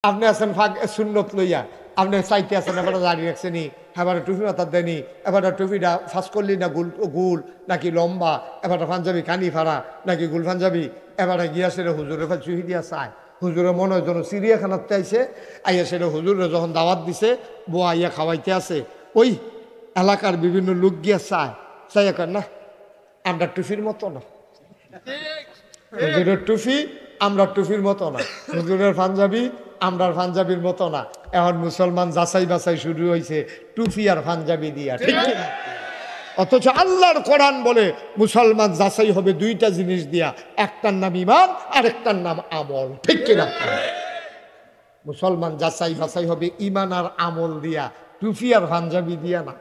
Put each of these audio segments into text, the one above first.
আপনি আছেন সুন্নত লইয়া, আপনি চাইতে আছেন, এবার দাঁড়িয়ে রাখছেনি, এবার টুপি মাথার দেনি, এবার টুপিটা ফাঁস করলি না গুল নাকি লম্বা, এবার পাঞ্জাবি কানি ফাড়া নাকি গুল পাঞ্জাবি, এবার গিয়া সেটা হুজুরের কাছে চুহি দিয়া চায়। হুজুরের মনে হয় যেন চিড়িয়াখানাতে আইসে, আইয়া সেটা হুজুরে যখন দাওয়াত দিছে, বউ আইয়া খাওয়াইতে আছে, ওই এলাকার বিভিন্ন লোক গিয়া চাইয়া কর না আমরা টুপির মতো না, হুজুরের টুপি আমরা টুপির মতো না, হুজুরের পাঞ্জাবি আমরা পাঞ্জাবির মতো না। এখন মুসলমান যাচাই বাছাই শুরু হয়েছে টুপি আর পাঞ্জাবি দিয়া, ঠিক না? অথচ আল্লাহর কোরআন বলে মুসলমান যাচাই হবে দুইটা জিনিস দিয়া, একটার নাম ইমান আর একটার নাম আমল, ঠিক কিনা? মুসলমান যাচাই বাছাই হবে ইমান আর আমল দিয়া, টুপি আর পাঞ্জাবি দিয়া না।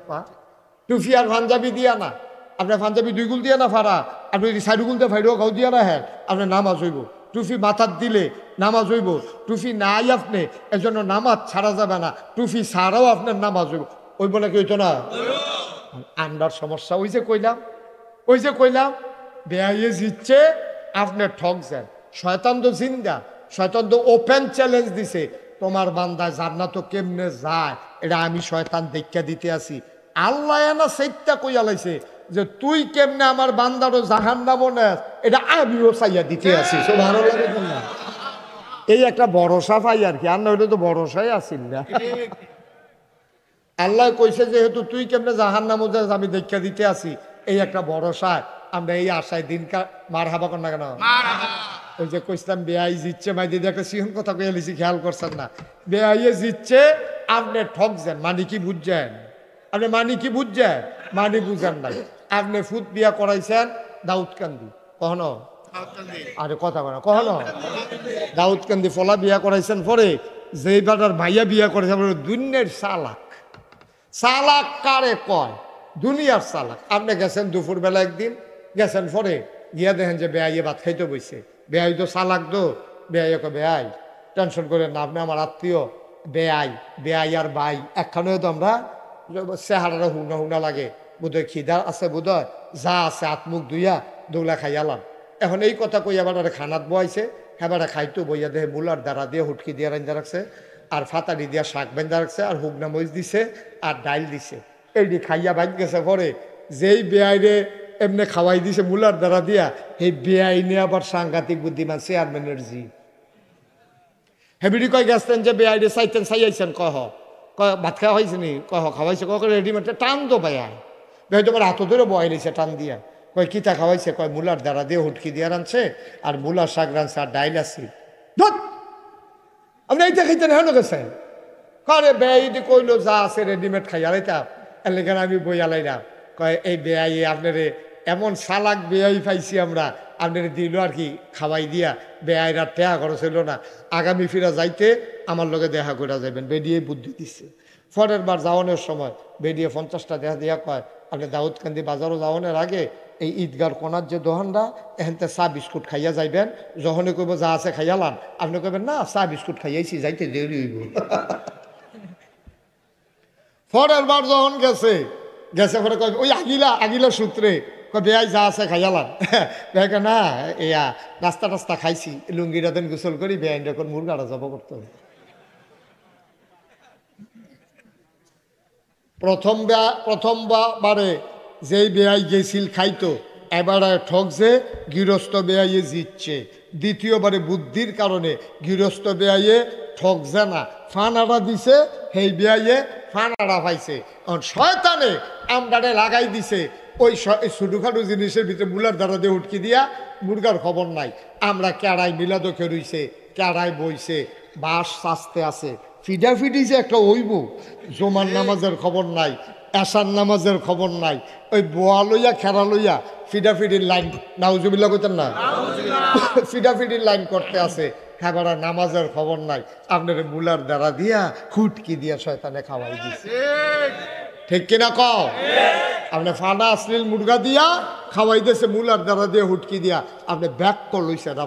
টুপি আর পাঞ্জাবি দিয়া না। আপনার পাঞ্জাবি দুই গুল দিয়া না ফাড়া, আপনি যদি চারি গুল দিয়ে ফাইডো গাও দিয়া না, হ্যাঁ আপনার নামাজ হইব। টুপি মাথার দিলে নামাজ হইব, টুপি নাই আপনি এজন্য নামাজ ছাড়া যাবে না, টুপি ছাড়াও আপনার নামাজ হইব। ওই বলে কি হইতো না? আমরার সমস্যা ওই যে কইলাম বেয়াইয়ে জিতছে, আপনি ঠকছেন। শয়তান তো জিন্দা, শয়তান তো ওপেন চ্যালেঞ্জ দিছে, তোমার বান্দায় জান্নাত কেমনে যায় এটা আমি শয়তান দেখা দিতে আসি। আল্লাহ না সেইটা কইয়া লাইছে যে তুই কেমনে আমার বান্দারও জাহান্নাম নেস এটা আমিও চাইয়া দিতে আসি। সুবহানাল্লাহ। এই একটা ভরসা পাই আর কি, আর নইলে তো ভরসাই আসিল না। আল্লাহ কইছে যেহেতু তুই কেমনে জাহান্নাম যাস আমি দেখা দিতে আসি, এই একটা ভরসা আমরা এই আশায় দিনকার মার হাবা কর না কেন? ওই যে কইছিলাম বেআই জিতছে, মাই দিদি একটা সিহন কথা কইয়া লিছি, খেয়াল করছেন না? বেআইয়ে জিতছে, আপনি ঠকছেন, মানে কি বুঝছেন? আপনি মানে কি বুঝছেন? মানে বুঝেন নাই। আপনি ফুট বিয়া করাইছেন দাউদকান্দি, কখনো? আরে কথা বলা কখনো? দাউদকান্দি ফলা বিয়া করাইছেন, পরে যেই বাটার ভাইয়া বিয়া করেছেন দুনিয়ার চালাক কারে কয়? দুনিয়ার চালাক। আপনি গেছেন দুপুরবেলা একদিন গেছেন, পরে গিয়া দেখেন যে বেআইয়ে ভাত খাইতে বইছে। বেআই তো চালাক দো, বেআই ওকে বেআই টেনশন করেন না, আপনি আমার আত্মীয়। বেআই আর ভাই একখানে তো আমরা চেহারাটা হুনা লাগে, বোধহয় খিদা আছে, বোধহয় যা আছে আত্মুখ ধুইয়া দৌলা খাইয়ালাম। এখন এই কথা কই আবার খানাত বয়াইছে, হেবারে খাইতো বইয়া দেহে মুলার দ্বারা দিয়ে হুটকি দিয়ে রান্দা রাখছে, আর ফাতারি দিয়া শাক বেঁধা রাখছে, আর হুগনা মরিচ দিছে, আর ডাইল দিছে। এইটি খাইয়া বাইক গেছে। পরে যেই বেআইরে এমনি খাওয়াই দিছে মুলার দ্বারা দিয়া, সেই বেআই নিয়ে আবার সাংঘাতিক বুদ্ধিমান চেয়ারম্যানের জি হেবিডি কয় গেছেন যে বেআইরে চাইতেন চাইয়াইছেন, কহ ভাত খাওয়া হয়েছে নি? কহ খাওয়াইছে। কয় রেডিমেড টান তো বেআই, বেআই তোমার হাত ধরে বয়াই নিছে টান দিয়া। কয় কিতা খাওয়াইছে? কয় মুলার দ্বারা দিয়ে হুটকি দিয়ে রানছে, আর মুলার শাক রানছে, আর ডাইল আছে। আপনি এইটা খাইতেন হেন গেছেন? করে বেআইটি কইলো যা আছে রেডিমেড খাই আলাইতাম, এলাকার আমি বই আলাইলাম। কয় এই বেআই আপনার এমন চালাক বেআই পাইছি আমরা, আপনার দিল আর কি খাওয়াই দিয়া। বেআইরা টেহা খরচ হইল না, আগামী ফিরা যাইতে আমার লগে দেখা করে যাবেন। বেডিয়ে বুদ্ধি দিচ্ছে। পরের বার যাওয়ানোর সময় বেডিয়ে 50টা দেখা দিয়া কয় আপনি দাউদকান্দি বাজারও যাওয়ানোর আগে এই ঈদগার কোনার যে দোকানটা এখানতে চা বিস্কুট খাইয়া যাইবেন। যখনই কইব যা আছে খাইয়ালাম, আপনি কইবেন না চা বিস্কুট খাইয়াইছি, যাইতে দেরি হইব। পরের বার যখন গেছে পরে কয় ওই আগিলা সূত্রে কয় বেআই যা আছে খাইয়ালাম। বেআই না এয়া নাস্তা টাস্তা খাইছি, লুঙ্গিটা দেন গোসল করি বেআইন যখন মুরগাটা জব করতে হবে। প্রথমবারে যেই বেআই গেছিল খাইতো, এবারে ঠকছে, গৃহস্থ বেআইয়ে জিতছে। দ্বিতীয়বারে বুদ্ধির কারণে গৃহস্থ বেআইয়ে ঠকছে না, ফানাড়া দিছে, সেই বেআইয়ে ফানাড়া পাইছে। কারণ শয়তানে আমদারে লাগাই দিছে ওই ছোটোখাটো জিনিসের ভিতরে মুলার দ্বারা দিয়ে উটকি দিয়া, মুরগার খবর নাই। আমরা কেড়াই মিলাদকে রইছে, কেড়াই বইছে, বাঁশ চাচতে আছে, ফিডাফিডি যে একটা ওইব, জোমার নামাজের খবর নাই, এশার নামাজের খবর নাই, ওই বোয়া লইয়া খেরা লইয়া ফিডাফিডির লাইন, নাউজুবিল্লাহ কইতেন না, ফিডাফিডির লাইন করতে আছে। হ্যাঁ বারা নামাজের খবর নাই, আপনার মুলার দ্বারা দিয়া খুটকি দিয়া শয়তানে খাওয়াই দিছে। ঠিক কিনা কও? আপনি ফানা আসলিল মুরগা দিয়া খাওয়াই দিয়েছে, মুলার দ্বারা দিয়ে হুটকি দিয়া আপনি ব্যাক করলইছেন।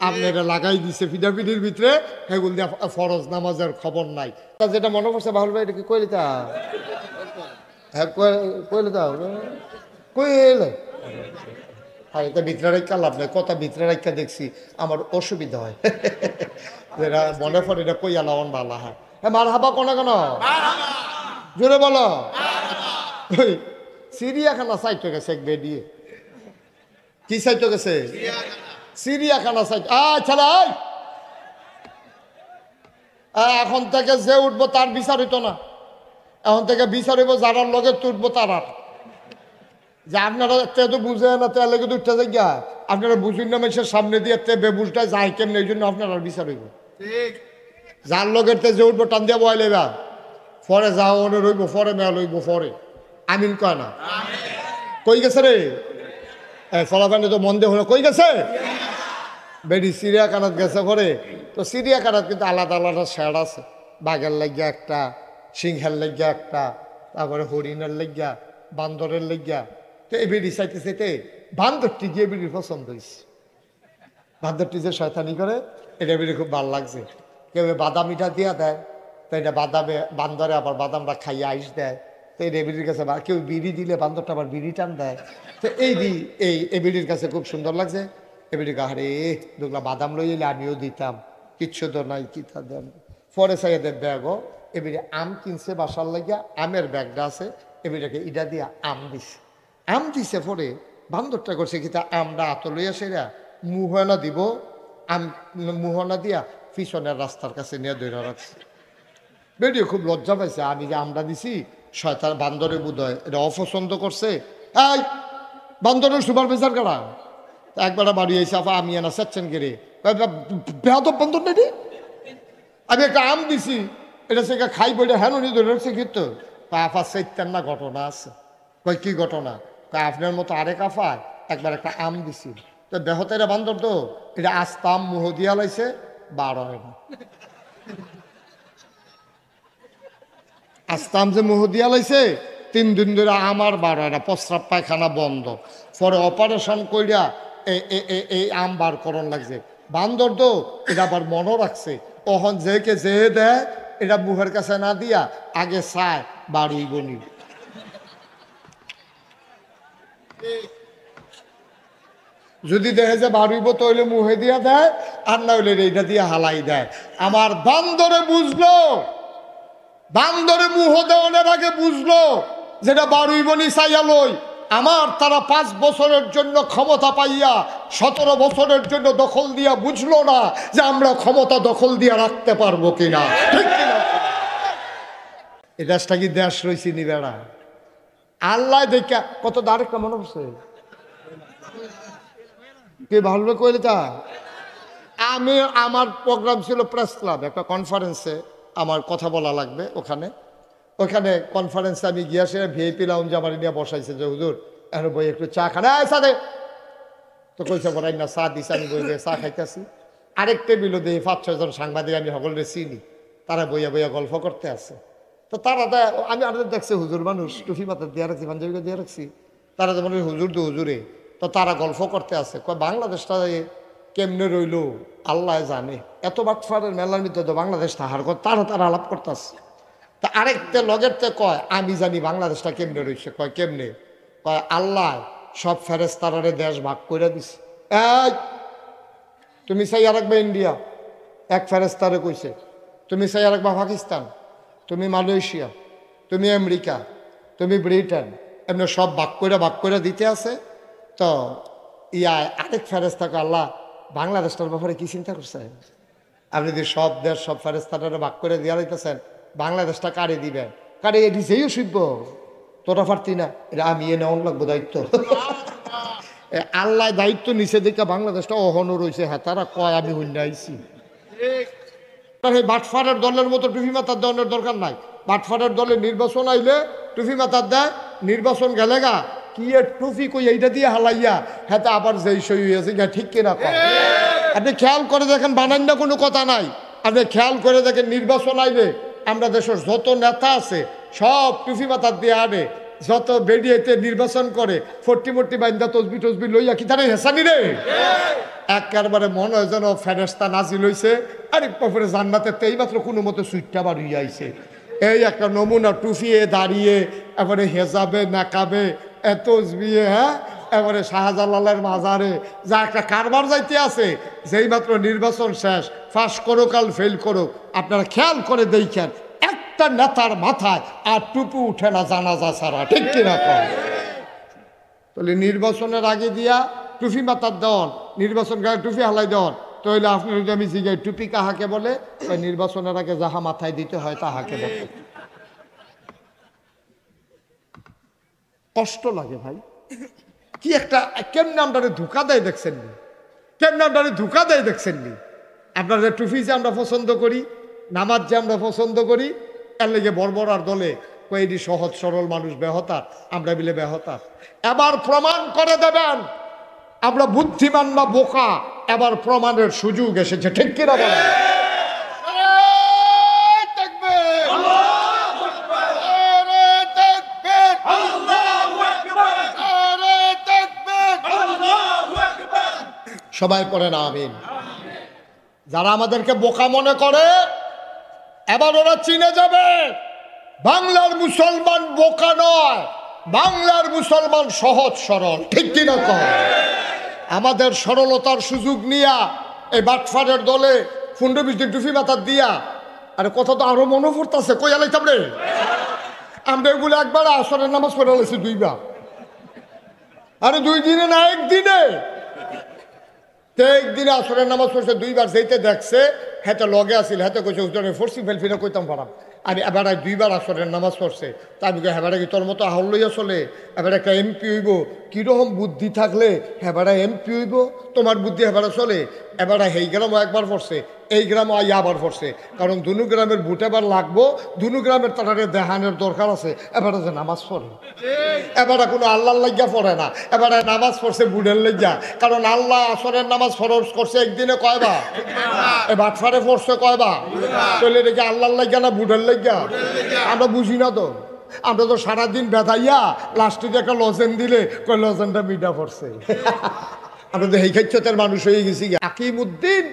আপনারা লাগাই দিছে ফিডাফিডির ভিতরে, সেগুলো দিয়ে ফরজ নামাজের খবর নাই। যেটা মনে পড়ছে বাহুল ভাই, এটা কি কইলে তা? হ্যাঁ কইলে তা কইলে আর এটা ভিতরে রেখা লাভ নেই, কথা ভিতরে রেখা দেখছি আমার অসুবিধা হয়। যেটা মনে পড়ে এটা কই আলাওয়ান ভালো হয়। হ্যাঁ মার হাবা কোনো কেন জোরে বলো। ওই চিড়িয়াখানা সাইট গেছে এক বেডিয়ে। কি সাইট গেছে? চিড়িয়াখানা সাইট। আচ্ছা এখন থেকে যে উঠবো তার বিচার হইতো না, এখন থেকে বিচার হইব যারার লগে তুটবো তারার। যে আপনারা তো বুঝে না তো লেগে তো উঠতে যাই, আপনারা বুঝুন না মানুষের সামনে দিয়ে বেবুজটা যায় কেমন, এই জন্য আপনার বিচার হইব। যার লগের যে উঠবো টান দিয়া বয় লেবা পরে যাও মনে রইব, পরে মেয়া লইব পরে। আমিন কয় না? কই গেছে রে ফলাফানে তো মন দিয়ে কই গেছে? বেডি চিড়িয়াখানাত গেছে পরে। তো চিড়িয়াখানাত কিন্তু আলাদা আলাদা শেড আছে, বাঘের লাগিয়া একটা, সিংহের লাগিয়া একটা, তারপরে হরিণের লাগিয়া, বান্দরের লাগিয়া। তো এই বেডি চাইতে চাইতে বান্দরটি গিয়ে বেডির পছন্দ হয়েছে। বান্দরটি যে শয়তানি করে এটা বেডি খুব ভালো লাগছে। কেউ বাদাম ইটা দিয়া দেয়, তো এটা বাদামে বান্দরে আবার বাদামটা খাইয়ে আইস দেয়। তো এই বেডির কাছে কেউ বিড়ি দিলে বান্দরটা আবার বিড়ি টান দেয়। তো এই বেডির কাছে খুব সুন্দর লাগছে। এবারে গাহারে দুগলা বাদাম লই এলে আমিও দিতাম, কিচ্ছু তো নাই, কি তা দেন। পরে সাইদের ব্যাগও এবারে আম কিনছে বাসার লাগিয়া, আমের ব্যাগটা আছে, এবারেকে ইটা দিয়া আম দিছে পরে বান্দরটা করছে কি তা আমটা আত লইয়া সেরা মুহনা দিব, আম মুহনা দিয়া পিছনের রাস্তার কাছে নিয়ে ধরে রাখছে। বেডিও খুব লজ্জা পাইছে, আমি যে আমটা দিছি শয়তান বান্দরে বোধহয় এটা অপছন্দ করছে। এই বান্দরের সুপারভাইজার কারা একবার বাড়ি এসে আফা আমি এনা চাচ্ছেন গেরে বেহাদব বন্ধন নাকি, আমি একটা আম দিছি এটা সে খাই বলে হ্যাঁ উনি ধরে রাখছে কিন্তু আফা চাইতেন না ঘটনা আছে। কই কি ঘটনা? আপনার মতো আরেক আফায় একবার একটা আম দিছি, তো বেহতেরা বান্দর তো এটা আস্তাম মুহ দিয়া লাইছে, বার হয় না। আস্তাম যে মুহ দিয়া লাইছে 3 দিন ধরে আমার বার হয় না, প্রস্রাব পায়খানা বন্ধ। পরে অপারেশন কইরা এই আম বার করণ লাগছে। বান্দর তো এটা আবার মনে রাখছে, তখন যেকে যে দেয় এটা মুখের কাছে না দিয়া আগে চায় বাড়ি বনি। যদি দেখে যে বাড়িব তাহলে মুখে দিয়া দেয়, আর না হইলে এইটা দিয়ে হালাই দেয়। আমার বান্দরে বুঝলো, বান্দরে মুহ দেওয়ানের আগে বুঝলো যেটা বাড়িব নি চাইয়া লই। আমার তারা 5 বছরের জন্য ক্ষমতা পাইয়া 17 বছরের জন্য দখল দিয়া বুঝলো না যে আমরা ক্ষমতা দখল দিয়া রাখতে পারবো কিনা। ঠিক কিনা? এই দেশটা কি দেশ রয়েছে নি বেড়া? আল্লাহ দেখা কত আরেকটা মনে হচ্ছে কে ভালো কইলে তা আমি আমার প্রোগ্রাম ছিল প্রেস ক্লাব, একটা কনফারেন্সে আমার কথা বলা লাগবে। ওখানে কনফারেন্সে আমি গিয়া সে ভিআইপি লাউঞ্জে আমার নিয়ে বসাইছে যে হুজুর এখন বই একটু চা খান সাথে, তো কইছে বলাই না চা দিছে, আমি বই চা খাইতেছি। আরেক টেবিলও দিয়ে 5-6 জন সাংবাদিক আমি সকলে চিনি, তারা বইয়া বইয়া গল্প করতে আছে। তো তারা আমি আর দেখছি হুজুর মানুষ টুফি মাথা দিয়ে রাখছি, পাঞ্জাবি দিয়ে রাখছি, তারা যেমন হুজুর তো হুজুরে, তো তারা গল্প করতে আছে। বাংলাদেশটা কেমনে রইল আল্লাহ জানে, এত বাটফারের মেলার মধ্যে তো বাংলাদেশ তাহার তারা আলাপ করতেছে। তা আরেকটা লগের তে কয় আমি জানি বাংলাদেশটা কেমনে রয়েছে। কয় কেমনে? কয় আল্লাহ সব ফেরেশতারে দেশ ভাগ করে দিছে। এই তুমি চাই আর একবার ইন্ডিয়া, এক ফেরেশতারে কইছে। তুমি চাই আর একবার পাকিস্তান, তুমি মালয়েশিয়া, তুমি আমেরিকা, তুমি ব্রিটেন, এমনি সব ভাগ করে দিতে আছে। তো আরেক ফেরেশতাকে আল্লাহ বাংলাদেশটার ব্যাপারে কি চিন্তা করছে? আপনি যদি সব দেশ সব ফেরেশতারে ভাগ করে দিয়া দিতেছেন, বাংলাদেশটা কারে দিবেন? কারে এটি যেই শিখব তোরা পারতি না, এটা আমি এ নেওয়ান লাগবো দায়িত্ব। আল্লাহ দায়িত্ব নিচে দেখে বাংলাদেশটা অহনো রয়েছে। হ্যাঁ তারা কয় আমি হইনা আইছি। বাটফারের দলের মতো টুফি মাথার দেওয়ার দরকার নাই। বাটফারের দলে নির্বাচন আইলে টুফি মাথার দেয়, নির্বাচন গেলে গা কি টুফি কই এইটা দিয়ে হালাইয়া হ্যাঁ আবার যেই সই হয়েছে ঠিক কিনা কয়? আপনি খেয়াল করে দেখেন, বানান না কোনো কথা নাই। আপনি খেয়াল করে দেখেন নির্বাচন আইবে আমরা দেশের যত নেতা আছে সব টুফি মাথার দিয়ে আনে, যত বেরিয়েতে নির্বাচন করে ফট্টি বাইন্দা তসবি লইয়া কি তারা হেসানি রে একবারে মনে হয় যেন ফেরেশতা নাজিল হইছে। আরেক পরে জান্নাতের তো এইমাত্র কোনো মতো সুইটটা বাড়িয়ে আইছে। এই একটা নমুনা টুফিয়ে দাঁড়িয়ে এবারে হেজাবে নাকাবে তসবিয়ে, হ্যাঁ এবারে শাহজালালের মাজারে যা একটা কারবার যাইতে আছে, যেই মাত্র নির্বাচন শেষ, ফাঁস করুক আর ফেল করুক, আপনারা খেয়াল করে দেখেন একটা নেতার মাথায় আর টুপি উঠে না জানাজা ছাড়া, ঠিক কিনা কর? তাহলে নির্বাচনের আগে দিয়া টুপি মাথার দেওয়ান, নির্বাচন গায়ে টুপি হালাই দেওয়ান, তাহলে আপনার যদি আমি জিগাই টুপি কাহাকে বলে, ওই নির্বাচনের আগে যাহা মাথায় দিতে হয় তাহাকে বলে। কষ্ট লাগে ভাই, কি একটা কেমনে আপনারা ধোকা দেয় দেখছেন নি, কেমনে আপনারা ধোকা দেয় দেখছেন নি। আপনারা টুপি যে আমরা পছন্দ করি, নামাজ যে আমরা পছন্দ করি, এর লেগে বর্বর আর দলে কয়েকটি সহজ সরল মানুষ বেহতার, আমরা মিলে বেহতার। এবার প্রমাণ করে দেবেন আমরা বুদ্ধিমান না বোকা, এবার প্রমাণের সুযোগ এসেছে, ঠিক কিনা বলেন? সবাই পড়েন আমিন। যারা আমাদেরকে বোকা মনে করে এবার ওরা চিনে যাবে বাংলার মুসলমান বোকা নয়, বাংলার মুসলমান সহজ সরল, ঠিক কিনা কহ? আমাদের সরলতার সুযোগ নিয়া এই বাটফারের দলে 15-20 দিন টুপি মাথার দিয়া, আরে কথা তো আরো মনে পড়তেছে, কই আলাইতাম রে আমরা এগুলো একবার আসরের নামাজ পড়ে আলাইছি 2 বার, আরে 2 দিনে না একদিনে, একদিনে আসরের নামাজ পড়ছে 2 বার, যেতে দেখছে হেতে লগে আসিল, হেতে কইছে ফরসি ফেলফিনা কইতাম পারাম, আমি এবার 2 বার আসরের নামাজ পড়ছে, তা আমি হেবারে কি তোর মতো আহল লইয়া চলে, এবার একটা এমপি হইব, কিরকম বুদ্ধি থাকলে হেবারা এমপি হইব, তোমার বুদ্ধি হেবারা চলে। এবার এই গ্রামও একবার পড়ছে, এই গ্রামও আবার পড়ছে, কারণ দুনু গ্রামের বুট এবার লাগবো, দুনু গ্রামের তারারে দেহানের দরকার আছে, এবারে যে নামাজ পড়ে, এবারে কোনো আল্লাহর লাগিয়া পড়ে না, এবারে নামাজ পড়ছে বুড়ের লাগিয়া, কারণ আল্লাহ আসরের নামাজ ফরজ করছে একদিনে কয়বার, এ বাটফারে পড়ছে কয়বার, চলে রেখে আল্লাহর লাগিয়া না বুড়ের লাগিয়া? আমরা বুঝি না তো, আমরা তো সারাদিন বেদাইয়া লাস্টে যে একটা লজেন দিলে কয় লজেনটা মিডা পড়ছে। আমরা তো এই ক্ষেত্রের মানুষ হয়ে গেছি। আকিমুদ্দিন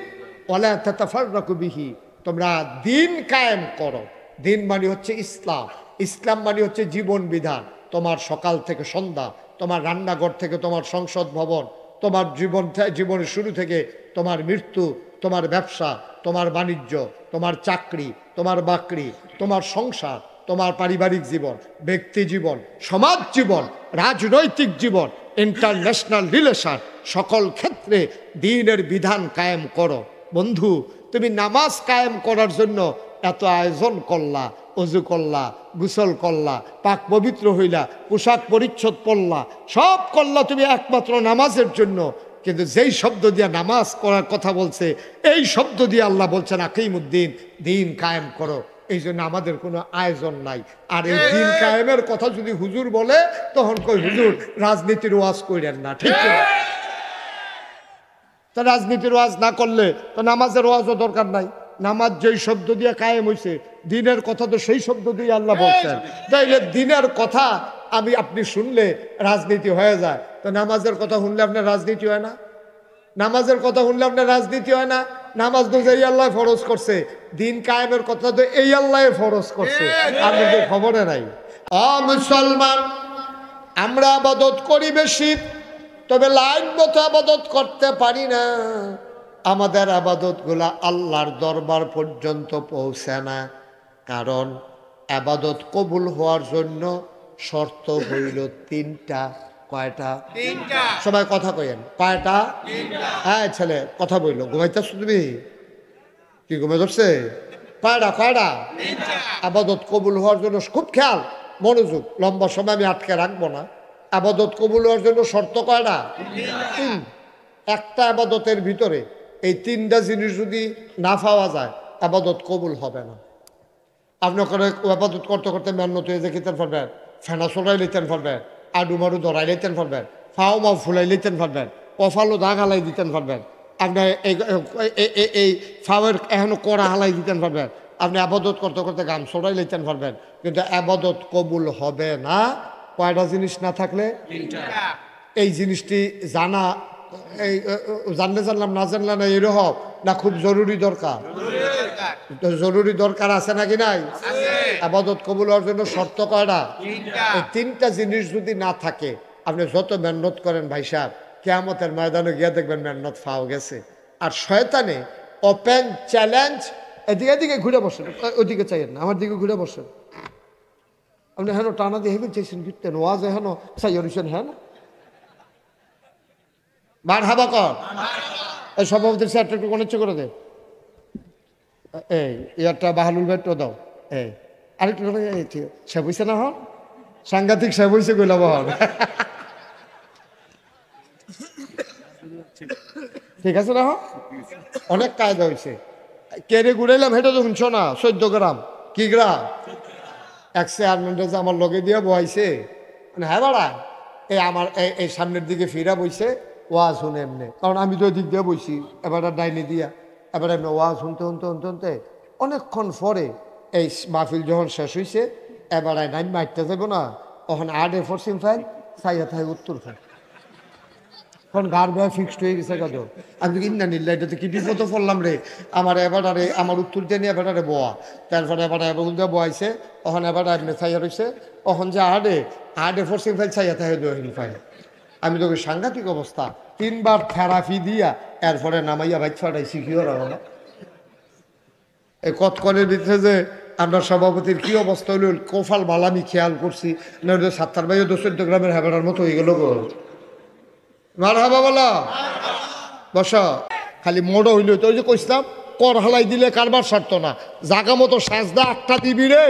ওয়ালা তাতাফাররাকু বিহি, তোমরা দিন কায়েম করো। দিন মানে হচ্ছে ইসলাম, ইসলাম মানে হচ্ছে জীবন বিধান। তোমার সকাল থেকে সন্ধ্যা, তোমার রান্নাঘর থেকে তোমার সংসদ ভবন, তোমার জীবনের শুরু থেকে তোমার মৃত্যু, তোমার ব্যবসা, তোমার বাণিজ্য, তোমার চাকরি, তোমার বাকরি, তোমার সংসার, তোমার পারিবারিক জীবন, ব্যক্তি জীবন, সমাজ জীবন, রাজনৈতিক জীবন, ইন্টারন্যাশনাল রিলেশন, সকল ক্ষেত্রে দ্বীনের বিধান কায়েম করো। বন্ধু, তুমি নামাজ কায়েম করার জন্য এত আয়োজন করলা, অজু করলা, গোসল করলা, পাক পবিত্র হইলা, পোশাক পরিচ্ছদ পরলা, সব করলা তুমি একমাত্র নামাজের জন্য। কিন্তু যেই শব্দ দিয়ে নামাজ করার কথা বলছে, এই শব্দ দিয়ে আল্লাহ বলছেন আকিমুদ্দিন, দিন কায়েম করো। এই জন্য আমাদের কোনো আয়োজন নাই। আর এই দিন কায়েমের কথা যদি হুজুর বলে, তখন কই হুজুর রাজনীতির ওয়াজ কইরেন না, ঠিক আছে? তা রাজনীতির ওয়াজ না করলে তো নামাজের ওয়াজও দরকার নাই। নামাজ যেই শব্দ দিয়ে কায়েম হয়েছে, দিনের কথা তো সেই শব্দ দিয়ে আল্লাহ বলছেন। তাইলে দিনের কথা আপনি শুনলে রাজনীতি হয়ে যায়, তো নামাজের কথা শুনলে আপনার রাজনীতি হয় না? নামাজের কথা শুনলে আপনার রাজনীতি হয় না? নামাজ তো এই আল্লাহ ফরজ করছে, দিন কায়েমের কথা তো এই আল্লাহ ফরজ করছে, আপনাদের খবরে নাই। মুসলমান, আমরা আবাদত করি বেশি, তবে লাইন মতো আবাদত করতে পারি না। আমাদের আবাদত গুলা আল্লাহর দরবার পর্যন্ত পৌঁছে না, কারণ আবাদত কবুল হওয়ার জন্য শর্ত হইল 3টা। কয়টা? 3টা। সবাই কথা কইেন, কয়টা? 3টা। হ্যাঁ ছেলে কথা বললো, ঘুমাইতেছ তুমি? কি ঘুমে ধরছে? কয়টা? 3টা। আবাদত কবুল হওয়ার জন্য খুব খেয়াল, মনোযোগ, লম্বা সময় আমি আটকে রাখবো না। আবাদত কবুল হওয়ার জন্য শর্ত কয়টা? 3। একটা আবাদতের ভিতরে এই 3টা জিনিস যদি না পাওয়া যায়, আবাদত কবুল হবে না। আপনি করে আবাদত করতে করতে মেহনত হয়ে যে খেতেন পারবেন, ফেনা চড়াই লিতেন পারবেন, আডু মারু ধরাই লিতেন পারবেন, ফাও মাও ফুলাই লিতেন পারবেন, কফালো দাগ হালাই দিতেন পারবেন, আপনি এই ফাওয়ের এখনো কড়া হালাই দিতেন পারবেন, আপনি আবাদত করতে করতে গান চড়াই লিতেন পারবেন, কিন্তু আবাদত কবুল হবে না কয়টা জিনিস না থাকলে? 3টা। এই জিনিসটি জানা, এই জানলে জানলাম, না জানলে না, এরকম না খুব জরুরি দরকার? জরুরি দরকার আছে নাকি নাই? আবাদত কবুল হওয়ার জন্য শর্ত কয়টা? 3টা। এই 3টা জিনিস যদি না থাকে আপনি যত মেহনত করেন ভাই সাহেব, কিয়ামতের ময়দানে গিয়ে দেখবেন মেহনত ফাও গেছে। আর শয়তানে ওপেন চ্যালেঞ্জ, এদিকে এদিকে ঘুরে বসেন, ওইদিকে চাইয়েন না, আমার দিকে ঘুরে বসেন। আপনি হেন টানা দিয়ে হেবেন চাইছেন ফিরতেন, ওয়াজ হেন চাইয়া রয়েছেন, হ্যাঁ না মার হাবা কর। এই সভাপতির স্যারটা একটু অনিচ্ছা করে দে, এই ইয়ারটা বাহালুল ভাইটা দাও, এই আরেকটু সে বইছে না হন, সাংঘাতিক সে বইছে কইলা বহন। ঠিক আছে না, অনেক কায়দা হয়েছে। কেড়ে ঘুরাইলাম হেঁটে তো শুনছো না, 14 গ্রাম কি গ্রাম, এক চেয়ারম্যানটা যে আমার লগে দিয়ে বহাইছে, মানে হ্যাঁ বাড়া এই আমার এই সামনের দিকে ফিরা বইছে, ওয়াজ শুনে এমনি, কারণ আমি তো ওই দিক দিয়ে বইছি, এবার ডাইনি দিয়া এবার এমনি ওয়াজ শুনতে শুনতে শুনতে শুনতে অনেকক্ষণ পরে এই মাহফিল যখন শেষ হয়েছে, এবার নাইন মাইটটা যাবো না, ওখানে আডে পশ্চিম ফাইল চাইয়া থাকে উত্তর ফাইল, এখন গার বয়া ফিক্সড হয়ে গেছে কত। আমি তো কিনা নিল্লা, এটা তো কি বিপদ পড়লাম রে, আমার এবারে আমার উত্তর দিয়ে নিয়ে এবারে বোয়া, তারপরে এবার এবার দিয়ে বয়াইছে, ওখানে এবার এমনি ছাইয়া রয়েছে, ওখান যে আডে পশ্চিম ফাইল চাইয়া থাকে দহিন ফাইল। আমি তোকে সাংঘাতিক অবস্থা, 3 বার থেরাপি দিয়া এরপরে নামাইয়া ভাই ছড়াইছি, কি ওরা এই কতক্ষণের ভিতরে যে আমরা সভাপতির কি অবস্থা হইল, কোফাল মাল আমি খেয়াল করছি না, 7 ভাইও 14 গ্রামের হেবেড়ার মতো হয়ে গেল গো। মারহাবা বলো, বসো। খালি মোড়ো হইল তো, ওই যে কইছিলাম কর হালাই দিলে কারবার সারতো না, জাগা মতো সাজদা 8টা দিবি রে,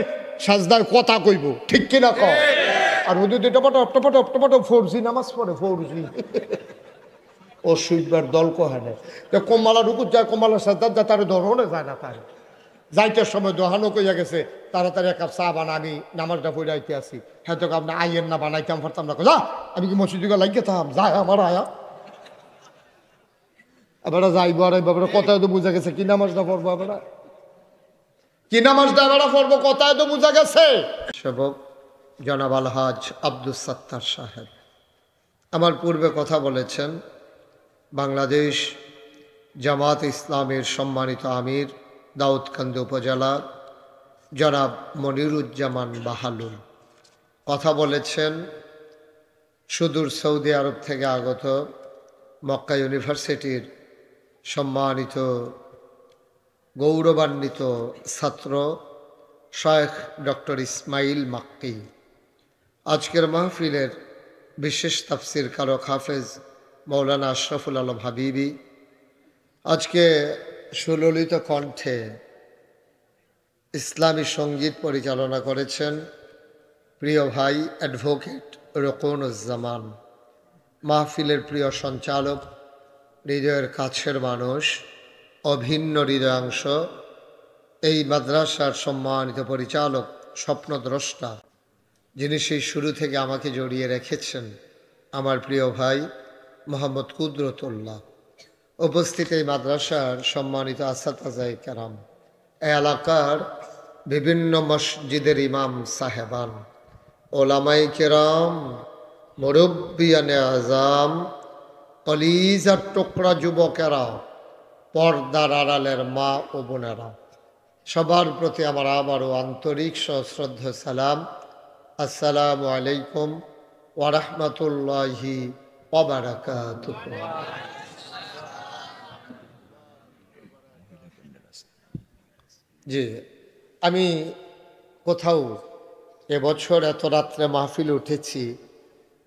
সাজদার কথা কইব, ঠিক কিনা কর। আর ওই দুটো টপটপ 4G নামাজ পড়ে, 4G ও সুইবার দল কোহানে কম্মালা রুকুত যায়, কম্মালা সাজদার যা তার ধরনে যায় না, তার যাইতে সময় দোহানো কইয়া গেছে তাড়াতাড়ি 1 কাপ চা বানা, আমি নামাজটা পড়াইতে আসি, হ্যাঁ তোকে আপনি আইয়েন না, বানাইতাম পারতাম না, যা আমি কি মসজিদে লাগিয়ে থাম, যাই আমার আয়া এবার যাইব, আর এবার কথায় তো বুঝা গেছে কি নামাজটা পড়বো, এবার কি নামাজটা এবার পড়বো, কথায় তো বুঝা গেছে। সেবক জনাব আলহাজ আব্দুস সাত্তার সাহেব আমার পূর্বে কথা বলেছেন, বাংলাদেশ জামাত ইসলামের সম্মানিত আমির দাউদকান্দি উপজেলা জনাব মনিরুজ্জামান বাহালুল কথা বলেছেন, সুদূর সৌদি আরব থেকে আগত মক্কা ইউনিভার্সিটির সম্মানিত গৌরবান্বিত ছাত্র শায়েখ ডক্টর ইসমাইল মাক্কি। আজকের মাহফিলের বিশেষ তাফসির কারক হাফেজ মৌলানা আশরাফুল আলম হাবিবি, আজকে সুললিত কণ্ঠে ইসলামী সঙ্গীত পরিচালনা করেছেন প্রিয় ভাই অ্যাডভোকেট রোকনুজ্জামান, মাহফিলের প্রিয় সঞ্চালক, হৃদয়ের কাছের মানুষ, অভিন্ন হৃদয়াংশ, এই মাদ্রাসার সম্মানিত পরিচালক, স্বপ্নদ্রষ্টা, যিনি সেই শুরু থেকে আমাকে জড়িয়ে রেখেছেন, আমার প্রিয় ভাই মোহাম্মদ কুদরতুল্লাহ, উপস্থিত এই মাদ্রাসার সম্মানিত আসাতাজায়ে কেরাম, এই এলাকার বিভিন্ন মসজিদের ইমাম সাহেবান, ওলামায়ে কেরাম, মুরব্বিয়ানে আজাম, কলিজার টুকরা যুবকেরা, পর্দার আড়ালের মা ও বোনেরা, সবার প্রতি আমার আবারও আন্তরিক সশ্রদ্ধ সালাম। আসসালামু আলাইকুম ওয়া রাহমাতুল্লাহি ওয়া বারাকাতুহু। জি, আমি কোথাও এবছর এত রাত্রে মাহফিল উঠেছি,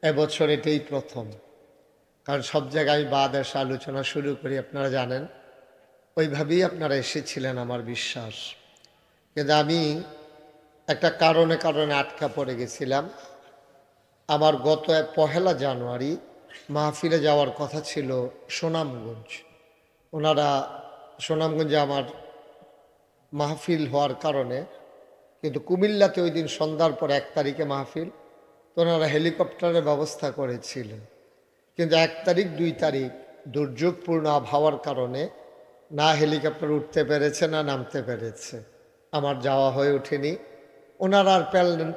এবছর এটাই প্রথম, কারণ সব জায়গায় আমি বাদ এসে আলোচনা শুরু করি, আপনারা জানেন, ওইভাবেই আপনারা এসেছিলেন আমার বিশ্বাস। কিন্তু আমি একটা কারণে আটকা পড়ে গেছিলাম। আমার গত 1 জানুয়ারি মাহফিলে যাওয়ার কথা ছিল সুনামগঞ্জ, ওনারা সুনামগঞ্জে আমার মাহফিল হওয়ার কারণে, কিন্তু কুমিল্লাতে ওই দিন সন্ধ্যার পর 1 তারিখে মাহফিল, তো ওনারা হেলিকপ্টারের ব্যবস্থা করেছিলেন, কিন্তু 1 তারিখ 2 তারিখ দুর্যোগপূর্ণ আবহাওয়ার কারণে না হেলিকপ্টার উঠতে পেরেছে না নামতে পেরেছে, আমার যাওয়া হয়ে ওঠেনি। ওনারা আর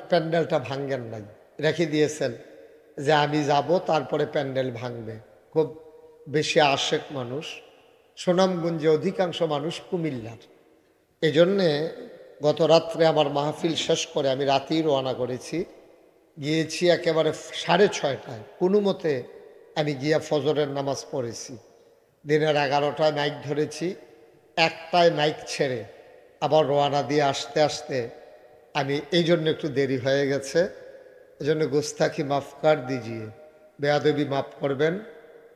প্যান্ডেলটা ভাঙ্গেন নাই, রেখে দিয়েছেন যে আমি যাব তারপরে প্যান্ডেল ভাঙবে। খুব বেশি আশেক মানুষ, সুনামগঞ্জে অধিকাংশ মানুষ কুমিল্লার, এই জন্যে গত রাত্রে আমার মাহফিল শেষ করে আমি রাতেই রওনা করেছি। গিয়েছি একেবারে 6:30টায়, কোনো মতে আমি গিয়া ফজরের নামাজ পড়েছি। দিনের 11টায় মাইক ধরেছি, 1টায় মাইক ছেড়ে আবার রওনা দিয়ে আসতে আসতে আমি এই জন্য একটু দেরি হয়ে গেছে। এই জন্য গুস্তাখি মাফ কর দিজিয়ে, বেয়াদবি মাফ করবেন।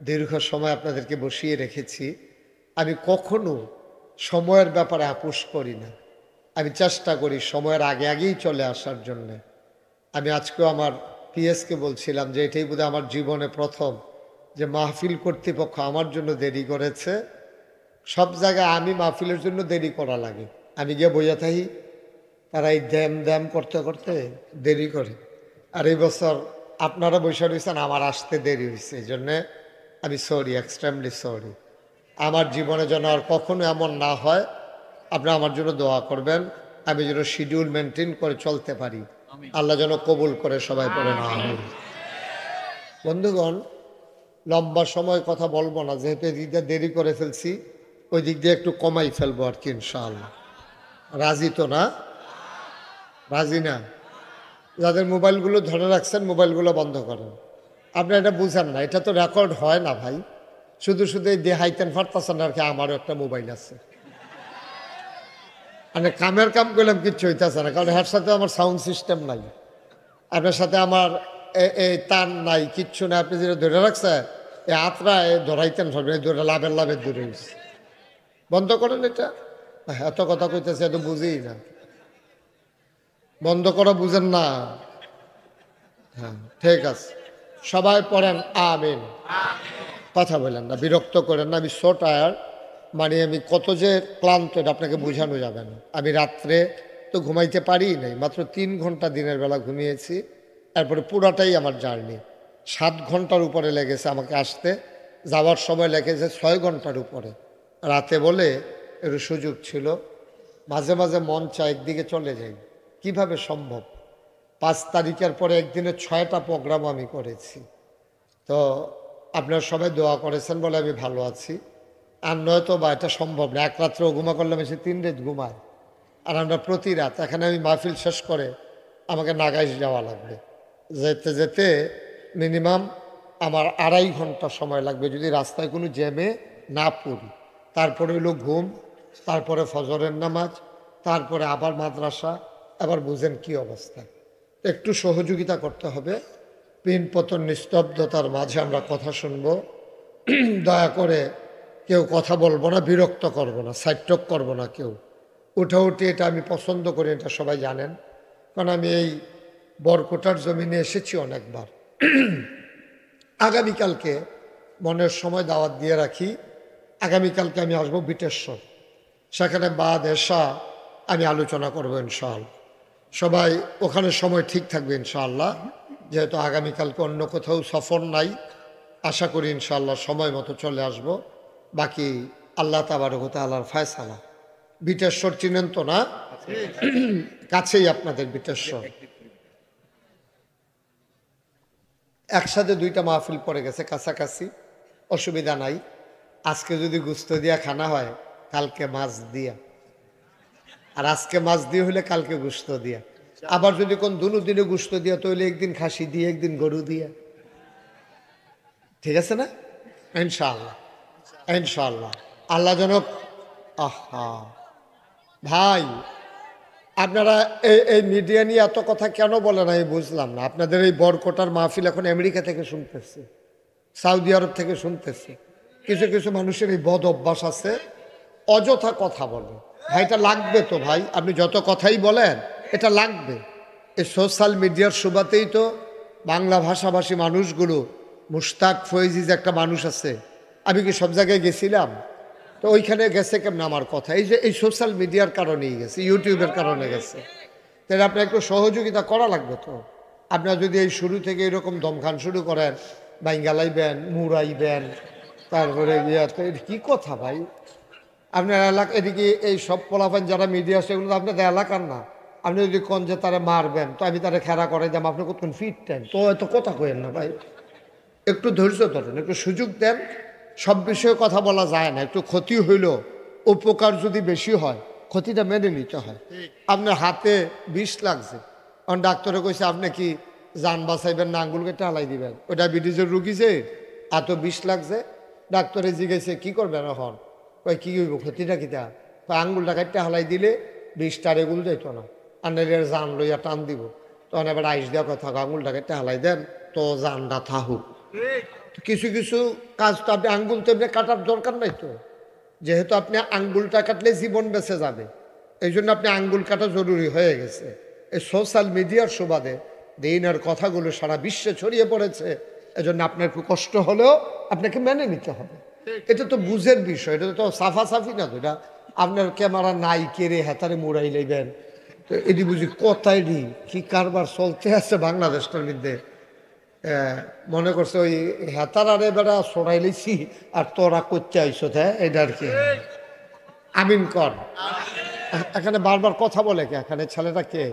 দীর্ঘ সময় আপনাদেরকে বসিয়ে রেখেছি। আমি কখনো সময়ের ব্যাপারে আপোষ করি না। আমি চেষ্টা করি সময়ের আগে আগেই চলে আসার জন্যে। আমি আজকেও আমার পিএসকে বলছিলাম যে এটাই বোধহয় আমার জীবনে প্রথম যে মাহফিল কর্তৃপক্ষ আমার জন্য দেরি করেছে। সব জায়গায় আমি মাহফিলের জন্য দেরি করা লাগে, আমি গিয়ে বইয়া থাকি, তারা এই দ্যাম দ্যাম করতে করতে দেরি করে। আর এই বছর আপনারা বসে রয়েছেন, আমার আসতে দেরি হয়েছে, এই জন্যে আমি সরি, এক্সট্রিমলি সরি। আমার জীবনে যেন আর কখনো এমন না হয়। আপনারা আমার জন্য দোয়া করবেন, আমি যেন শিডিউল মেনটেন করে চলতে পারি। আল্লাহ যেন কবুল করে, সবাই পড়ে না। বন্ধুগণ, লম্বা সময় কথা বলবো না, যেহেতু এদিক দিয়ে দেরি করে ফেলছি, ওই দিক দিয়ে একটু কমাই ফেলবো আর কি, ইনশাআল্লাহ। রাজি তো না? রাজি না? যাদের মোবাইলগুলো ধরে রাখছেন মোবাইলগুলো বন্ধ করেন। আপনি এটা বুঝেন না, এটা তো রেকর্ড হয় না ভাই। শুধু শুধু এই দেহাইতেন ফারতাছেন আর কি। আমারও একটা মোবাইল আছে, মানে কামের কাম করলাম কিচ্ছু হইতেছে না, কারণ এর সাথে আমার সাউন্ড সিস্টেম নাই, আপনার সাথে আমার এই তার নাই, কিচ্ছু না। আপনি যেটা ধরে রাখছেন এই আত্রা ধরাইতেন পারবেন, এই ধরে লাভের লাভের দূরে হয়েছে। বন্ধ করেন এটা। এত কথা কইতেছে, এত বুঝি না। বন্ধ করা বুঝেন না? হ্যাঁ, ঠিক আছে, সবাই পড়েন আমিন। কথা বলেন না, বিরক্ত করেন না। আমি সো টায়ার্ড, মানে আমি কত যে ক্লান্ত এটা আপনাকে বোঝানো যাবে না। আমি রাত্রে তো ঘুমাইতে পারি নাই, মাত্র 3 ঘন্টা দিনের বেলা ঘুমিয়েছি। তারপরে পুরাটাই আমার জার্নি 7 ঘন্টার উপরে লেগেছে আমাকে আসতে, যাওয়ার সময় লেগেছে 6 ঘন্টার উপরে। রাতে বলে একটু সুযোগ ছিল, মাঝে মাঝে মন চায় একদিকে চলে যাই, কিভাবে সম্ভব? 5 তারিখের পরে একদিনে 6টা প্রোগ্রাম আমি করেছি। তো আপনারা সবাই দোয়া করেছেন বলে আমি ভালো আছি। আর নয়তো বা এটা সম্ভব না, এক রাত্রেও ঘুমা করলাম, এসে 3 রাত ঘুমায়। আর আমরা প্রতি রাত এখানে আমি মাহফিল শেষ করে আমাকে নাগাইশ যাওয়া লাগবে, যেতে যেতে মিনিমাম আমার 2.5 ঘন্টা সময় লাগবে যদি রাস্তায় কোনো জ্যামে না পড়ি। তারপরে হলো ঘুম, তারপরে ফজরের নামাজ, তারপরে আবার মাদ্রাসা। আবার বুঝেন কি অবস্থা। একটু সহযোগিতা করতে হবে। পিনপতন নিস্তব্ধতার মাঝে আমরা কথা শুনব। দয়া করে কেউ কথা বলবো না, বিরক্ত করব না, সাইটক করবো না কেউ। উঠাউঠি এটা আমি পছন্দ করি, এটা সবাই জানেন, কারণ আমি এই বরকোটার জমিনে এসেছি অনেকবার। আগামীকালকে মনের সময় দাওয়াত দিয়ে রাখি, আগামীকালকে আমি আসবো বিটেশ্বর, সেখানে বাদ এসা আমি আলোচনা করবো ইনশাআল্লাহ। সবাই ওখানে সময় ঠিক থাকবে ইনশাআল্লাহ, যেহেতু আগামীকালকে অন্য কোথাও সফর নাই। আশা করি ইনশাআল্লাহ সময় মতো চলে আসব। বাকি আল্লাহ তাবারক ওয়া তাআলার ফয়সালা। বিটেশ্বর চিনেন তো না? কাছেই আপনাদের বিটেশ্বর। একসাথে 2টা মাহফিল পড়ে গেছে কাছাকাছি, অসুবিধা নাই। আজকে যদি গুস্ত দিয়া খানা হয়, কালকে মাছ দিয়া, আর আজকে মাছ দিয়ে হইলে কালকে গুস্ত দিয়া। আবার যদি কোন দুদিনে গুস্ত দিয়া, তাহলে একদিন খাসি দিয়ে একদিন গরু দিয়া। ঠিক আছে না? ইনশাআল্লাহ, ইনশাআল্লাহ। আল্লাহ জনক। আহা ভাই, আপনারা এই মিডিয়া নিয়ে এত কথা কেন বলেন আমি বুঝলাম না। আপনাদের এই বরকোটার মাহফিল এখন আমেরিকা থেকে শুনতেছে, সৌদি আরব থেকে শুনতেছে। কিছু কিছু মানুষের এই বদ অভ্যাস আছে, অযথা কথা বলে। ভাই এটা লাগবে তো ভাই, আপনি যত কথাই বলেন এটা লাগবে। এই সোশ্যাল মিডিয়ার সুবাদেই তো বাংলা ভাষাভাষী মানুষগুলো, মুশতাক ফয়েজি যে একটা মানুষ আছে, আমি কি সব জায়গায় গেছিলাম? তো ওইখানে গেছে কেমন আমার কথা? এই যে এই সোশ্যাল মিডিয়ার কারণেই গেছে, ইউটিউবের কারণে গেছে। তাহলে আপনার একটু সহযোগিতা করা লাগবে তো। আপনারা যদি এই শুরু থেকে এরকম দমখান শুরু করেন, বাইঙ্গালাইবেন, মুড়াইবেন, তারপরে কি কথা ভাই? আপনার এলাকা এদিকে এই সব পোলাপান যারা মিডিয়া, সেগুলো তো আপনাদের এলাকার না। আপনি যদি কোন যে তারা মারবেন, তো আমি তারা খেলা করে যাম, আপনি কতক্ষণ ফিট টাইম তো এত কথা কেন না ভাই। একটু ধৈর্য ধরেন, একটু সুযোগ দেন। সব বিষয়ে কথা বলা যায় না, একটু ক্ষতি হইল, উপকার যদি বেশি হয় ক্ষতিটা মেনে নিতে হয়। আপনার হাতে বিষ লাগছে, কারণ ডাক্তারে কইছে আপনি কি যান বাঁচাইবেন না, আঙ্গুল কেটে হালাই দিবেন। ওই ডায়াবেটিসের রুগী যে এত বিষ লাগছে, ডাক্তারে জিজ্ঞেসে কি করবেন এখন, কই কি হইব ক্ষতিটা কিতা, আঙ্গুলটা কাটতে হালাই দিলে বিষটা রেগুল যাইত না, আন্নার জান লইয়া টান দিব। তখন এবার আইস দেওয়া কথা, আঙুলটা কেটে হালাই দেন তো জানটা থাকুক। কিছু কিছু কাজ তো আপনি আঙ্গুল তো এমনি কাটার দরকার নাই তো, যেহেতু আপনি আঙ্গুলটা কাটলে জীবন বেঁচে যাবে, এই জন্য আপনি আঙ্গুল কাটা জরুরি হয়ে গেছে। এই সোশ্যাল মিডিয়ার সুবাদে দিনের কথাগুলো সারা বিশ্বে ছড়িয়ে পড়েছে, এজন্য আপনার একটু কষ্ট হলেও আপনাকে মেনে নিতে হবে। এটা তো বুঝের বিষয়, এটা তো সাফাসাফি না তো, এটা আপনার ক্যামেরা নাই কেড়ে হেতারে মুড়াই লইবেন, তো এটি বুঝি কথাই কি কারবার চলতে আছে বাংলাদেশটার মধ্যে। মনে করছে ওই হেতারারে বেড়া সরাই লইছি আর তোরা করতে আইস, হ্যাঁ এটা আর কি। আমিন কর। এখানে বারবার কথা বলে কে, এখানে ছেলেটা কে?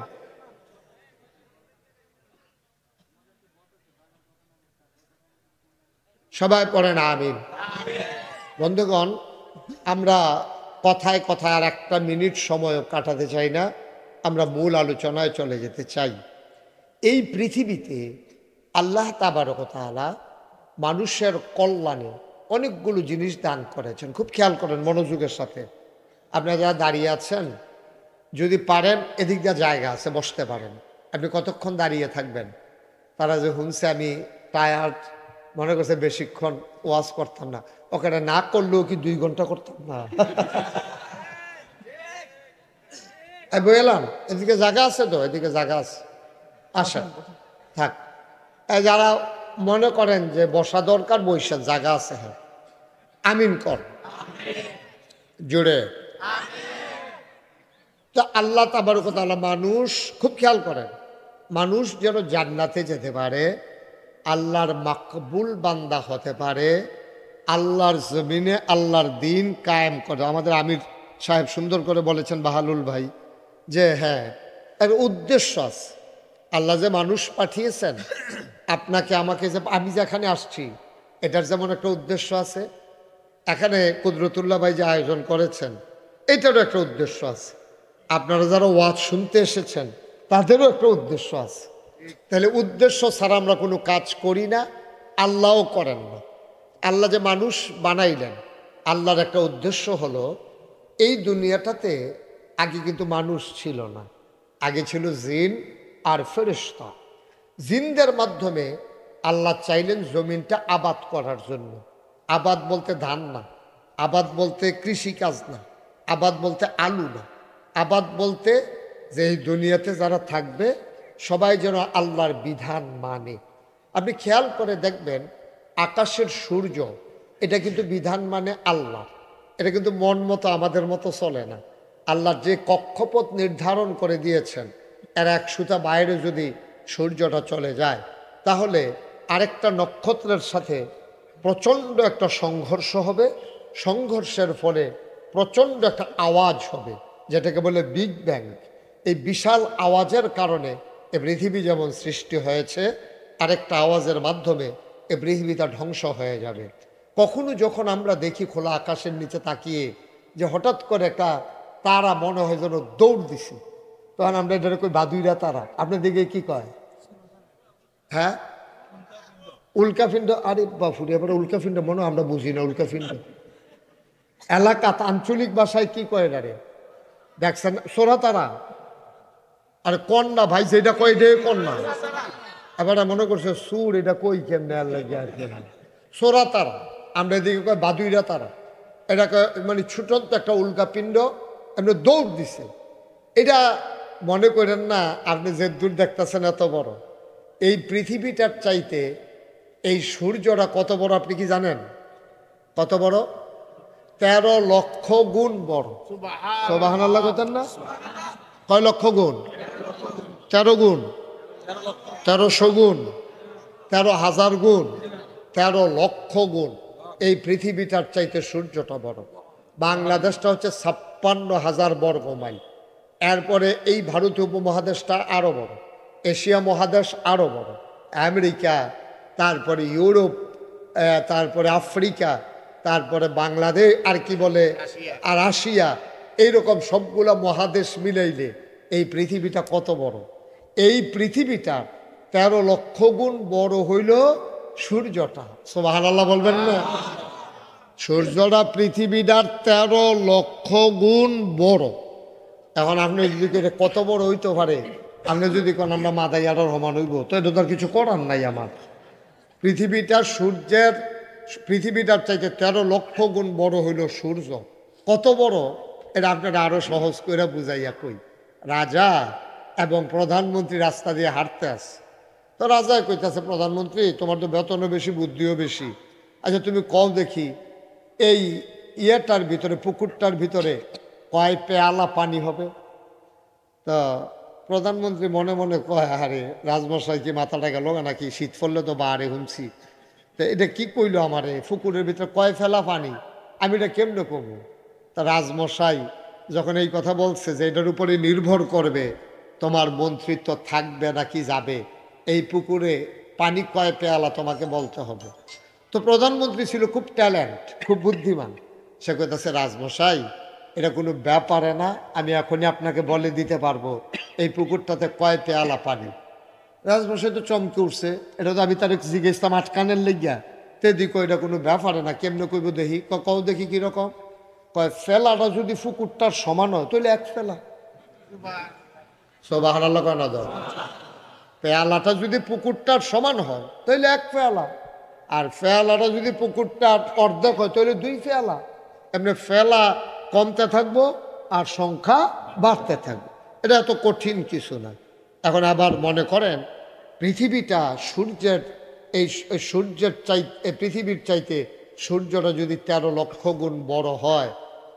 সবাই পড়ে না আমিন। বন্ধুগণ, আমরা কথায় কথায় আর একটা মিনিট সময় কাটাতে চাই না, আমরা মূল আলোচনায় চলে যেতে চাই। এই পৃথিবীতে আল্লাহ তাবারক ওয়া তাআলা মানুষের কল্যাণে অনেকগুলো জিনিস দান করেছেন। খুব খেয়াল করেন মনোযোগের সাথে। আপনারা যারা দাঁড়িয়ে আছেন, যদি পারেন এদিক দিয়ে জায়গা আছে, বসতে পারেন। আপনি কতক্ষণ দাঁড়িয়ে থাকবেন? তারা যে শুনছে আমি টায়ার্ড, মনে করছে বেশিক্ষণ ওয়াজ করতাম না, ওখানে না করলেও কি 2 ঘন্টা করতাম না? বললাম এদিকে জায়গা আছে তো, এদিকে জায়গা আছে, আসেন থাক। যারা মনে করেন যে বসা দরকার, বৈশাখ জায়গা আছে, হ্যাঁ আমিন কর জুড়ে। তো আল্লাহ তাবারক ওয়া তাআলা মানুষ, খুব খেয়াল করেন, মানুষ যেন জান্নাতে যেতে পারে, আল্লাহর মাকবুল বান্দা হতে পারে, আল্লাহর জমিনে আল্লাহর দিন কায়েম করে। আমাদের আমির সাহেব সুন্দর করে বলেছেন, বাহালুল ভাই, যে হ্যাঁ এর উদ্দেশ্য আছে। আল্লাহ যে মানুষ পাঠিয়েছেন আপনাকে আমাকে, যে আমি যেখানে আসছি এটার যেমন একটা উদ্দেশ্য আছে, এখানে কুদরতুল্লাহ ভাই যে আয়োজন করেছেন এটারও একটা উদ্দেশ্য আছে, আপনারা যারা ওয়াজ শুনতে এসেছেন তাদেরও একটা উদ্দেশ্য আছে। তাহলে উদ্দেশ্য ছাড়া আমরা কোনো কাজ করি না, আল্লাহও করেন না। আল্লাহ যে মানুষ বানাইলেন, আল্লাহর একটা উদ্দেশ্য হলো, এই দুনিয়াটাতে আগে কিন্তু মানুষ ছিল না, আগে ছিল জিন আর ফেরেশতা। জিনদের মাধ্যমে আল্লাহ চাইলেন জমিনটা আবাদ করার জন্য। আবাদ বলতে ধান না, আবাদ বলতে কৃষিকাজ না, আবাদ বলতে আলু না, আবাদ বলতে যে এই দুনিয়াতে যারা থাকবে সবাই যেন আল্লাহর বিধান মানে। আপনি খেয়াল করে দেখবেন আকাশের সূর্য, এটা কিন্তু বিধান মানে আল্লাহ, এটা কিন্তু মন মতো আমাদের মতো চলে না। আল্লাহ যে কক্ষপথ নির্ধারণ করে দিয়েছেন, এর এক সুতা বাইরে যদি সূর্যটা চলে যায়, তাহলে আরেকটা নক্ষত্রের সাথে প্রচণ্ড একটা সংঘর্ষ হবে, সংঘর্ষের ফলে প্রচণ্ড একটা আওয়াজ হবে, যেটাকে বলে বিগ ব্যাং। এই বিশাল আওয়াজের কারণে এ পৃথিবী যেমন সৃষ্টি হয়েছে, আরেকটা আওয়াজের মাধ্যমে এ পৃথিবীটা ধ্বংস হয়ে যাবে। কখনো যখন আমরা দেখি খোলা আকাশের নিচে তাকিয়ে যে হঠাৎ করে একটা তারা মনে হয় যেন দৌড় দিছে, তখন আমরা এটা কই বাদুইরা তারা। আপনার দিকে কি কয়? হ্যাঁ উল্কাপিণ্ড। আরে বাফুরি, এবার উল্কাপিণ্ড মনে আমরা বুঝি না। উল্কাপিণ্ড এলাকাত আঞ্চলিক ভাষায় কি কয় রে? দেখছেন সোরা তারা। আরে কন্যা ভাই, যেটা কয় এটা কন্যা। এবার মনে করছে সুর, এটা কই কেমনে লাগে আর কেন সোরা তারা। আমরা এদিকে কয় বাদুইরা তারা। এটা মানে ছুটন্ত একটা উল্কাপিণ্ড এমনি দৌড় দিছে। এটা মনে করেন না আপনি যে দূর দেখতেছেন এত বড়, এই পৃথিবীটার চাইতে এই সূর্যটা কত বড় আপনি কি জানেন? কত বড়? 13 লক্ষ গুণ বড়। সুবহানাল্লাহ বলেন না? কয় লক্ষ গুণ? 13 গুণ, 1300 গুণ, 13,000 গুণ, 13 লক্ষ গুণ এই পৃথিবীটার চাইতে সূর্যটা বড়। বাংলাদেশটা হচ্ছে 56,000 বর্গ মাইল। এরপরে এই ভারতীয় উপমহাদেশটা আরও বড়, এশিয়া মহাদেশ আরও বড়, আমেরিকা, তারপরে ইউরোপ, তারপরে আফ্রিকা, তারপরে বাংলাদেশ, আর কি বলে আর রাশিয়া, এইরকম সবগুলা মহাদেশ মিলাইলে এই পৃথিবীটা কত বড়। এই পৃথিবীটা 13 লক্ষ গুণ বড় হইল সূর্যটা। সুবহানাল্লাহ বলবেন না? সূর্যটা পৃথিবীটার 13 লক্ষ গুণ বড়। এখন আপনি যদি কত বড় হইতে পারে, আপনি যদি কোন আমরা মাদাইয়ার রহমান হইব, তো এটা তো আর কিছু করার নাই আমার। পৃথিবীটার চাইতে 13 লক্ষ গুণ বড় হইল সূর্য। কত বড় এটা আপনারা আরো সহজ করে বুঝাইয়া কই। রাজা এবং প্রধানমন্ত্রী রাস্তা দিয়ে হাঁটতে আসে, তো রাজা কইতেছে, প্রধানমন্ত্রী তোমার তো বেতনও বেশি, বুদ্ধিও বেশি, আচ্ছা তুমি কও দেখি এই ইয়েটার ভিতরে, পুকুরটার ভিতরে কয় পেয়ালা পানি হবে? তা প্রধানমন্ত্রী মনে মনে কয়, আরে রাজমশাই কি মাথাটা গেল নাকি, শীত পড়লে তো বাহারে হুমছি, তো এটা কি কইলো আমারে, পুকুরের ভিতরে কয় ফেলা পানি, আমি এটা কেমনে কমু? তা রাজমশাই যখন এই কথা বলছে যে এটার উপরে নির্ভর করবে তোমার মন্ত্রিত্ব থাকবে নাকি যাবে, এই পুকুরে পানি কয় পেয়ালা তোমাকে বলতে হবে। তো প্রধানমন্ত্রী ছিল খুব ট্যালেন্ট, খুব বুদ্ধিমান, সে কইতাছে, রাজমশাই এটা কোনো ব্যাপারে না, আমি এখনই আপনাকে বলে দিতে পারবো এই পুকুরটাতে কয় পেয়ালা পানি। রাজমশাই তো চমকে উঠছে, এটা তো আমি তার জিজ্ঞেসতাম আটকানের লেগিয়া, তেদি কই এটা কোনো ব্যাপারে না, কেমনে কইব দেখি, কও দেখি কিরকম, কয় ফেলাটা যদি পুকুরটার সমান হয় তাহলে এক ফেলা। সুবহানাল্লাহ কয় না দাও? পেয়ালাটা যদি পুকুরটার সমান হয় তাহলে এক পেয়ালা, আর ফেয়ালাটা যদি পুকুরটার অর্ধেক হয় তাহলে 2 পেয়ালা। এমনি ফেলা কমতে থাকবো আর সংখ্যা বাড়তে থাকবে, এটা এত কঠিন কিছু না। এখন আবার মনে করেন পৃথিবীটা সূর্যের এই সূর্যের পৃথিবীর চাইতে সূর্যটা যদি 13 লক্ষ গুণ বড় হয়,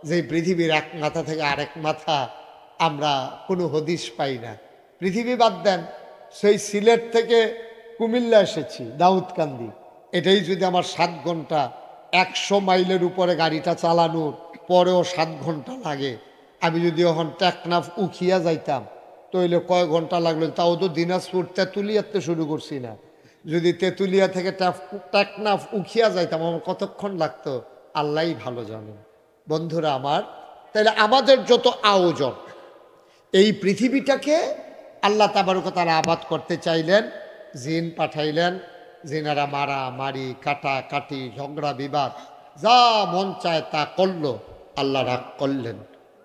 যে পৃথিবীর এক মাথা থেকে আরেক মাথা আমরা কোনো হদিশ পাই না। পৃথিবী বাদ দেন, সেই সিলেট থেকে কুমিল্লা এসেছি দাউদকান্দি, এটাই যদি আমার 7 ঘন্টা, 100 মাইলের উপরে গাড়িটা চালানোর পরেও 7 ঘন্টা লাগে, আমি যদি এখন টেকনাফ উখিয়া যাইতাম তাহলে কয় ঘন্টা লাগলো? তাও তো দিনাজপুর তেঁতুলিয়াতে শুরু করছি না, যদি তেঁতুলিয়া থেকে টেকনাফ উখিয়া যাইতাম আমার কতক্ষণ লাগতো আল্লাহই ভালো জানেন। বন্ধুরা আমার, তাহলে আমাদের যত আয়োজন, এই পৃথিবীটাকে আল্লাহ তাবারক ওয়া তাআলা আবাদ করতে চাইলেন, জিন পাঠাইলেন, জিনারা মারা মারি, কাটা কাটি, ঝগড়া বিবাদ, যা মন চায় তা করলো। আল্লাহ রাগ করলেন,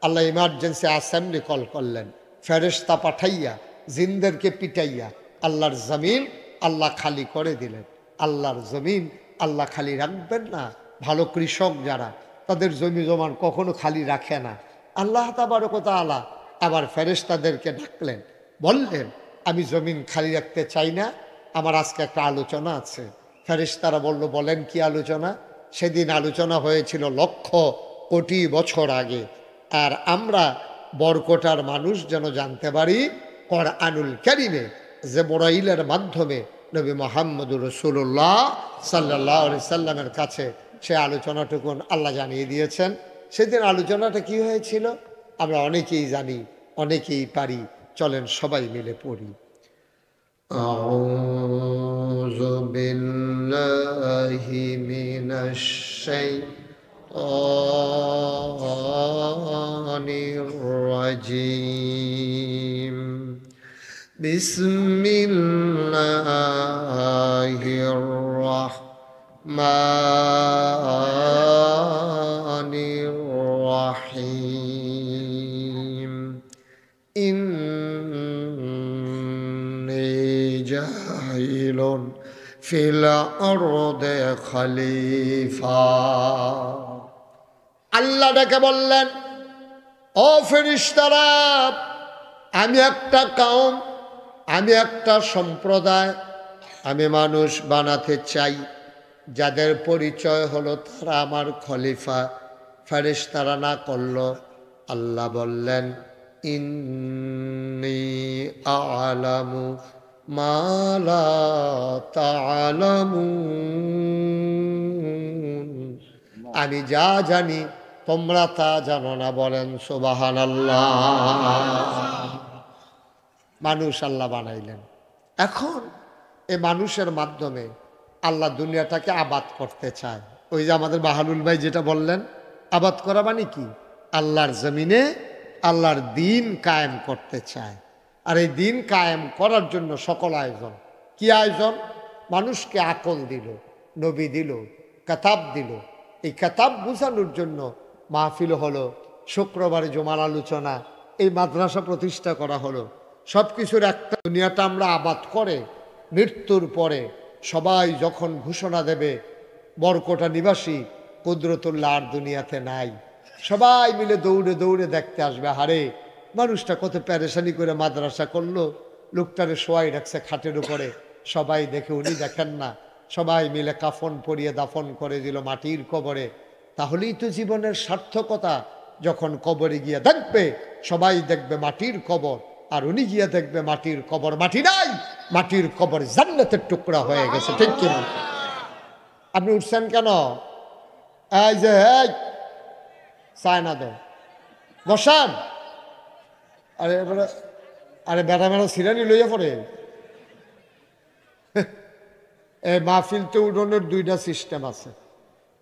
আল্লাহ ইমার্জেন্সি অ্যাসেম্বলি কল করলেন, ফেরেশতা পাঠাইয়া জিনদেরকে পিটাইয়া আল্লাহর জমিন আল্লাহ খালি করে দিলেন। আল্লাহর জমিন আল্লাহ খালি রাখবেন না? ভালো কৃষক যারা, তাদের জমি জমান কখনো খালি রাখে না। আল্লাহ তাবারক ওয়া তাআলা আবার ফেরেশতাদেরকে ডাকলেন, বললেন আমি জমিন খালি রাখতে চাই না, আমার আজকে একটা আলোচনা আছে। ফেরেশতারা বলল, বলেন কি আলোচনা? সেদিন আলোচনা হয়েছিল লক্ষ কোটি বছর আগে, আর আমরা বরকটার মানুষ যেন জানতে পারি কোরআনুল কারীমে জিবরাইলের মাধ্যমে নবী মুহাম্মদুর রাসূলুল্লাহ সাল্লাল্লাহু আলাইহি সাল্লামের কাছে সে আলোচনাটুকু আল্লাহ জানিয়ে দিয়েছেন। সেদিন আলোচনাটা কি হয়েছিল আমরা অনেকেই জানি, অনেকেই পারি, চলেন সবাই মিলে পড়ি। আউযু বিল্লাহি মিনাশ শাইতানির রাজীম। বিসমিল্লাহির রাহমানির রাহিম। ইন্নী জাইলুন ফিল আরদি খলিফা। আল্লাহ ডেকে বললেন, ও ফেরেশতারা, আমি একটা কওম, আমি একটা সম্প্রদায়, আমি মানুষ বানাতে চাই যাদের পরিচয় হলো তারা আমার খলিফা। ফেরেশতারা না করলো। আল্লাহ বললেন, ইন্নী আ'লামু মা লা তা'লামুন, আমি যা জানি তোমরা তা জানো না। বলেন সুবহানাল্লাহ। মানুষ আল্লাহ বানাইলেন। এখন এই মানুষের মাধ্যমে আল্লাহ দুনিয়াটাকে আবাদ করতে চায়। ওই যে আমাদের বাহালুল ভাই যেটা বললেন, আবাদ করা মানে কি? আল্লাহর জমিনে আল্লাহর দিন কায়েম করতে চায়। আর এই দিন কায়েম করার জন্য সকল আয়োজন, কি আয়োজন? মানুষকে আকল দিল, নবী দিল, কেতাব দিল। এই কেতাব বুঝানোর জন্য মাহফিল হলো, শুক্রবারে জুমার আলোচনা, এই মাদ্রাসা প্রতিষ্ঠা করা হলো। সব কিছুর একটা দুনিয়াটা আমরা আবাদ করে মৃত্যুর পরে সবাই যখন ঘোষণা দেবে বরকটা নিবাসী কুদরতুল্লাহ আর দুনিয়াতে নাই, সবাই মিলে দৌড়ে দৌড়ে দেখতে আসবে, হারে মানুষটা কত প্যারেশানি করে মাদ্রাসা করলো, লোকটারে শোয়াই রাখছে খাটের উপরে, সবাই দেখে উনি দেখেন না, সবাই মিলে কাফন পরিয়ে দাফন করে দিল মাটির কবরে। তাহলেই তো জীবনের সার্থকতা। যখন কবরে গিয়ে দেখবে, সবাই দেখবে মাটির কবর, আর উনি গিয়ে দেখবে মাটির কবর মাটি নাই, মাটির কবর জান্নাতের টুকরা হয়ে গেছে। ঠিক কিনা? আপনি উঠছেন কেন? এই যে চায় না দো, বসান। আরে এবারে আরে বেটা বেটা সিরানি লইয়া পড়ে। এই মাহফিলতে উঠোনের দুইটা সিস্টেম আছে।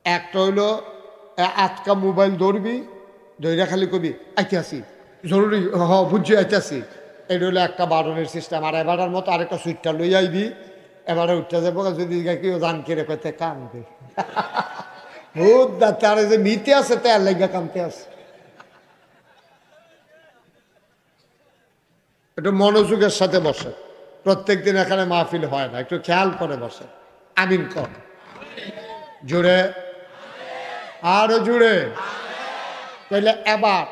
একটা হইলো আটকা মোবাইল ধরবি, ধৈরা খালি কবি আইতে আসি, জরুরি বুঝছি আইতে আসি, এটা হলো একটা বারণের সিস্টেম। আর এবারের মতো আরেকটা সুইটটা লই আইবি, এবারে উঠতে যাবো, যদি কেউ জান কেড়ে পেতে কানবে, তারা যে নিতে আছে তার লেগা কানতে আছে। একটু মনোযোগের সাথে বসে, প্রত্যেকদিন এখানে মাহফিল হয় না, একটু খেয়াল করে বসে। আমিন কর জুড়ে, আরো জুড়ে। তাইলে এবার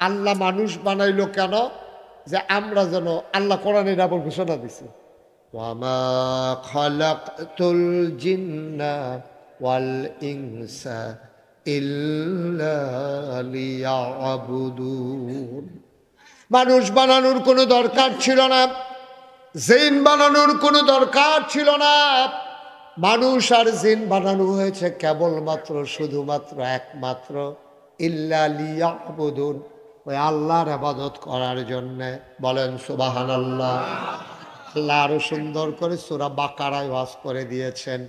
আল্লাহ মানুষ বানাইলো কেন? যে আমরা যেন, আল্লাহ কোরআনের আবার ঘোষণা দিছে, ওয়ামা খালাকতুল জিন্না ওয়াল ইনসা ইল্লা লিয়াবুদুন। মানুষ বানানোর কোনো দরকার ছিল না, জিন বানানোর কোনো দরকার ছিল না। মানুষ আর জিন বানানো হয়েছে কেবলমাত্র, শুধুমাত্র, একমাত্র ইল্লা লিয়াবুদুন, ওই আল্লাহর ইবাদত করার জন্যে। বলেন সুবহানাল্লাহ। আল্লাহ আরো সুন্দর করে সূরা বাকারায় ওয়াজ করে দিয়েছেন,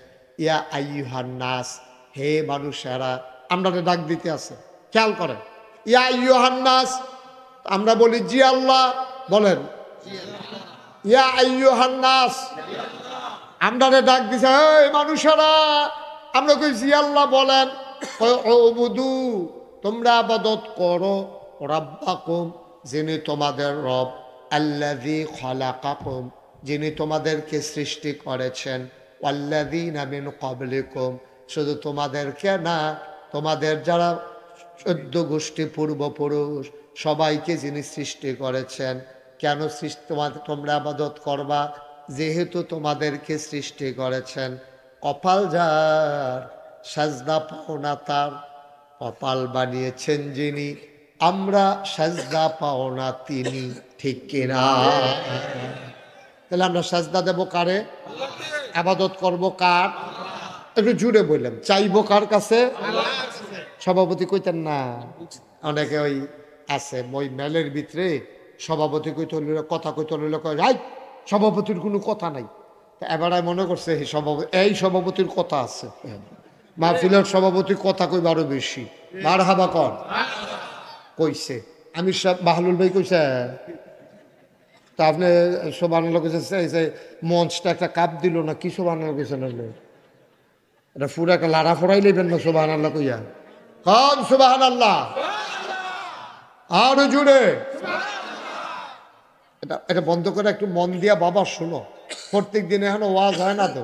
ইয়া আইয়ুহান নাস, হে মানুষেরা। আমরা ডাক দিতে আছে, খেয়াল করেন, ইয়া আইয়ুহান নাস। আমরা বলি জি আল্লাহ, বলেন ইয়া আইয়ুহান নাস। আমরা ডাক দিছে, এই মানুষেরা। আমরা কই জি আল্লাহ, বলেন উবুদু, তোমরা ইবাদত করো, রাব্বাকুম, যিনি তোমাদের রব, আল্লাযী খালাকাকুম, যিনি তোমাদেরকে সৃষ্টি করেছেন, ওয়াল্লাযীনা মিন ক্বাবলিকুম, শুধু তোমাদেরকে না, তোমাদের যারা 14 গোষ্ঠী পূর্বপুরুষ সবাইকে যিনি সৃষ্টি করেছেন। কেন তোমরা ইবাদত করবা? যেহেতু তোমাদেরকে সৃষ্টি করেছেন। কপাল যার, সাজদা পাও না তার, কপাল বানিয়েছেন যিনি, আমরা সাজদা পাও না তিনি। ঠিক কিনা? তাহলে আমরা সাজদা দেব কারে? ইবাদত করব কার? একটু জুড়ে বললাম, চাইবো কার কাছে? সভাপতি কইতেন না, অনেকে ওই আছে ওই মেলের ভিতরে সভাপতি কইতে হইল, কথা কইতে হইল, কয় রাই সভাপতির কোনো কথা নাই। তা এবার মনে করছে এই সভাপতির কথা আছে, মাহফিলের সভাপতির কথা কইব আরো বেশি। মারহাবা কর কইছে, আমি সব বাহলুল ভাই কইছে, তা আপনি সুবহানাল্লাহ কইছে, যে মঞ্চটা একটা কাপ দিল না, কি সুবহানাল্লাহ কইছেন? এটা পুরো একটা লাড়া ফোড়াই নেবেন না সুবহানাল্লাহ কইয়া? কন সুবহানাল্লাহ, আরো জুড়ে। এটা বন্ধ করে একটু মন দিয়া বাবা শোনো, প্রত্যেক দিন এখন ওয়াজ হয় না তো,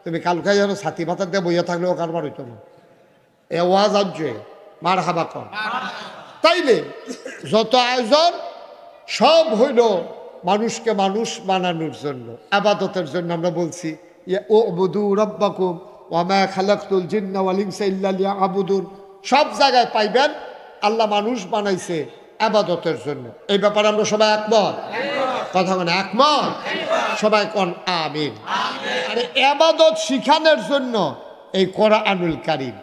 তুমি কালকে যেন ছাতি পাতা দিয়ে বইয়া থাকলেও কারবার হইতো না। এ ওয়াজ আসছে, মারহাবা কর। তাইলে যত আয়োজন সব হইল মানুষকে মানুষ বানানোর জন্য, ইবাদতের জন্য। আমরা বলছি উবুদু রাব্বাকুম ওয়া মা খালাকতুল জিন্না ওয়াল ইনসা ইল্লা লিয়াবুদুন। সব জায়গায় পাইবেন আল্লাহ মানুষ বানাইছে ইবাদতের জন্য। এই ব্যাপারে আমরা সবাই একমত? কথা বলে একমত? সবাই কোন আমিন। আরে ইবাদত শিখানোর জন্য এই কোরআনুল কারীম,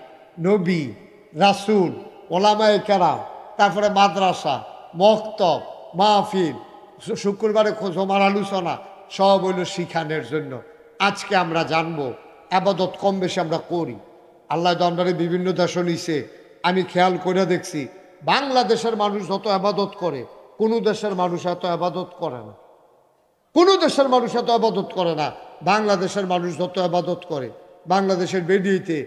নবী, রাসূল, ওলামায়ে কেরাম, তারপরে মাদ্রাসা, মক্তব, মাহফিল, শুক্রবারে জমার আলোচনা, সব হইল শিখানোর জন্য। আজকে আমরা জানবো ইবাদত কম বেশি আমরা করি। আল্লাহ তো আমরা বিভিন্ন দেশও নিছে। আমি খেয়াল করে দেখছি বাংলাদেশের মানুষ যত ইবাদত করে কোনো দেশের মানুষ এত ইবাদত করে না। কোনো দেশের মানুষ এত আবাদত করে না বাংলাদেশের মানুষ যত আবাদত করে। বাংলাদেশের বেডিতে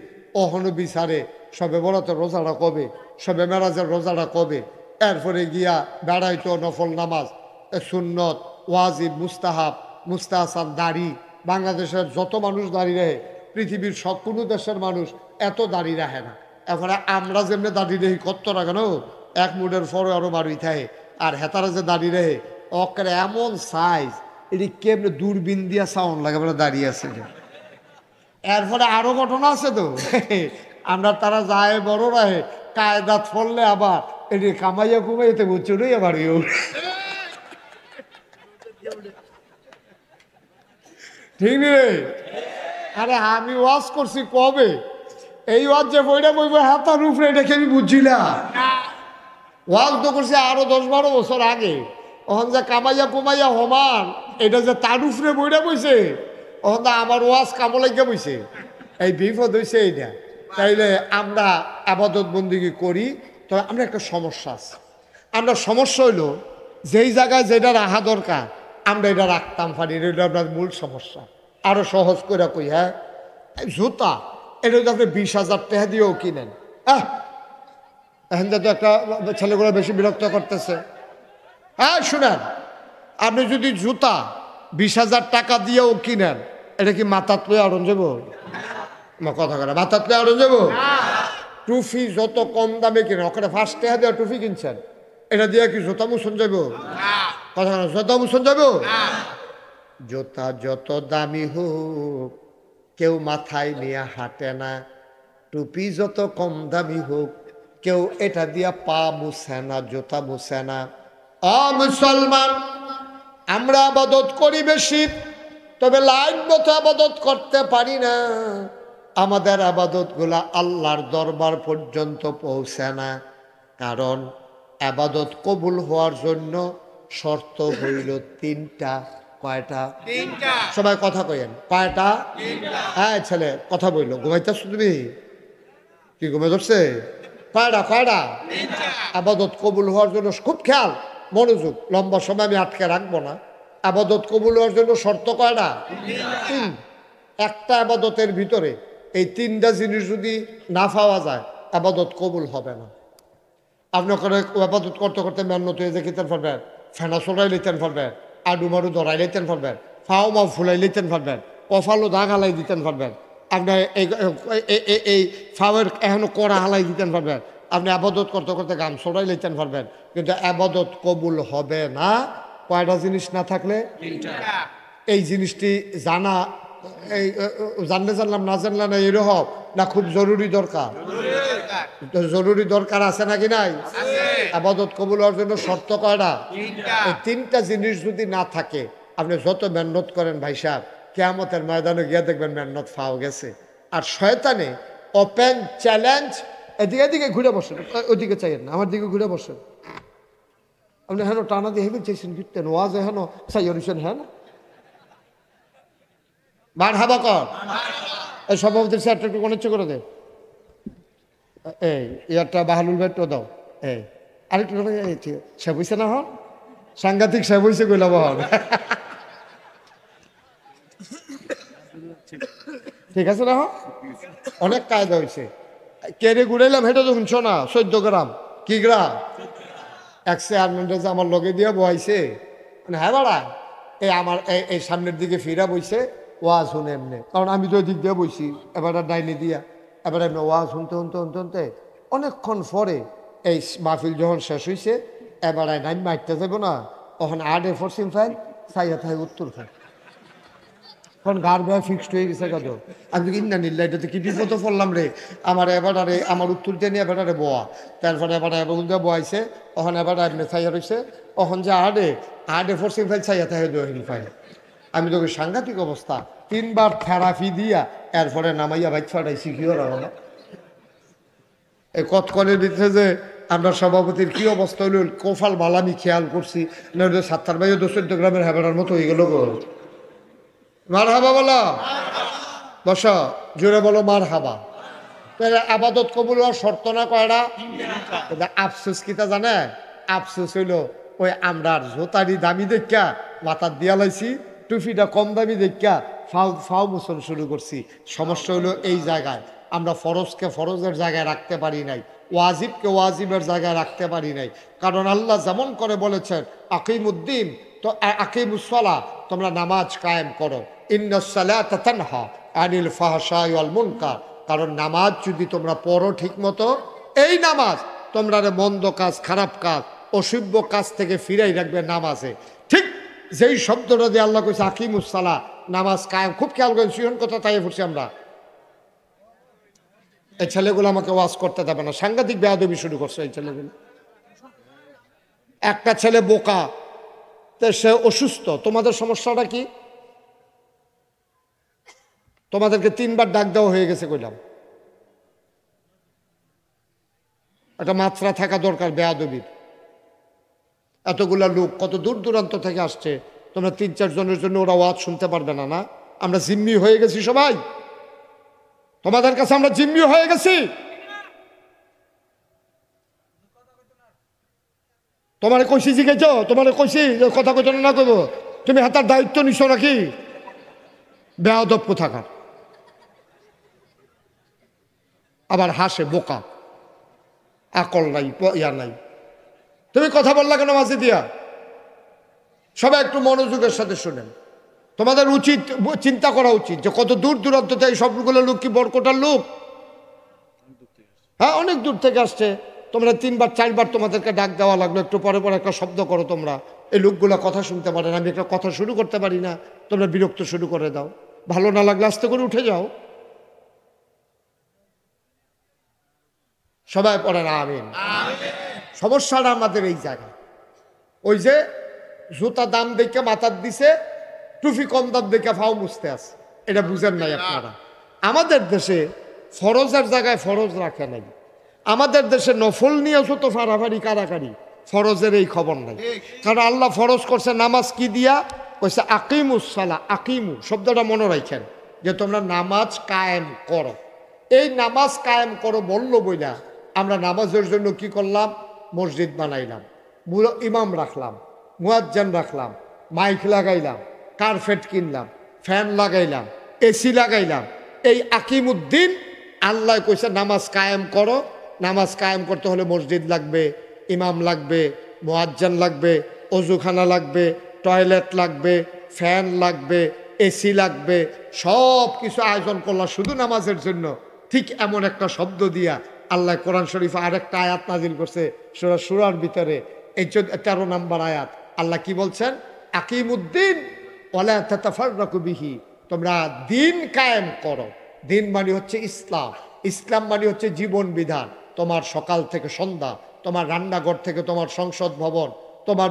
অহনো বিচারে সবে বরাতের রোজাটা কবে, সবে মেরাজের রোজাটা কবে, এরপরে গিয়া বেড়াইতো নফল নামাজ, সুন্নত, ওয়াজিব, মুস্তাহাব, মুস্তাহসান, দাড়ি। বাংলাদেশের যত মানুষ দাঁড়িয়ে রাখে পৃথিবীর সব কোনো দেশের মানুষ এত দাঁড়িয়ে রাখে না। এরপরে আমরা যেমনি দাঁড়িয়ে রাখি কত টাকা নো এক মুডের ফরে আরো বাড়ি থাকে, আর হেতারা যে দাঁড়িয়ে রাখে অকের এমন সাইজ, এটি কেমনি দূরবীন দিয়া সাউন্ড লাগে বলে দাঁড়িয়ে আছে। এরপরে আরো ঘটনা আছে তো, আমরা তারা যায় বড় রাহে কায়দাত ফললে আবার এটি কামাইয়া কুমাইতে চড়ে আবার ঠিক রে। আরে আমি ওয়াজ করছি কবে, এই ওয়াজ যে বইটা বইব হাতার উপরে এটাকে আমি বুঝছিলাম। ওয়াজ তো করছি আরো 10-12 বছর আগে। ওখান যে কামাইয়া কুমাইয়া হমান এটা যে তার উপরে বইটা বইছে, ওখান আমার ওয়াজ কামো লাগিয়া বইছে। এই বিপদ হয়েছে এইটা। তাইলে আমরা আবাদত বন্দিগি করি, তবে আমরা একটা সমস্যা আছে। আমরা সমস্যা হইলো যেই জায়গায় যেটা রাখা দরকার আমরা এটা রাখতাম পারি, এটা আপনার মূল সমস্যা। আরো সহজ করে কই, হ্যাঁ জুতা এটা যদি আপনি 20,000 টাকা দিয়েও কিনেন, এখন তো একটা ছেলেগুলো বেশি বিরক্ত করতেছে। হ্যাঁ শুনেন, আপনি যদি জুতা 20,000 টাকা দিয়েও কিনেন, এটা কি মাথাত লয়ে আড়ন যাব? কথা করে মাথাত লয়ে আড়ন যাব? টুফি যত কম দামে কিনেন, ওখানে 5 টাকা দিয়ে টুফি কিনছেন, এটা দিয়ে কি জুতা মুছন যাব? কথা করে জুতা মুছন যাব? জুতা যত দামি হোক কেউ মাথায় নিয়ে হাঁটে না, টুপি যত কম দামি হোক কেউ এটা দিয়া পা মুছে না, জুতা মুছে না। মুসলমান, আমরা আবাদত করি বেশি, তবে লাইন মতো আবাদত করতে পারি না। আমাদের আবাদত গুলা আল্লাহর দরবার পর্যন্ত পৌঁছে না, কারণ আবাদত কবুল হওয়ার জন্য শর্ত হইল 3টা। কয়টা? 3টা। সবাই কথা কইেন, কয়টা? 3টা। হ্যাঁ ছেলে কথা বলল, ঘুমাইতেছ তুমি? কি ঘুমে ধরছে? কয়টা? 3টা। আবাদত কবুল হওয়ার জন্য খুব খেয়াল মনোযোগ, লম্বা সময় আমি আটকে রাখবো না। আবাদত কবুল হওয়ার জন্য শর্ত কয়টা? 3। একটা আবাদতের ভিতরে এই 3টা জিনিস যদি না পাওয়া যায় আবাদত কবুল হবে না। আপনি ওখানে আবাদত করতে করতে মেহনত হয়ে যেতেন পারবেন, ফেনা চড়াই লইতেন পারবেন, আডু মারু ধরাই লইতেন পারবেন, ফাও মাও ফুলাই লইতেন পারবেন, কফালো দাগ হালাই দিতেন পারবেন, আপনার এই ফাওয়ের এখনো কড়া হালাই দিতেন পারবেন, আপনি আবাদত করতে করতে গান চড়াই লইতেন পারবেন, কিন্তু আবাদত কবুল হবে না কয়টা জিনিস না থাকলে? এই জিনিসটি জানা, এই জানলাম না জানলাম না এরকম না, খুব জরুরি দরকার? জরুরি দরকার আছে নাকি নাই? আবাদত কবুল হওয়ার জন্য শর্ত কয়টা? এই 3টা জিনিস যদি না থাকে আপনি যত মেহনত করেন ভাই সাহেব, কিয়ামতের ময়দানে গিয়ে দেখবেন মেহনত ফাও গেছে। আর শয়তানে ওপেন চ্যালেঞ্জ, এদিকে এদিকে ঘুরে বসেন, ওদিকে চাইয়েন না, আমার দিকে ঘুরে বসেন। আপনি হেন টানা দিয়ে হেবেন চাইছেন ঘুরতেন, ওয়াজ হেন চাই অনুছেন, হ্যাঁ না মার হাবা কর। এই সভাপতির চেয়ারটা একটু অনিচ্ছ করে দে, এই ইয়ারটা বাহালুল ভাইটা দাও, এই আরেকটু সে বইছে না, হন সাংঘাতিক সে বইছে কইলা বহন। ঠিক আছে না, অনেক কায়দা হয়েছে। কেড়ে ঘুরাইলাম হেঁটে তো শুনছো না, 14 গ্রাম। কি গ্রাম? এক চেয়ারম্যানটা যে আমার লগে দিয়ে বহাইছে, মানে হ্যাঁ বাড়া এই আমার এই সামনের দিকে ফিরা বইছে, ওয়াজ শুনে এমনি, কারণ আমি তো ওই দিক দিয়ে বইছি, এবার ডাইনি দিয়া এবার এমনি ওয়াজ শুনতে শুনতে শুনতে শুনতে অনেকক্ষণ পরে এই মাহফিল যখন শেষ হয়েছে, এবার নাইন মারতে যাবো না, তখন 8 পশ্চিম ফাইল, 4 থাকে উত্তর ফাইল, তখন গার বেয়া ফিক্সড হয়ে গেছে। কত আমি কিনা নিল্লা, এটাতে কি বিপদ পড়লাম রে, আমার এবার আমার উত্তর দিয়ে নিয়ে এবার বোয়া, তারপরে এবার এবার বয়াইছে, তখন এবার এমনি ছাইয়া রয়েছে, তখন যে 8 পশ্চিম ফাইল 4 থাকে দক্ষিণ ফাইল। আমি তোকে সাংঘাতিক অবস্থা, 3বার থেরাপি দিয়া এরপরে নামাইয়া বাইক ফাটাইছি। কি হলো না এই কতক্ষণের ভিতরে যে আমরা সভাপতির কি অবস্থা হইল, কোফাল বালা আমি খেয়াল করছি না, 7 ভাইও 14 গ্রামের হেবেড়ার মতো হয়ে গেল গো। মার হাবা বলো, বস জোরে বলো মার হাবা। তাহলে আবাদত কবুল হওয়ার শর্ত না কয়টা? আফসোস কিতা জানে? আফসোস হইল ওই আমরার জোতারি দামি দেখা মাথার দিয়া লাইছি, টুপিটা কম দামি দেখা ফাও মোচন শুরু করছি। সমস্যা হলো এই জায়গায় আমরা ফরজকে ফরজের জায়গায় রাখতে পারি নাই, ওয়াজিবকে ওয়াজিবের জায়গায় রাখতে পারি নাই। কারণ আল্লাহ যেমন করে বলেছেন আকিমুদ্দিন, তো আকিমুসসালাহ, তোমরা নামাজ কায়েম করো, ইন্নাস সালাতা তানহা আনিল ফাহশাই ওয়াল মুনকার। কারণ নামাজ যদি তোমরা পড়ো ঠিক মতো, এই নামাজ তোমরা মন্দ কাজ, খারাপ কাজ, অশুভ কাজ থেকে ফিরাই রাখবে নামাজে। ঠিক যেই শব্দটা দিয়ে আল্লাহ কইছে আকিমুসসালাহ, নামাজ কায়েম, খুব খেয়াল করেন, সিহন কথা তাই পড়ছি আমরা। এই ছেলেগুলো আমাকে ওয়াজ করতে দেবে না, সাংঘাতিক বেয়াদবি শুরু করছে এই ছেলেগুলো। একটা ছেলে বোকা, তো সে অসুস্থ। তোমাদের সমস্যাটা কি? তোমাদেরকে 3 বার ডাক দেওয়া হয়ে গেছে কইলাম। একটা মাত্রা থাকা দরকার বেয়াদবির। এতগুলা লোক কত দূর দূরান্ত থেকে আসছে, তোমরা 3-4 জনের জন্য ওরা ওয়াজ শুনতে পারবে না? না, আমরা জিম্মি হয়ে গেছি সবাই, তোমাদের কাছে আমরা জিম্মি হয়ে গেছি। তোমারে কইছি জিজ্ঞেস, তোমারে কইছি কথা কইতো না কইব, তুমি হাতার দায়িত্ব নিছো নাকি? বেয়াদব কোথাকার। আবার হাসে, বোকা, আকল নাই, ইয়া নাই। তুমি কথা বললা কেন মাঝে দিয়া? সবাই একটু মনোযোগের সাথে শুনেন। তোমাদের উচিত চিন্তা করা উচিত যে কত দূর দূরান্ত থেকে সবগুলো লোক কি বরকটার লোক? হ্যাঁ, অনেক দূর থেকে আসছে। তোমরা 3 বার 4 বার তোমাদেরকে ডাক দেওয়া লাগলো, একটু পরে পরে একটা শব্দ করো তোমরা। এই লোকগুলা কথা শুনতে পারে না, আমি একটা কথা শুরু করতে পারি না, তোমরা বিরক্ত শুরু করে দাও। ভালো না লাগলে আস্তে করে উঠে যাও। সবাই পড়েন আমিন। সমস্যাটা আমাদের এই জায়গায়, ওই যে জুতা দাম দেখে মাথার দিছে, টুপি কম দাম দেখে ফাও মুছতে আছে, এটা বুঝেন নাই আপনারা। আমাদের দেশে ফরজের জায়গায় ফরজ রাখে নাই। আমাদের দেশে নফল নিয়ে তো ফাড়াফাড়ি কারাকারি, ফরজের এই খবর নাই। কারণ আল্লাহ ফরজ করছে নামাজ কি দিয়া? কইছে আকিমুসসালাহ। আকিমু শব্দটা মনে রাখেন যে তোমরা নামাজ কায়েম করো। এই নামাজ কায়েম করো বললো বইলা আমরা নামাজের জন্য কি করলাম? মসজিদ বানাইলাম, ইমাম রাখলাম, মুয়াজ্জিন রাখলাম, মাইক লাগাইলাম, কার্পেট কিনলাম, ফ্যান লাগাইলাম, এসি লাগাইলাম। এই আকিমুদ্দিন আল্লাহ কইছে নামাজ কায়েম করো। নামাজ কায়েম করতে হলে মসজিদ লাগবে, ইমাম লাগবে, মুয়াজ্জিন লাগবে, অজুখানা লাগবে, টয়লেট লাগবে, ফ্যান লাগবে, এসি লাগবে, সব কিছু আয়োজন করলাম শুধু নামাজের জন্য। ঠিক এমন একটা শব্দ দিয়া আল্লাহ কোরআন শরীফে আরেকটা আয়াত নাজিল করছে সূরা শুরার ভিতরে, এই 13 নম্বর আয়াত। আল্লাহ কি বলছেন? আকিমুদ্দিন ওয়ালা তাতাফাররাকু বিহি, তোমরা দিন কায়েম করো। দিন মানে হচ্ছে ইসলাম, ইসলাম মানে হচ্ছে জীবন বিধান। তোমার সকাল থেকে সন্ধ্যা, তোমার রান্নাঘর থেকে তোমার সংসদ ভবন, তোমার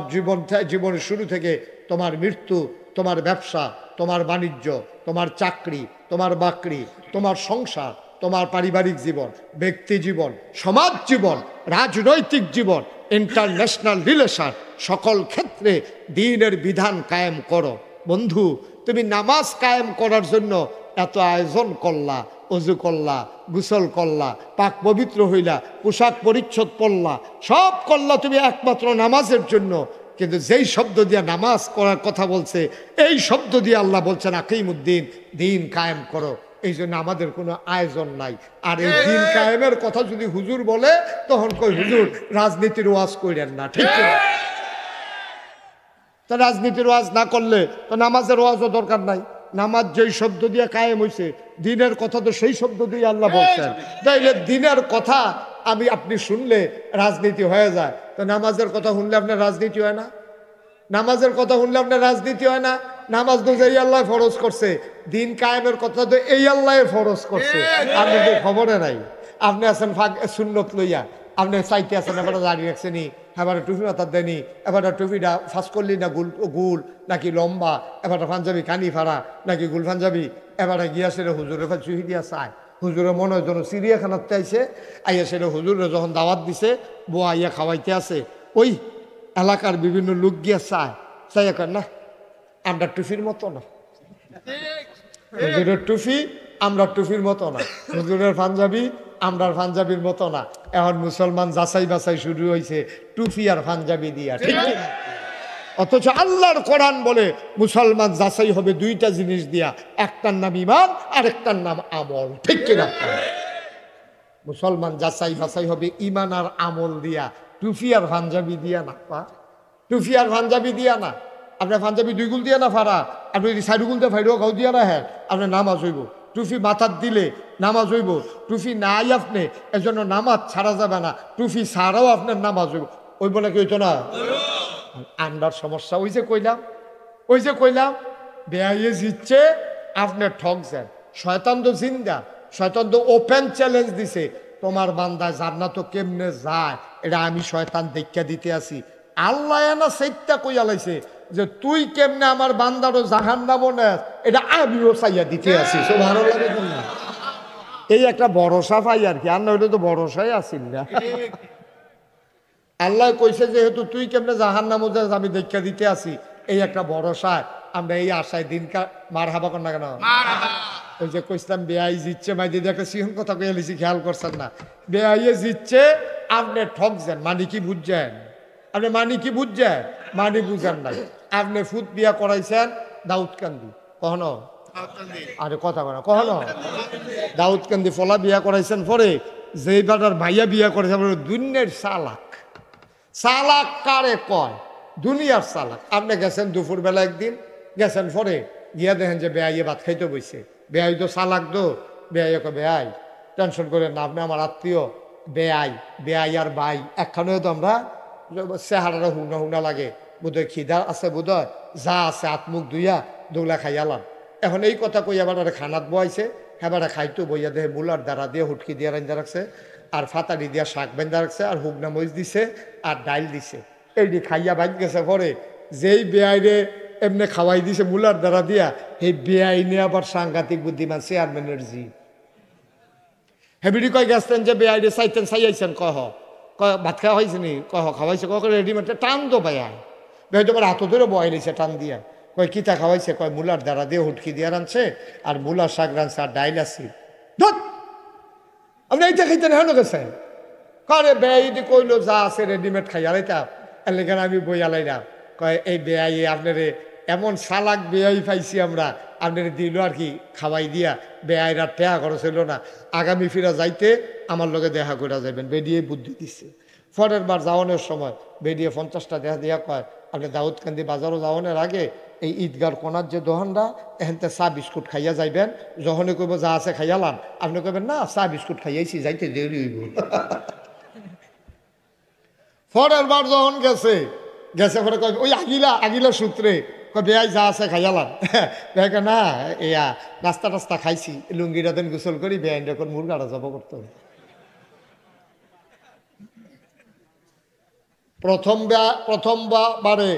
জীবনের শুরু থেকে তোমার মৃত্যু, তোমার ব্যবসা, তোমার বাণিজ্য, তোমার চাকরি, তোমার বাকরি, তোমার সংসার, তোমার পারিবারিক জীবন, ব্যক্তি জীবন, সমাজ জীবন, রাজনৈতিক জীবন, ইন্টারন্যাশনাল রিলেশন, সকল ক্ষেত্রে দ্বীনের বিধান কায়েম করো। বন্ধু, তুমি নামাজ কায়েম করার জন্য এত আয়োজন করলা, অজু করলা, গোসল করলা, পাক পবিত্র হইলা, পোশাক পরিচ্ছদ পরলা, সব করলা তুমি একমাত্র নামাজের জন্য। কিন্তু যেই শব্দ দিয়ে নামাজ করার কথা বলছে, এই শব্দ দিয়ে আল্লাহ বলছেন আকিমুদ্দিন, দিন কায়েম করো। এই জন্য আমাদের কোনো আয়োজন নাই। আর এই দিন কায়েমের কথা যদি হুজুর বলে, তখন কই হুজুর রাজনীতির ওয়াজ কইরেন না, ঠিক আছে? তা রাজনীতির ওয়াজ না করলে তো নামাজের ওয়াজও দরকার নাই। নামাজ যেই শব্দ দিয়ে কায়েম হয়েছে, দিনের কথা তো সেই শব্দ দিয়ে আল্লাহ বলছেন। তাইলে দিনের কথা আপনি শুনলে রাজনীতি হয়ে যায়, তো নামাজের কথা শুনলে আপনার রাজনীতি হয় না? নামাজের কথা শুনলে আপনার রাজনীতি হয় না? নামাজ তো এই আল্লাহ ফরজ করছে, দিন কায়েমের কথা তো এই আল্লাহ ফরজ করছে, আপনাদের খবরে নাই। আপনি আছেন সুন্নত লইয়া, আপনি চাইতে আছেন, এবার দাঁড়িয়ে রাখছেন, এবার টুপি মাথার দেনি, এবার টুপিটা ফাঁস করলি না গুল নাকি লম্বা, এবার পাঞ্জাবি কানি ফাড়া নাকি গুল পাঞ্জাবি, এবার গিয়া সেটা হুজুরের কাছে চুহি দিয়া চায়। হুজুরের মনে হয় যেন চিড়িয়াখানাতে আইসে, আইয়া সেটা হুজুরে যখন দাওয়াত দিছে, বউ আইয়া খাওয়াইতে আছে, ওই এলাকার বিভিন্ন লোক গিয়া চাইয়া কর না আমরা টুপির মতো না, হুজুরের টুপি আমরা টুপির মতো না, হুজুরের পাঞ্জাবি আমরার পাঞ্জাবির মতো না। এখন মুসলমান যাচাই বাছাই শুরু হয়েছে টুপি আর পাঞ্জাবি দিয়া, ঠিক না? অথচ আল্লাহর কোরআন বলে মুসলমান যাচাই হবে দুইটা জিনিস দিয়া, একটার নাম ইমান আর একটার নাম আমল, ঠিক কিনা? মুসলমান যাচাই বাছাই হবে ইমান আর আমল দিয়া, টুপি আর পাঞ্জাবি দিয়া না। টুপি আর পাঞ্জাবি দিয়া না। আপনার পাঞ্জাবি 2 গুল দিয়া না ফারা, আপনি যদি 4 গুল দিয়ে ফাইডো গাও দিয়া না, হ্যাঁ আপনার নামাজ হইব। টুপি মাথার দিলে নামাজ হইব, টুপি নাই আপনি এজন্য নামাজ ছাড়া যাবে না, টুপি ছাড়াও আপনার নামাজ হইব। ওই বলে কি হইতো না? আন্ডার সমস্যা ওই যে কইলাম বেয়াইয়ে জিতছে, আপনি ঠকছেন। শয়তান তো জিন্দা, শয়তান তো ওপেন চ্যালেঞ্জ দিছে, তোমার বান্দায় জান্নাত কেমনে যায় এটা আমি শয়তান দেখা দিতে আসি। আল্লাহ না সেইটা কইয়া লাইছে যে তুই কেমনে আমার বান্দারও জাহান্নামও নেস এটা আমিও চাইয়া দিতে আসি। সুবহানাল্লাহ। এই একটা ভরসা পাই আর কি, আর না হইলে তো ভরসাই আসিল না। আল্লাহ কইছে যেহেতু তুই কেমনে জাহান্নামও যাস আমি দেখা দিতে আসি, এই একটা ভরসায় আমরা এই আশায় দিনকার মারহাবা কর না কেন? ওই যে কইছিলাম বেআই জিতছে, মাই দিদি একটা সিহন কথা কইয়া লিছি, খেয়াল করছেন না? বেআইয়ে জিতছে, আপনি ঠকছেন। মানে কি বুঝছেন? আপনি মানে কি বুঝছেন? মানে বুঝেন নাই। আপনি ফুট বিয়া করাইছেন দাউদকান্দি, কখনো? আরে কথা বলা কখনো? দাউদকান্দি ফলা বিয়া করাইছেন, পরে যেই বাটার ভাইয়া বিয়া করেছে দুনিয়ার চালাক। চালাক কারে কয়? দুনিয়ার চালাক। আপনি গেছেন দুপুরবেলা একদিন গেছেন, পরে গিয়া দেখেন যে বেআইয়ে ভাত খাইতে বইছে। বেআই তো চালাক দো, বেআই কয় বেআই টেনশন করেন না, আপনি আমার আত্মীয়। বেআই আর ভাই একখানে তো আমরা চেহারাটা হুনা লাগে, বোধহয় খিদা আছে, বোধহয় যা আছে আত্মুখ ধুইয়া দৌলা খাইয়ালাম। এখন এই কথা কই আবার খানাত বয়াইছে, হেবারে খাইতো বইয়া দেহে মূলার দ্বারা দিয়ে হুটকি দিয়ে রান্দা রাখছে, আর ফাতারি দিয়া শাক বেঁধা রাখছে, আর হুগনা মরিচ দিছে, আর ডাইল দিছে। এইটি খাইয়া বাইক গেছে। পরে যেই বেআইরে এমনি খাওয়াই দিছে মূলার দ্বারা দিয়া, এই বেআইনে আবার সাংঘাতিক বুদ্ধিমান চেয়ারম্যানের জি। হেবিডি কয় গেছেন যে বেআইরে চাইতেন চাইয়াইছেন, কহ কয় ভাত খাওয়া হয়েছে নি? কহ খাওয়াইছে। কয় রেডিমেড টান তো বেআই, বেআই তোমার হাত ধরে বয় নিছে টান দিয়া। কয় কিতা খাওয়াইছে? কয় মূলার দ্বারা দিয়ে হুটকি দিয়ে রানছে, আর মূলার শাক রানছে, আর ডাইল আছে। আপনি এইটা খাইতেন হেন গেছেন? করে বেআই কইলো যা আছে রেডিমেড খাই আলাইতাম, এর লেগে আমি বই আলাইলাম। কয় এই বেআই আপনারে এমন চালাক বেআই পাইছি আমরা, আপনার দিল আর কি খাওয়াই দিয়া। বেআইরা টেহা খরচ হইল না, আগামী ফিরা যাইতে আমার লগে দেখা করে যাবেন। বেডিয়ে বুদ্ধি দিচ্ছে। পরের বার যাওয়ানোর সময় বেডিয়ে 50টা দেখা দিয়া কয় আপনি দাউদকান্দি বাজারও যাওয়ানোর আগে এই ঈদগার কোনার যে দোকানটা এখানতে চা বিস্কুট খাইয়া যাইবেন। যখনই কইব যা আছে খাইয়ালাম, আপনি কইবেন না চা বিস্কুট খাইয়াইছি, যাইতে দেরি হইব। পরের বার যখন গেছে পরে কয় ওই আগিলা সূত্রে কয় বেআই যা আছে খাইয়ালাম। বেআই না এয়া নাস্তা টাস্তা খাইছি, লুঙ্গিটা দেন গোসল করি বেআইন যখন মুরগাটা জব করতে হবে। প্রথমবারে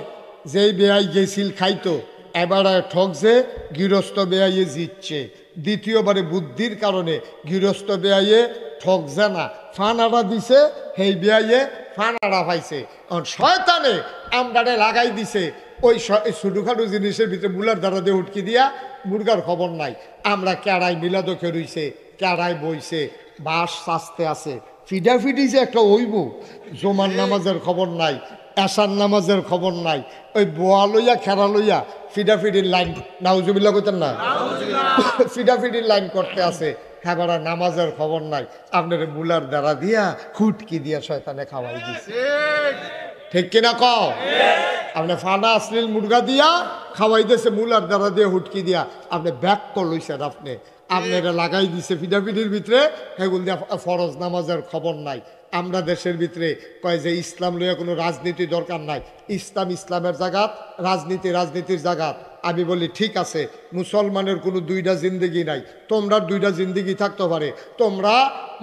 যেই বেআই গেছিল খাইতো, এবারে ঠকছে, গৃহস্থ বেআইয়ে জিতছে। দ্বিতীয়বারে বুদ্ধির কারণে গৃহস্থ বেআইয়ে ঠকছে না, ফানাটা দিছে, সেই বেআইয়ে ফানাটা পাইছে। শয়তানে আমদারে লাগাই দিছে ওই ছোটখাটো জিনিসের ভিতরে মূলার দ্বারা দিয়ে উটকি দিয়া, মুরগার খবর নাই। আমরা কেড়াই মিলাদকে রইছে, কেড়াই বইছে, বাঁশ সাজতে আছে, ফিডাফিডি যে একটা ওইব, জোমার নামাজের খবর নাই, এশার নামাজের খবর নাই, ওই বোয়া লইয়া খেরা লইয়া ফিডাফিডির লাইন, নাউজুবিল্লাহ কইতেন না, ফিডাফিডির লাইন করতে আছে। হ্যাঁ বারা নামাজের খবর নাই, আপনার মুলার দ্বারা দিয়া খুটকি দিয়া শয়তানে খাওয়াই দিছে। ঠিক কিনা কও? আপনি ফানা আসলিল মুরগা দিয়া খাওয়াই দিয়েছে, মুলার দ্বারা দিয়ে হুটকি দিয়া আপনি ব্যাক কর লইছেন। আপনারা লাগাই দিছে ফিডাফিডির ভিতরে, সেগুলো দিয়া ফরজ নামাজের খবর নাই। আমরা দেশের ভিতরে কয় যে ইসলাম লইয়া কোনো রাজনীতি দরকার নাই, ইসলামের জায়গাত, রাজনীতির জায়গাত। আমি বলি ঠিক আছে, মুসলমানের কোনো দুইটা জিন্দগি নাই, তোমরা দুইটা জিন্দগি থাকতে পারে। তোমরা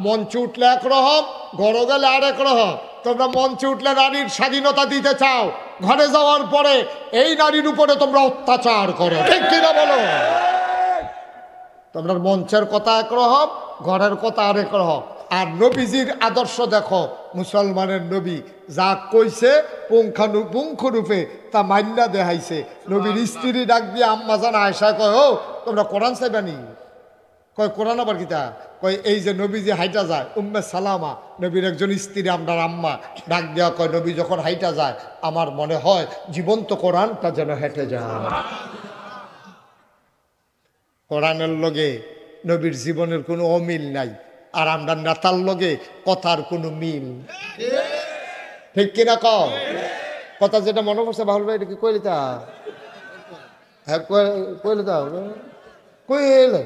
মঞ্চে উঠলে একরকম, ঘরে গেলে আরেক রকম। তোমরা মঞ্চে উঠলে নারীর স্বাধীনতা দিতে চাও, ঘরে যাওয়ার পরে এই নারীর উপরে তোমরা অত্যাচার করো। ঠিক কিনা বলো? তোমরা মঞ্চের কথা একরকম, ঘরের কথা আরেক রকম। আর নবীজির আদর্শ দেখো, মুসলমানের নবী যা কইছে পুঙ্খানুপুঙ্খরূপে তা মান্যা দেখাইছে। নবীর স্ত্রী ডাক দিয়ে আম্মা জান আয়েশা কয়, ও তোমরা কোরআন চাইবানি? কয় কোরআন আবার কিতা কয় এই যে নবী যে হাইটা যায় উম্মে সালামা নবীর একজন স্ত্রী আমরা আম্মা ডাক দেওয়া কয় নবী যখন হাইটা যায় আমার মনে হয় জীবন্ত কোরআনটা যেন হেঁটে যায়। কোরআনের লগে নবীর জীবনের কোনো অমিল নাই, আর আমরা নেতার লগে কথার কোনো মিল। ঠিক কিনা কও? কথা যেটা মনে করছে বাহুল ভাই এটা কি কইলে তা? হ্যাঁ কইলে তা কইলে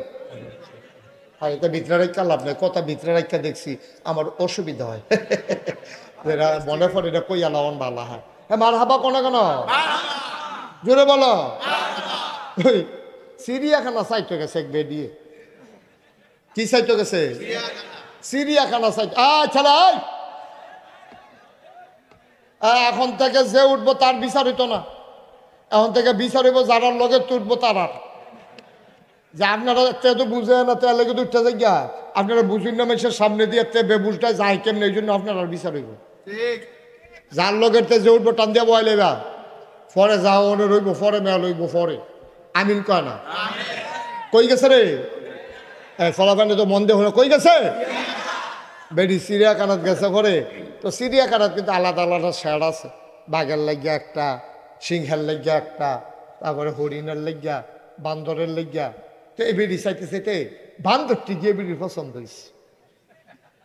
আর এটা ভিতরে রেখা লাভ নাই, কথা ভিতরে রেখা দেখছি আমার অসুবিধা হয়। যেটা মনে পড়ে এটা কই আলাওন ভালো হয়। হ্যাঁ মার হাবা কোনা কেন জোরে বলো। চিড়িয়াখানা সাইট গেছে এক বেডিয়ে। কি সাইট গেছে? চিড়িয়াখানা সাইট। আচ্ছা এখন থেকে যে উঠবো তার বিচার হইতো না, এখন থেকে বিচার হইব যারার লগে তুটবো তার। আর যে আপনারা তো বুঝে না তেলে কিন্তু উঠতে যাই, আপনারা বুঝুন না মেসের সামনে দিয়ে বেবুজটা যায় কেমন, এই জন্য আপনার আর বিচার হইব। যার লগের যে উঠবো টান দিয়া বয় লেবা পরে যাও অনে রইব, পরে মেয়া লইব পরে। আমিন কয় না? কই গেছে রে ফলাফানে তো মন দিয়ে হলো কই গেছে? বেডি চিড়িয়াখানাত গেছে পরে। তো চিড়িয়াখানাত কিন্তু আলাদা আলাদা শেড আছে, বাঘের লাগিয়া একটা, সিংহের লাগিয়া একটা, তারপরে হরিণের লাগিয়া, বান্দরের লাগিয়া। তো এই বেডি চাইতে চাইতে বান্দরটি গিয়ে বেডির পছন্দ হয়েছে।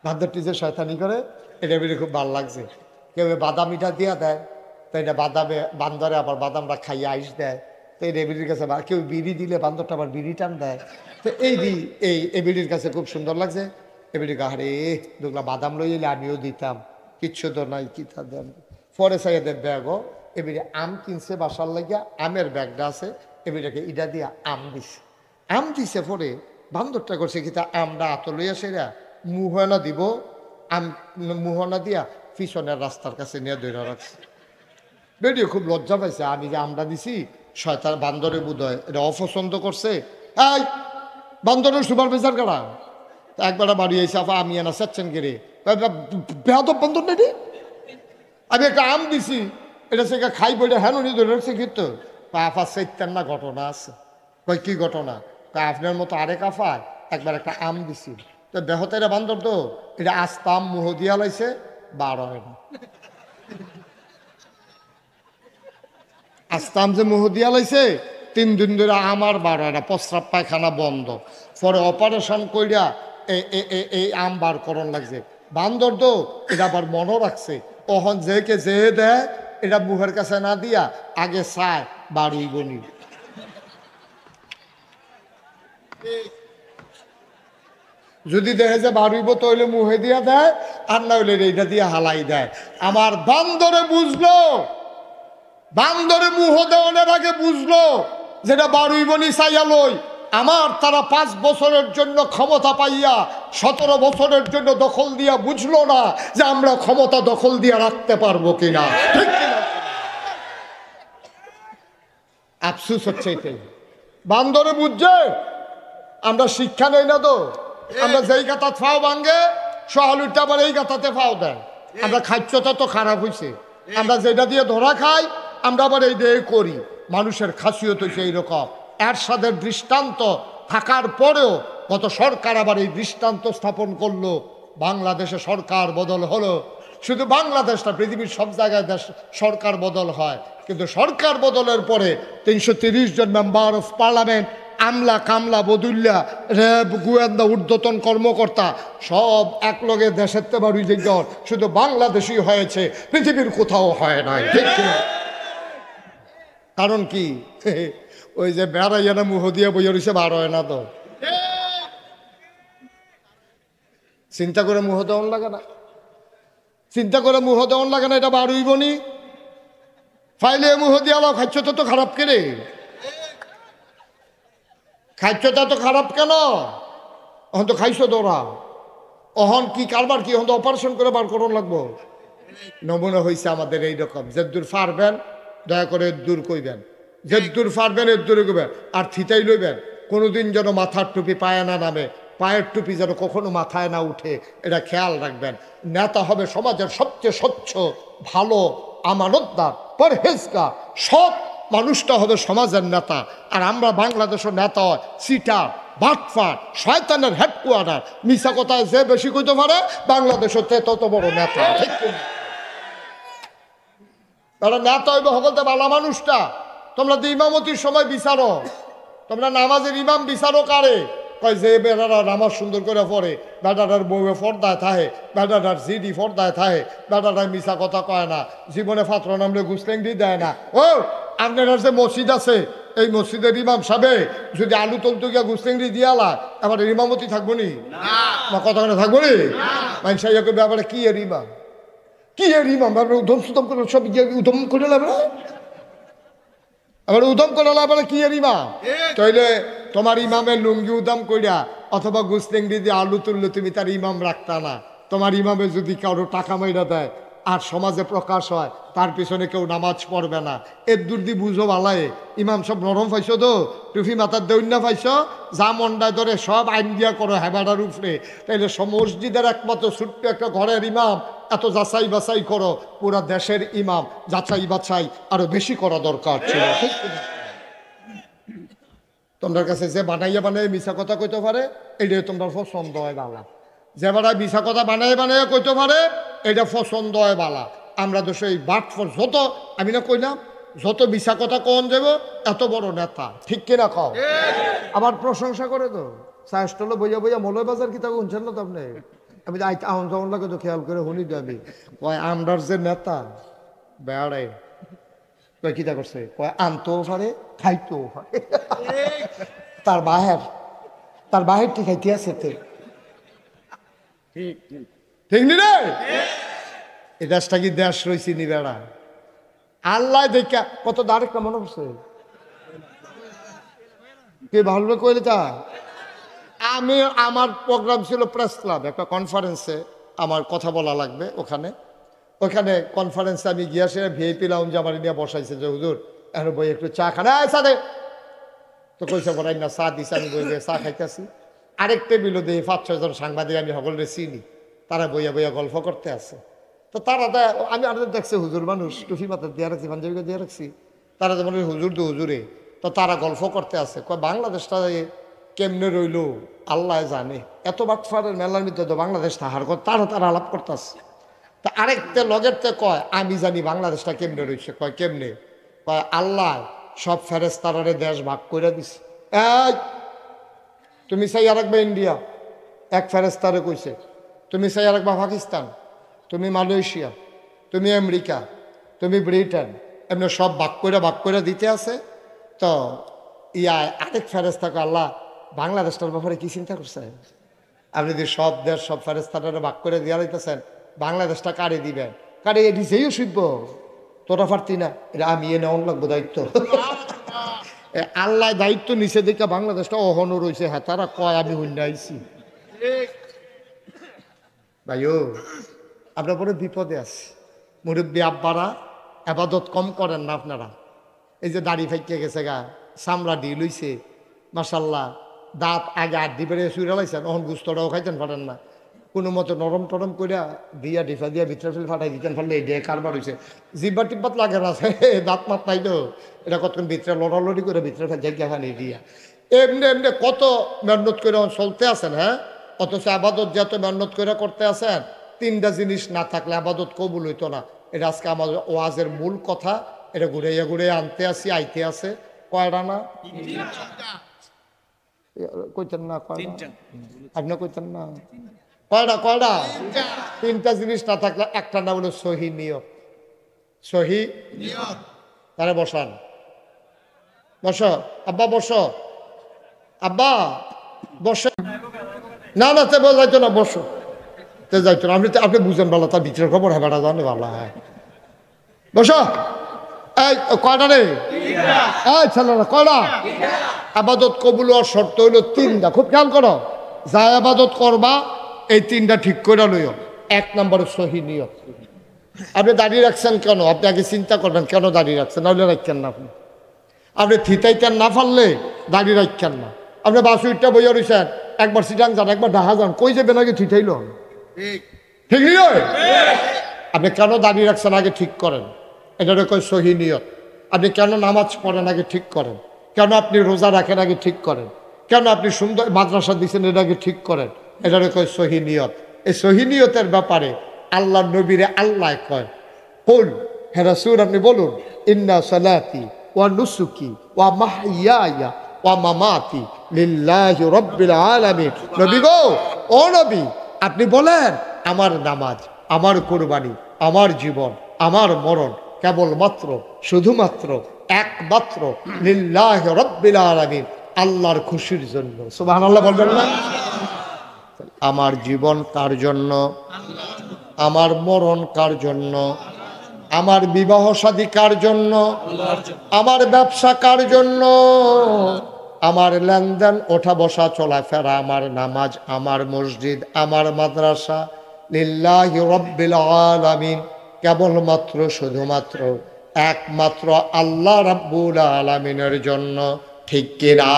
বান্দরটি যে শয়তানি করে এটা বেডি খুব ভালো লাগছে। কেউ বাদামিটা দিয়া দেয়, তো এটা বাদামে বান্দরে আবার বাদামটা খাইয়ে আইস দেয়। তো এই রেবিডির কাছে কেউ বিড়ি দিলে বান্দরটা আবার বিড়ি টান দেয়। তো এই বিড়ির কাছে খুব সুন্দর লাগছে। এবিডি গাহারে দুগলা বাদাম লই এলে আমিও দিতাম, কিচ্ছু তো নাই কি তা দেন। পরে সাইদের ব্যাগও এবিডি আম কিনছে বাসার লাগিয়া, আমের ব্যাগটা আছে এবিটাকে ইটা দিয়া আম দিছে পরে বান্দরটা করছে কি তা আমটা আত লইয়া সেরা মুহনা দিব, আম মুহনা দিয়া পিছনের রাস্তার কাছে নিয়ে ধরে রাখছে। বেডিও খুব লজ্জা পাইছে, আমি যে আমটা দিছি শয়তান বান্দরে বোধহয় এটা অপছন্দ করছে। এই বান্দরের সুপারভাইজার কারা? একবার বাড়ি এসে আপা আমি এনা চাচ্ছেন গেরে বেহাদব বান্দর নাকি, আমি একটা আম দিছি এটা সে খাই বইটা হ্যাঁ উনি ধরে রাখছে কিন্তু আফা চাইতেন না ঘটনা আছে। কই কি ঘটনা? আপনার মতো আরেক আফায় একবার একটা আম দিছি, তো বেহতেরা বান্দর তো এটা আস্তাম মুহ দিয়া লাইছে, বার হয় না। আস্তাম যে মুহ দিয়া লাইছে 3 দিন ধরে আমার বার হয় না, প্রস্রাব পায়খানা বন্ধ। পরে অপারেশন কইরা এই আম বার করণ লাগছে। বান্দর তো এটা আবার মনে রাখছে, ওহন যেকে যে দেয় এটা মুহের কাছে না দিয়া আগে চায় বাড়ি বনি। যদি দেখে যে বাড়িব তাহলে মুহে দিয়া দেয়, আর না হইলে এইটা দিয়ে হালাই দেয়। আমার বান্দরে বুঝলো, বান্দরে মুহ দেওয়ানের আগে বুঝলো যেটা বাড়ি বনি চাইয়া লই। আমার তারা 5 বছরের জন্য ক্ষমতা পাইয়া 17 বছরের জন্য দখল দিয়া বুঝলো না যে আমরা ক্ষমতা দখল দিয়া রাখতে পারবো কিনা। ঠিক কিনা? আফসুস হচ্ছে এটাই। বান্দরে বুঝছে আমরা শিক্ষা নেই না তো, আমরা যেই গাতা ফাও ভাঙ্গে সহালুটা আবার এই গাতাতে ফাও দেয়। আমরা খাদ্যটা তো খারাপ হয়েছে, আমরা যেটা দিয়ে ধরা খাই আমরা আবার এই দিয়ে করি। মানুষের খাসিয়ত হয়েছে এইরকম। এরশাদের দৃষ্টান্ত থাকার পরেও গত সরকার আবার এই দৃষ্টান্ত স্থাপন করলো। বাংলাদেশে সরকার বদল হলো, শুধু বাংলাদেশটা পৃথিবীর সব জায়গায় দেশ সরকার বদল হয়, কিন্তু সরকার বদলের পরে 330 জন মেম্বার অফ পার্লামেন্ট, আমলা কামলা বদুল্লা র্যাব গোয়েন্দা ঊর্ধ্বতন কর্মকর্তা সব একলগে দেশের তেবারুই যে শুধু বাংলাদেশই হয়েছে, পৃথিবীর কোথাও হয় নাই। ঠিক কিনা? কারণ কি? ওই যে বেড়াইয়া না মুহ দিয়ে বইয়া রয়েছে বার হয় না তো। চিন্তা করে মুহ দেওয়ান লাগে না, চিন্তা করে মুহ দেওয়ান লাগে না, এটা বারুই বনি ফাইলে মুহ দিয়ে আলো। খাদ্যটা তো খারাপ কেনে, খাদ্যটা তো খারাপ কেন? এখন তো খাইছো তোরা, অহন কি কারবার কি এখন তো অপারেশন করে বার করুন লাগবো। নমুনা হয়েছে আমাদের এইরকম। যে দূর পারবেন দয়া করে দূর কইবেন, যে দূর পারবেন এর দূরে কইবেন, আর থিতাই লইবেন। কোনোদিন যেন মাথার টুপি পায়ে না নামে, পায়ের টুপি যেন কখনো মাথায় না উঠে, এটা খেয়াল রাখবেন। নেতা হবে সমাজের সবচেয়ে স্বচ্ছ, ভালো, আমানতদার, পরহেজগার, সৎ মানুষটা হবে সমাজের নেতা। আর আমরা বাংলাদেশের নেতা হয় সিটার, বাটফাট শয়তানের হেডকোয়ার্টার। মিছা কথায় যে বেশি কইতে পারে বাংলাদেশের তত বড় নেতা। ঠিক তারা নেতা হইবে সকলতে ভালো মানুষটা। তোমরা তো ইমামতির সময় বিচারো, তোমরা নামাজের ইমাম বিচারো কারে? কয় যে বেড়ারা নামাজ সুন্দর করে পড়ে, বেটাটার বউয়ে পর্দায় থাহে, বেটাটার জিডি পর্দায় থাহে, বেটাটার মিছা কথা কয় না, জীবনে ফাত্র নামলে গুসলেংডি দেয় না। ও আপনার যে মসজিদ আছে, এই মসজিদের ইমাম সাহেব যদি আলু তলতু গিয়া গুসলেংডি দিয়ালা, এবার ইমামতি থাকবো নি না? কথা কেন থাকবো নি? মানুষ ব্যাপারে কি এর ইমাম, কি এর ইমাম? উধম সুদম করে সব উধম করে লাগবে, আবার উদম করে বলে কি এর ইমাম? তাইলে তোমার ইমামের লুঙ্গি উদম কইরা অথবা গুসলেংডি দিয়ে আলু তুললে তুমি তার ইমাম রাখতা না। তোমার ইমামে যদি কারো টাকা মাইরা দেয় আর সমাজে প্রকাশ হয়, তার পিছনে কেউ নামাজ পড়বে না। এর দূরদি বুঝো ভালায় ইমাম সব নরম পাইছো তো, টুফি মাথার দৈন্য পাইছো, যা মন্ডায় ধরে সব আইন দিয়া করো হেবাডার উপরে। তাইলে মসজিদের একমাত্র ছোট্ট একটা ঘরের ইমাম এত যাচাই বাছাই করো, পুরা দেশের ইমাম যাচাই বাছাই আরো বেশি করা দরকার ছিল। তোমার কাছে যে বানাইয়া মিছা কথা কইতে পারে, এটাই তোমরা পছন্দ হয় বালা। যে বেড়ায় মিছা কথা বানাইয়া কইতে পারে, এটা পছন্দ হয় বালা। আমরা তো সেই বাটফর যত, আমি না কইলাম যত মিছা কথা কন যাব এত বড় নেতা। ঠিক কিনা কও? আবার প্রশংসা করে তো সাহসটলে বইয়া বইয়া মলয় বাজার কি তা শুনছেন না? তো আপনি আমি আহন যাওয়ার লাগে তো খেয়াল করে শুনি তো আমি। কয় আমরার যে নেতা বেড়ায় কয় কিতা করছে, কয় আনতেও পারে খাইতেও পারে। তার বাহের ঠিক খাইতে আছে তো। ঠিক নি রে? এই দেশটা কি দেশ রয়েছি নি বেড়া? আল্লাহ দেখা কত ডাইরেক্ট মনে করছে কে ভালো কইলে তা। আমি আমার প্রোগ্রাম ছিল প্রেস ক্লাব, একটা কনফারেন্সে আমার কথা বলা লাগবে। ওখানে কনফারেন্সে আমি গিয়া সে ভিআইপি লাউঞ্জে আমার নিয়ে বসাইছে যে হুজুর এখন বই একটু চা খান সাথে তো কইসা বলাই না, চা দিছে। আমি বই চা খাইতেছি, আরেক টেবিলও দিয়ে 5-6 জন সাংবাদিক আমি সকলে চিনি, তারা বইয়া বইয়া গল্প করতে আছে। তো তারা আমি আর দেখছি হুজুর মানুষ, টুফি মাথা দিয়ে রাখছি, পাঞ্জাবিকে দিয়ে রাখছি, তারা যেমন হুজুর তো হুজুরে। তো তারা গল্প করতে আছে, কয় বাংলাদেশটা কেমনে রইল আল্লাহ জানে, এত বাটফারের মেলার ভিতরে তো বাংলাদেশ তাহার তারা আলাপ করতেছে। তা আরেকটা লগেরতে কয় আমি জানি বাংলাদেশটা কেমনে রয়েছে। কয় কেমনে? কয় আল্লাহ সব ফেরেশতারে দেশ ভাগ করে দিছে। এই তুমি চাই আর একবার ইন্ডিয়া, এক ফেরেশতারে কইছে। তুমি চাই আর একবার পাকিস্তান, তুমি মালয়েশিয়া, তুমি আমেরিকা, তুমি ব্রিটেন, এমনি সব ভাগ করে দিতে আছে। তো আরেক ফেরেশতাকে আল্লাহ বাংলাদেশটার ব্যাপারে কি চিন্তা করছে? আপনি যদি সব দেশ সব ফেরেশতারে ভাগ করে দিয়া দিতেছেন, বাংলাদেশটা কারে দিবেন? কারে এটি যেই শিখব তোরা পারতি না, এটা আমি এ নেওয়ান লাগবো দায়িত্ব। আল্লাহ দায়িত্ব নিচে দেখে বাংলাদেশটা অহনো রয়েছে। হ্যাঁ তারা কয় আমি হইনা আইছি। ভাইও আপনার বড় বিপদে আছে। মুরব্বী আব্বারা আবাদত কম করেন না আপনারা। এই যে দাড়ি ফাইকে গেছে গা, চামড়া ডি লইছে মাশাল্লাহ, দাঁত আগে আড্ডি বেড়ে শুয়ে লাইছেন, অহন গুস্তটাও খাইতেন পারেন না। কোনো মতো নরম টরম করিয়া দিয়া ডিফা দিয়া ভিতরে ফেলে ফাটাই দিতেন, ফেললে এই দিয়ে কারবার হয়েছে। জিব্বা টিব্বাত লাগে না, দাঁত মাত নাই তো, এটা কতক্ষণ ভিতরে লড়ালড়ি করে ভিতরে জায়গা ফানি দিয়া এমনি কত মেহনত করে চলতে আছেন। হ্যাঁ, অথচ আবাদত যত মেহনত করে করতে আছেন, 3টা জিনিস না থাকলে আবাদত কবুল হইতো না। এটা আজকে আমাদের ওয়াজের মূল কথা। এটা ঘুরে আনতে আসি, আইতে আছে। কয়টা না কইতেন না? আপনি কইতেন না? কয়টা? 3টা জিনিস না থাকলে একটা না বলে সহি নিয়ত। সহি নিয়ত। তারা বসান, বসো আব্বা, বসো আব্বা, বসো। না তে যাইতো না, বসো তে যাইতো না। আপনি বুঝেন ভালো, তার ভিতরে খবর হ্যাঁ বেড়া জানে ভালো। হ্যাঁ বসো। এই কয়টা রে? এই ছেলেরা কয়টা? আবাদত কবুল হওয়ার শর্ত হইল 3টা। খুব খেয়াল করো, যা আবাদত করবা এই 3টা ঠিক করে লইও। 1 নম্বরে সহি নিয়ত। আপনি দাঁড়িয়ে রাখছেন কেন? আপনি আগে চিন্তা করবেন কেন দাঁড়িয়ে রাখছেন, নাহলে রাখছেন না। আপনি থিতাইতেন না পারলে দাঁড়িয়ে রাখছেন না। আপনি বাসুইটটা বইয়া রয়েছেন, একবার সিটাং যান, একবার ঢাকা যান, কই যাবেন আগে থিতাইল। ঠিক নয়? আপনি কেন দাঁড়িয়ে রাখছেন আগে ঠিক করেন, এটা কয় সহি নিয়ত। আপনি কেন নামাজ পড়েন আগে ঠিক করেন, কেন আপনি রোজা রাখেন আগে ঠিক করেন, কেন আপনি সুন্দর মাদ্রাসা দিচ্ছেন, এটাকে ঠিক করেন, এটাকে কয় সহি নিয়ত। এই সহি নিয়তের ব্যাপারে আল্লাহ নবীরে আল্লাহ কয়, কুল, হে রাসূল আপনি বলুন, ইন্না সালাতি ওয়া নুসুকি ওয়া মাহইয়ায়া ওয়া মামাতি লিল্লাহি রাব্বিল আলামিন। নবী গো, ও নবী আপনি বলেন, আমার নামাজ, আমার কুরবানি, আমার জীবন, আমার মরণ কেবলমাত্র শুধুমাত্র একমাত্র লিল্লাহি রাব্বিল আলামিন, আল্লাহর খুশির জন্য। সুবহানাল্লাহ বলবেন না? আমার জীবন কার জন্য? আমার মরণ কার জন্য? আমার বিবাহ শাদী কার জন্য? আমার ব্যবসা কার জন্য? আমার লেনদেন, ওঠা বসা, চলাফেরা, আমার নামাজ, আমার মসজিদ, আমার মাদ্রাসা লিল্লাহি রাব্বিল আলামিন, কেবলমাত্র শুধুমাত্র একমাত্র আল্লাহ রাব্বুল আলামিনের জন্য। ঠিক কিনা?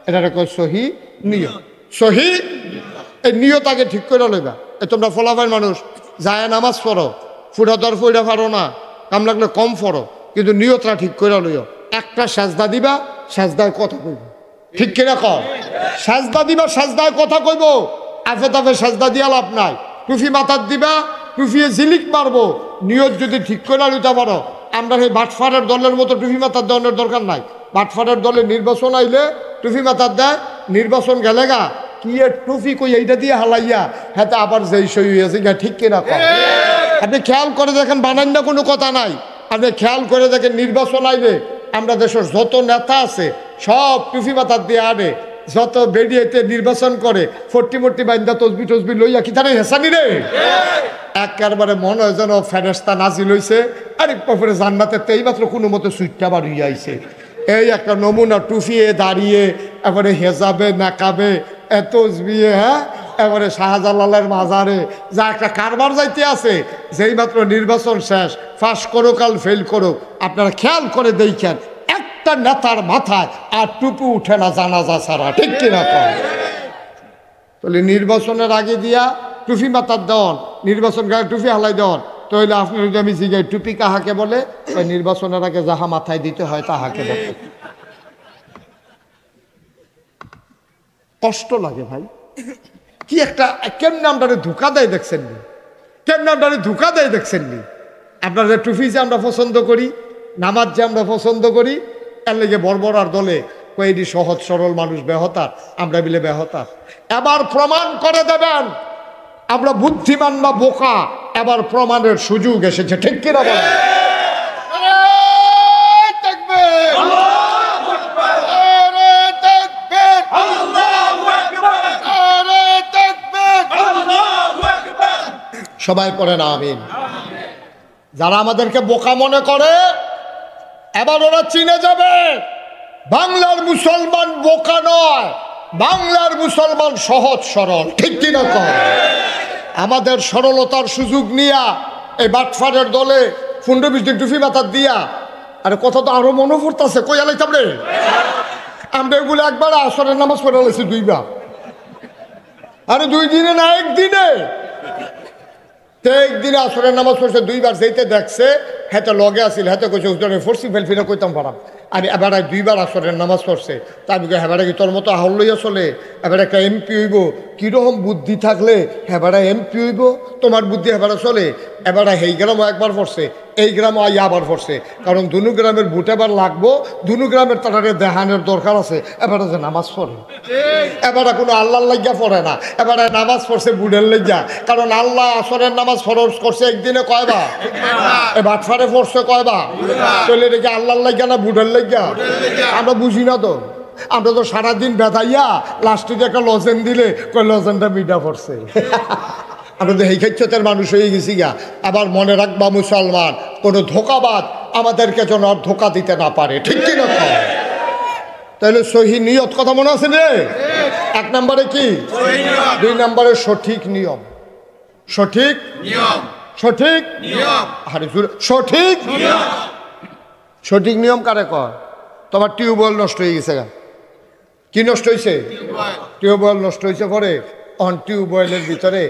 এটা কয় সহি নিয়ত। সহি এই নিয়ত আগে ঠিক করে লইবা। তোমরা ফলাফল মানুষ যায় নামাজ পড়ো, ফুটাদর ফুটা পারো না, কাম লাগলে কম পড়ো, কিন্তু নিয়তটা ঠিক করে লইও। একটা সাজদা দিবা, সাজদার কথা কইব। ঠিক কিনা কর? সাজদা দিবা, সাজদার কথা কইব। আফে তাফে সাজদা দিয়া লাভ নাই। টুফি মাথার দিবা, টুফিয়ে ঝিলিক মারবো। নিয়ত যদি ঠিক করে লইতে পারো, আমরা সেই বাটফারের দলের মতো টুফি মাথার দেওয়ার দরকার নাই। বাটফারের দলে নির্বাচন আইলে টুফি মাথার দেয়, নির্বাচন গেলে গা কি টুফি কই এইটা দিয়ে হালাইয়া হ্যাঁ আবার যেই সই হয়েছে। ঠিক কিনা কর? আপনি খেয়াল করে দেখেন, বানান না কোনো কথা নাই। আপনি খেয়াল করে দেখেন, নির্বাচন আইলে আমরা দেশের যত নেতা আছে সব টুফি মাথার দিয়ে আনে, যত বেরিয়েতে নির্বাচন করে ফট্টি মট্টি বান্ধা তসবি টসবি লইয়া কি তারা হেসানি রে। একেবারে মনে হয় যেন ফেরেস্তা নাজিল হইছে, আরে পরে জান্নাতে এই মাত্র কোনো মতো সুইটটা বার হইয়া আইছে। এই একটা নমুনা, টুফিয়ে দাঁড়িয়ে এবারে হেজাবে নাকাবে তসবিয়ে, হ্যাঁ এবারে শাহজালালের মাজারে যা একটা কারবার যাইতে আছে। যেই মাত্র নির্বাচন শেষ, পাস করুক আর ফেল করুক, আপনারা খেয়াল করে দেখেন একটা নেতার মাথায় আর টুপি উঠে না জানাজা ছাড়া। ঠিক কিনা কর? তাহলে নির্বাচনের আগে দিয়া টুপি মাথার দেওয়ান, নির্বাচন গায়ে টুপি হালাই দেওয়ান, তাহলে আপনার যদি আমি জিগাই টুপি কাহাকে বলে, ওই নির্বাচনের আগে যাহা মাথায় দিতে হয় তাহাকে বলে। কষ্ট লাগে ভাই, কি একটা কেমনে আমরা ধোকা দেয় দেখছেন নি, কেমনে আমরা ধোকা দেয় দেখছেন নি। আপনাদের টুপি যে আমরা পছন্দ করি, নামাজ যে আমরা পছন্দ করি, এর লেগে বর্বরার দলে কয়েদি সহজ সরল মানুষ বেহতার, আমরা মিলে বেহতার। এবার প্রমাণ করে দেবেন আমরা বুদ্ধিমান না বোকা, এবার প্রমাণের সুযোগ এসেছে। ঠিক কিনা বলেন? সবাই পড়েন আমিন। যারা আমাদেরকে বোকা মনে করে, এবার ওরা চিনে যাবে বাংলার মুসলমান বোকা নয়, বাংলার মুসলমান সহজ সরল। ঠিক কিনা কর? আমাদের সরলতার সুযোগ নিয়া এই বাটফারের দলে 15-20 দিন টুফি মাথার দিয়া, আরে কথা তো আরো মনে পড়তেছে, কই আলাইতাম রে আমরা এগুলো। একবার আসরের নামাজ পড়ে আলাইছি 2 বার, আরে 2 দিনে না 1 দিনে। একদিনে আসরের নামাজ পড়ছে 2 বার, যেতে দেখছে হেতে লগে আসিল, হেতে কইছে ফরসি ফেলফিনা কইতাম পারাম। আর এবারে 2 বার আসরের নামাজ পড়ছে, তা আমি হেবারে কি তোর মতো আহল লইয়া চলে? এবার একটা এমপি হইব, কিরকম বুদ্ধি থাকলে হেবারে এমপি হইব? তোমার বুদ্ধি হেবারে চলে। এবারে এই গ্রামও একবার পড়ছে, এই গ্রামও আই আবার পড়ছে, কারণ দুনু গ্রামের ভোট এবার লাগবো, দুনু গ্রামের তাদের দেহানের দরকার আছে। এবারে যে নামাজ পড়ে, এবারে কোনো আল্লাহর লাগিয়া পড়ে না, এবারে নামাজ পড়ছে বুড়ের লাগিয়া। কারণ আল্লাহ আসরের নামাজ ফরজ করছে একদিনে কয়বার? এ বাটফারে পড়ছে কয়বার? চলে রেখে আল্লাহর লাগিয়া না বুড়ের লাগিয়া? আমরা বুঝি না তো, আমরা তো সারাদিন বেদাইয়া লাস্টে একটা লজেন দিলে কই লজেনটা মিডা পড়ছে। আমরা তো এই ক্ষেত্রের মানুষ হয়ে গেছি গা। আবার মনে রাখবা মুসলমান, কোনো ধোকাবাদ আমাদেরকে যেন আর ধোকা দিতে না পারে। ঠিক কি না? তাহলে সহি নিয়ত কথা মনে আছে রে? 1 নম্বরে কি? 2 নম্বরে সঠিক নিয়ম। সঠিক নিয়ম, সঠিক নিয়ম, আরে সঠিক নিয়ম। সঠিক নিয়ম কারে কয়? তোমার টিউবওয়েল নষ্ট হয়ে গেছে গা। কি নষ্ট হয়েছে? টিউবওয়েল নষ্ট হয়েছে। পরে অন টিউবওয়েলের ভিতরে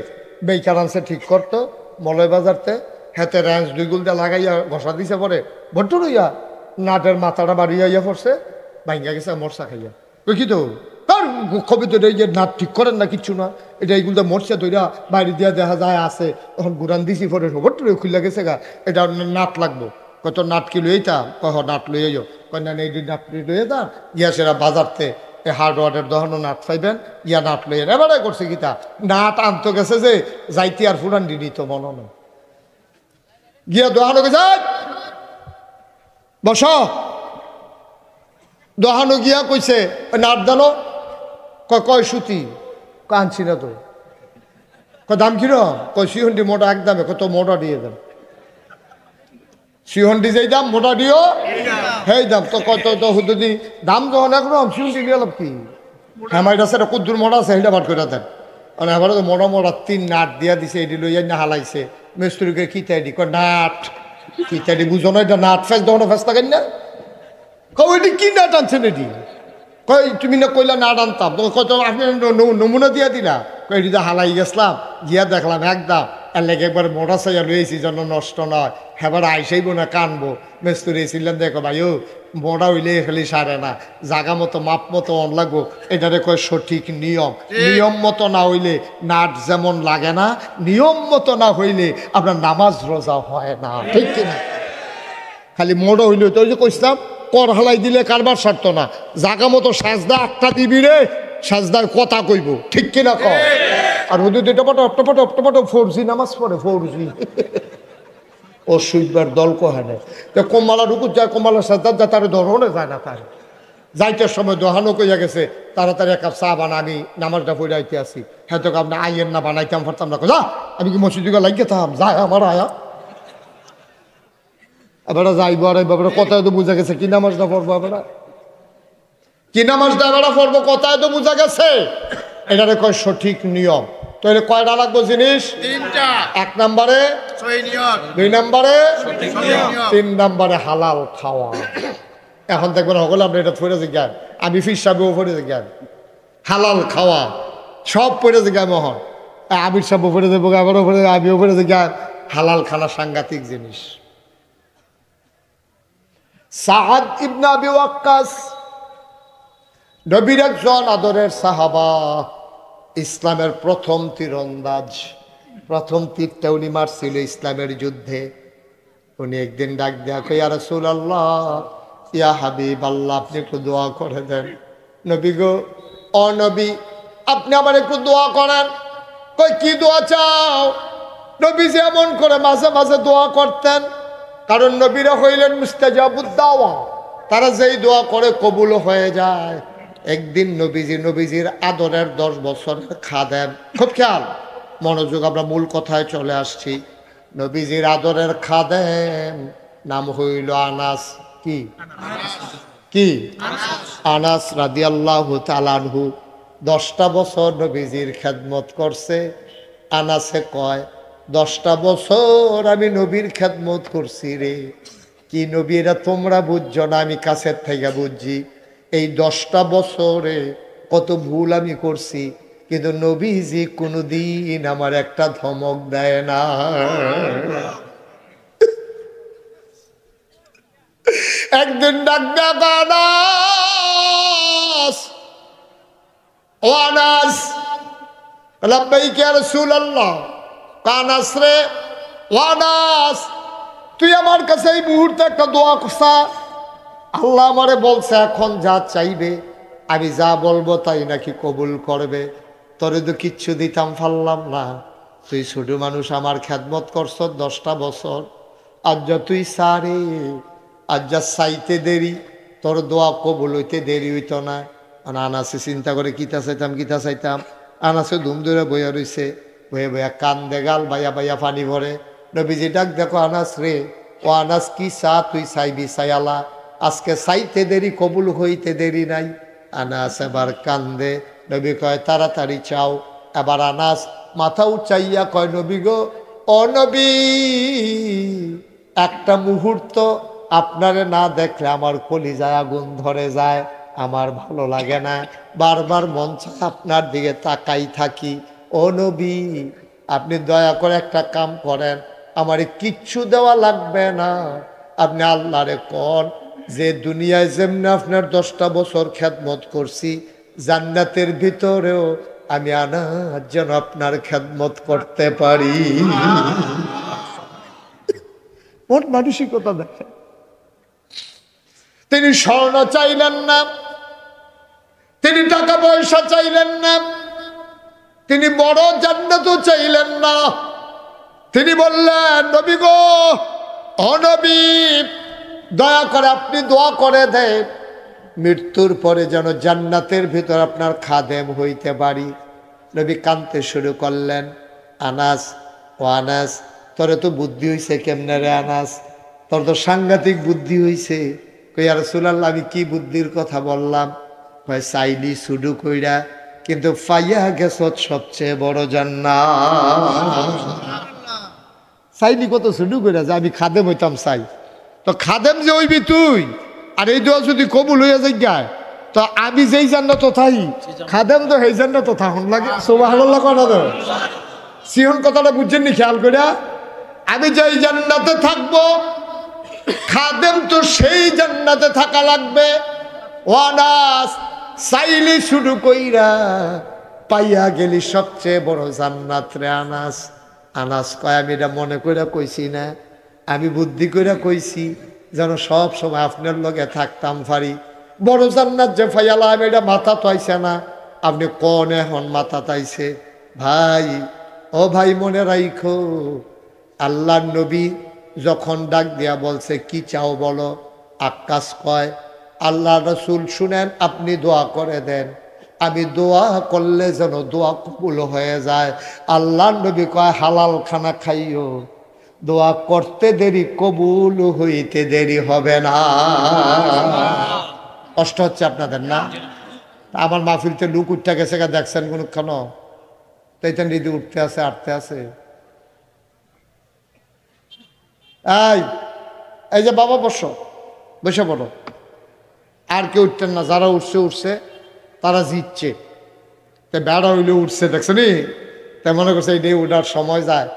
বেকার আনছে ঠিক করতো মলয় বাজারতে, হাতে র্যাঞ্চ 2 গুল দিয়ে লাগাইয়া ঘষা দিছে। পরে ভট্টু রইয়া নাটের মাথাটা বাড়িয়া পড়ছে, ভাঙ্গা গেছে মরসা খাইয়া। ওই কি তো আর কবে তো এই যে নাট ঠিক করেন না কিচ্ছু না, এটা এইগুলো মরচা তৈরা বাইরে দিয়া দেখা যায় আছে, তখন গুরান দিছি পরে সবর খুলে গেছে গা, এটা নাট লাগবো। কত নাট কি লইতাম, কহ নাট লইয়ে যাও, কন্যা এই নাট লইয়ে দাম ইয়া সেরা বাজারতে হার্ডওয়ারের দহনো নাট পাইবেন, ইয়া নাট লইয়ে এবারে করছে গীতা নাট আনতে গেছে যে যাইতে আর ফুরান দিদি তো মনে নয় গিয়া দোহানো গেছে বস দোহানো গিয়া কইছে নাট জানো কয় সুতি আনছি না তো, দাম কিরম, কয় সিহন্ডি মোটা একদমে, কত মোটা দিয়ে দেন, সিহন্ডি যেই দাম মোটা দিও সেই দাম, তো কত তো হুদি দাম যখন একরকম সিহন্ডি নিয়ে লাভ কি, হেমাইট আছে এটা কুদ্দুর মোটা আছে সেইটা বার করে দেন, মানে এবারে তো মোটা মোটা 3 নাট দিয়া দিছে, এটি লইয়া না হালাইছে মিস্ত্রিকে কিতাইডি কয় নাট কিতাইডি বুঝো না, এটা নাট ফেস দোনো ফেস থাকেন না, কই কি নাট আনছেন এটি, কই তুমি না কইলা নাট আনতাম, তো কত আপনি নমুনা দিয়া দিলা, কই এটি হালাই গেছিলাম গিয়া দেখলাম একদম এর লেগে একবার মোটর সাইয়া লইছি যেন নষ্ট নয়, হেবার আইসাইব না কানবো, মেস্তুরি ছিলেন দেখো ভাই ও মোটা হইলে খালি সারে না, জাগা মতো মাপ মতো অন লাগবো, এটারে কয় সঠিক নিয়ম, নিয়ম মতো না হইলে নাট যেমন লাগে না, নিয়ম মতো না হইলে আপনার নামাজ রোজা হয় না, ঠিক কিনা, খালি মোটা হইলে তো ওই যে কইছিলাম কর হালাই দিলে কারবার সারত না, জাগা মতো সাজদা একটা দিবি রে, সাজদার কথা কইব, ঠিক কিনা ক, আর ওদের টপাটো টপাটো টপাটো 4G নামাজ পড়ে 4G ও সুইবার দল কোহানে তো কমালা রুকুত যায়, কমালা সাজদার যা তার ধরনে যায় না, তার যাইতের সময় দোহানো কইয়া গেছে তাড়াতাড়ি এক কাপ চা বানা, আমি নামাজটা পড়ে আইতে আসি, হ্যাঁ তোকে আপনি আইয়ের না বানাইতাম পারতাম না, যা আমি কি মসজিদে লাগিয়ে থাম যায় আমার আয়া এবার যাইব, আর এবার কথায় তো বোঝা গেছে কি নামাজটা পড়বো, এবার কি নামাজটা এবার পড়বো কথায় তো বোঝা গেছে, এটারে কয় সঠিক নিয়ম, তো এটা কয়টা লাগবো জিনিস, 3টা, 1 নম্বরে 2 নম্বরে 3 নম্বরে হালাল খাওয়া। এখন দেখবেন সকলে আপনি এটা পড়ে জিজ্ঞান, আমি ফির সাহেবও পড়ে জিজ্ঞান হালাল খাওয়া সব পড়ে জিজ্ঞান, মোহন আমির সাহেবও পড়ে দেবো, আমারও পড়ে, আমিও পড়ে জিজ্ঞান, হালাল খানা সাংঘাতিক জিনিস। সাআদ ইবনে আবি ওয়াক্কাস নবীর একজন আদরের সাহাবা, ইসলামের প্রথম তীরন্দাজ, প্রথম তীরটা উনি মারছিল ইসলামের যুদ্ধে। উনি একদিন ডাক দেয়া কই ইয়া রাসূলুল্লাহ ইয়া হাবিব আল্লাহ, আপনি একটু দোয়া করে দেন। নবী গো, ও নবী আপনি আমার একটু দোয়া করেন। কই কি দোয়া চাও? নবী যেমন করে মাঝে মাঝে দোয়া করতেন, কারণ নবীরা হইলেন মুস্তাজাবুদ দাওয়া, তারা যেই দোয়া করে কবুল হয়ে যায়। একদিন নবীজির আদরের 10 বছরের খাদেম, খুব খেয়াল মনোযোগ, আমরা মূল কথায় চলে আসছি। নবীজির আদরের খাদেম নাম হইল আনাস, কি আনাস রাদিয়াল্লাহু তাআলা আনহু। 10টা বছর নবীজির খেদমত করছে। আনাসে কয় 10টা বছর আমি নবীর খেদমত করছি রে। কি নবী, এটা তোমরা বুঝছো না, আমি কাছের থেকে বুঝছি। এই 10টা বছরে কত ভুল আমি করছি, কিন্তু নবীজি কোনোদিন আমার একটা ধমক দেয় না। একদিন ডাক দেয়া আনাস, ও আনাস, লাব্বাইক ইয়া রাসূলুল্লাহ। আনাস রে, ও আনাস, তুই আমার কাছে এই মুহূর্তে একটা দোয়া করছা। আল্লাহ আমারে বলছে এখন যা চাইবে আমি যা বলবো তাই নাকি কবুল করবে। তোরে তো কিচ্ছু দিতাম পারলাম না, তুই ছোট মানুষ, আমার খেদমত করছ 10টা বছর, আজ যা তুই সারে, আজ যা চাইতে দেরি, তোর দোয়া কবুল হইতে দেরি হইতো না। আনাসে চিন্তা করে কিতা চাইতাম। আনাসে ধুম ধরে বইয়া রইছে, বইয়া বইয়া কান্দে, গাল বাইয়া বাইয়া পানি ভরে। নবীজি ডাক দেখো আনাস রে, ও আনাস কি চা তুই চাইবি চাইয়ালা, আজকে চাইতে দেরি কবুল হইতে দেরি নাই। আনাস এবার কান্দে। নবী কয় তাড়াতাড়ি চাও। এবার আনাস মাথা উচাইয়া কয় নবী গো, ও নবী, একটা মুহূর্ত আপনারে না দেখলে আমার কলিজায় আগুন ধরে যায়, আমার ভালো লাগে না, বারবার মন চায় আপনার দিকে তাকাই থাকি। ও নবী, আপনি দয়া করে একটা কাম করেন, আমারে কিচ্ছু দেওয়া লাগবে না, আপনি আল্লাহরে কোন যে দুনিয়ায় যেমনি আপনার 10টা বছর খেদমত করছি, জান্নাতের ভিতরেও আমি আনাজ যেন আপনার খেদমত করতে পারি। মন মানসিকতা দেখে। তিনি স্বর্ণ চাইলেন না, তিনি টাকা পয়সা চাইলেন না, তিনি বড় জান্নাতও চাইলেন না। তিনি বললেন, নবী গো, ও নবী, দয়া করে আপনি দোয়া করে দেন মৃত্যুর পরে যেন জান্নাতের ভিতর আপনার খাদেম হইতে পারি। নবী কাঁদতে শুরু করলেন, আনাস, ও আনাস, তোর তো বুদ্ধি হইছে কেমনে রে আনাস? তোর তো সাংঘাতিক বুদ্ধি হইছে। কই ইয়া রাসূলুল্লাহ, আমি কি বুদ্ধির কথা বললাম? কয় চাইলি শুধু কইরা, কিন্তু পাইয়া গেছ সবচেয়ে বড় জান্নাত। চাইলি কত শুধু কইরা যে আমি খাদেম হইতাম চাই। তো খাদেম যে হইবি তুই, আর এই দোয়া যদি কবুল হইয়া যায়, তো আমি যেই জান্নাত থাই, খাদেম তো সেই জান্নাত থাকুন লাগে। সুবহানাল্লাহ কথা তো সিহন কথাটা বুঝছেন নি? খেয়াল কইরা, আমি যেই জান্নাতে থাকবো, খাদেম তো সেই জান্নাতে থাকা লাগবে। ওয়ানাস, চাইলি শুরু কইরা পাইয়া গেলি সবচেয়ে বড় জান্নাত রে আনাস। আনাস কয়, আমি এটা মনে কইরা কইছি না, আমি বুদ্ধি কইরা কইছি যেন সব সময় আপনার লগে থাকতাম পারি। বড় জান্নাত যে ফাইয়ালা, আমি এটা মাথা তাইছে না। আপনি কোন এখন মাথা তাইছে? ভাই, ও ভাই, মনে রাইখো, আল্লাহর নবী যখন ডাক দিয়া বলছে কি চাও বলো, আক্কাস কয়, আল্লাহ রসুল শুনেন, আপনি দোয়া করে দেন, আমি দোয়া করলে যেন দোয়া কবুল হয়ে যায়। আল্লাহ নবী কয়, হালাল খানা খাইও, দোয়া করতে দেরি, কবুল হইতে দেরি হবে না। কষ্ট হচ্ছে আপনাদের না? আমার মাহফিলতে লুক উঠতে গেছে, দেখছেন কোনক্ষণ? তাইতেন রীতি উঠতে আছে, আটতে আছে। এই যে বাবা, বসো, বসে পড়ো। আর কেউ উঠতেন না, যারা উঠছে উঠছে, তারা জিতছে। তো বেড়া হইলে উঠছে, দেখছো নি? তাই মনে করছে এই উঠার সময় যায়,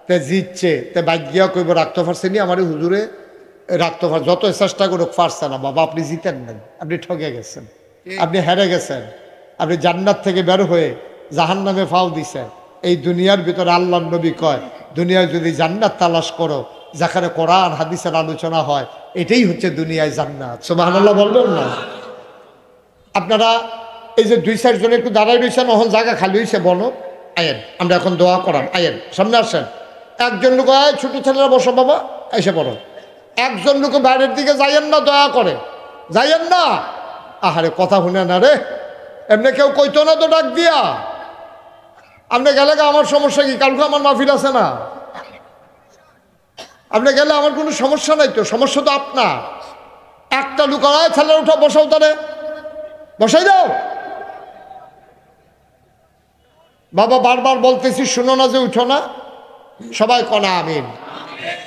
তে জিতছে। তে ভাগ্যিয়া কইব রাখতে পারছে নি আমার হুজুরে, রাখতে পার, যত চেষ্টা করুক পারছে না। বাবা, আপনি জিতেন নাই, আপনি ঠকে গেছেন, আপনি হেরে গেছেন, আপনি জান্নাত থেকে বের হয়ে জাহান্নামে ফাও দিছেন। এই দুনিয়ার ভিতরে আল্লাহর নবী কয়, দুনিয়ায় যদি জান্নাত তালাশ করো, যেখানে কোরআন হাদিসের আলোচনা হয়, এটাই হচ্ছে দুনিয়ায় জান্নাত। সুবহানাল্লাহ বলবেন না? আপনারা এই যে 2-4 জন একটু দাঁড়াই রয়েছেন, ওখানে জায়গা খালি হয়েছে, বলো আয়েন, আমরা এখন দোয়া করাম, আয়েন সামনে আসেন। একজন লোক, ছোট ছেলেরা বসো বাবা, এসে পড়ো। একজন লোক বাইরের দিকে যাইয়েন না, দয়া করে যাইয়েন না। আহারে, কথা শুনে না রে, এমনি কেউ কইতো না তো ডাক দিয়া। আপনি গেলে আমার সমস্যা কি? কালকে আমার মাহফিল আছে না, আপনি গেলে আমার কোনো সমস্যা নাই তো, সমস্যা তো আপনার। একটা লোক, ছেলে উঠা, বসাও, তারে বসাই দাও। বাবা, বারবার বলতেছি, শুনো না যে উঠো না? সবাই কনা আমিন।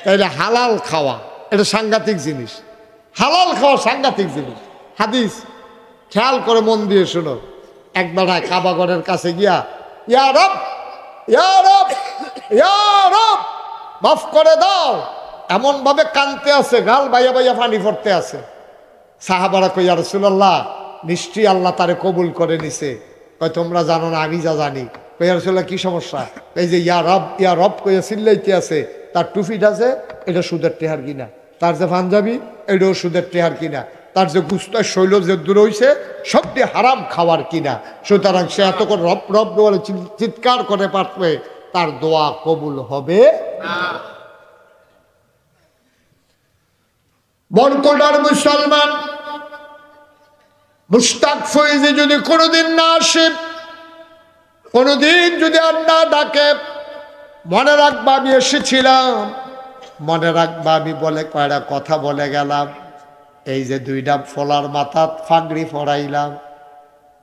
তাইলে হালাল খাওয়া এটা সাংঘাতিক জিনিস, হালাল খাওয়া সাংঘাতিক জিনিস। হাদিস খেয়াল করে মন দিয়ে শুনো। একবার কাবাগরের কাছে গিয়া, ইয়া রব, ইয়া রব, ইয়া রব, মাফ করে দাও, এমন ভাবে কানতে আছে, গাল বাইয়া বাইয়া পানি পড়তে আছে। সাহাবারা কই, ইয়া রাসূলুল্লাহ, নিশ্চয়ই আল্লাহ তারে কবুল করে নিছে। কয়, তোমরা জানো না, আমি যা জানি। কই, ইয়া রাসূলুল্লাহ, কি সমস্যা? এই যে ইয়া রব কইয়া চিল্লাইতে আছে, তার টুপিটা যে এটা সুদের টেহার কিনা, তার যে পাঞ্জাবি এটাও সুদের টেহার কিনা, তার যে গুস্তার শৈল যে দূর হইছে সবটি হারাম খাওয়ার কিনা। সুতরাং সে এত করে রব রব বলে চিৎকার করে পারবে, তার দোয়া কবুল হবে না। বরকোটার মুসলমান মুশতাক ফয়েজি যদি কোনোদিন না আসে, কোনোদিন যদি আর না ডাকে, মনে রাখবা আমি এসেছিলাম, মনে রাখবা আমি বলে কয়টা কথা বলে গেলাম। এই যে 2টা ফলার মাথা পাগড়ি পরাইলাম,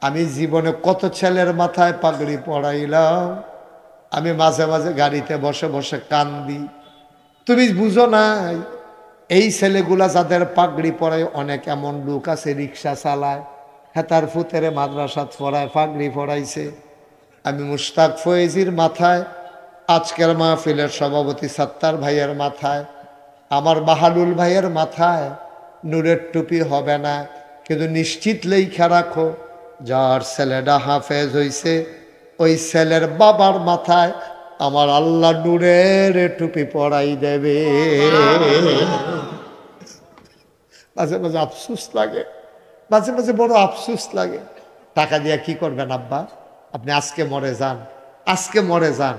আমি জীবনে কত ছেলের মাথায় পাগড়ি পরাইলাম। আমি মাঝে মাঝে গাড়িতে বসে বসে কান্দি। তুমি বুঝো নাই, এই ছেলেগুলা যাদের পাগড়ি পরায়, অনেক এমন লোক আছে রিক্সা চালায়, হেতার ফুতেরে মাদ্রাসাত পড়ায়, পাগড়ি পরাইছে। আমি মুশতাক ফয়েজির মাথায়, আজকের মাহফিলের সভাপতি সত্তার ভাইয়ের মাথায়, আমার বাহালুল ভাইয়ের মাথায় নূরের টুপি হবে না, কিন্তু নিশ্চিত লেখা রাখো যার ছেলেটা হাফেজ হইছে ওই ছেলের বাবার মাথায় আমার আল্লাহ নূরের টুপি পরাই দেবে। মাঝে মাঝে আফসুস লাগে, মাঝে মাঝে বড় আফসুস লাগে। টাকা দিয়ে কি করবেন আব্বা? আপনি আজকে মরে যান, আজকে মরে যান,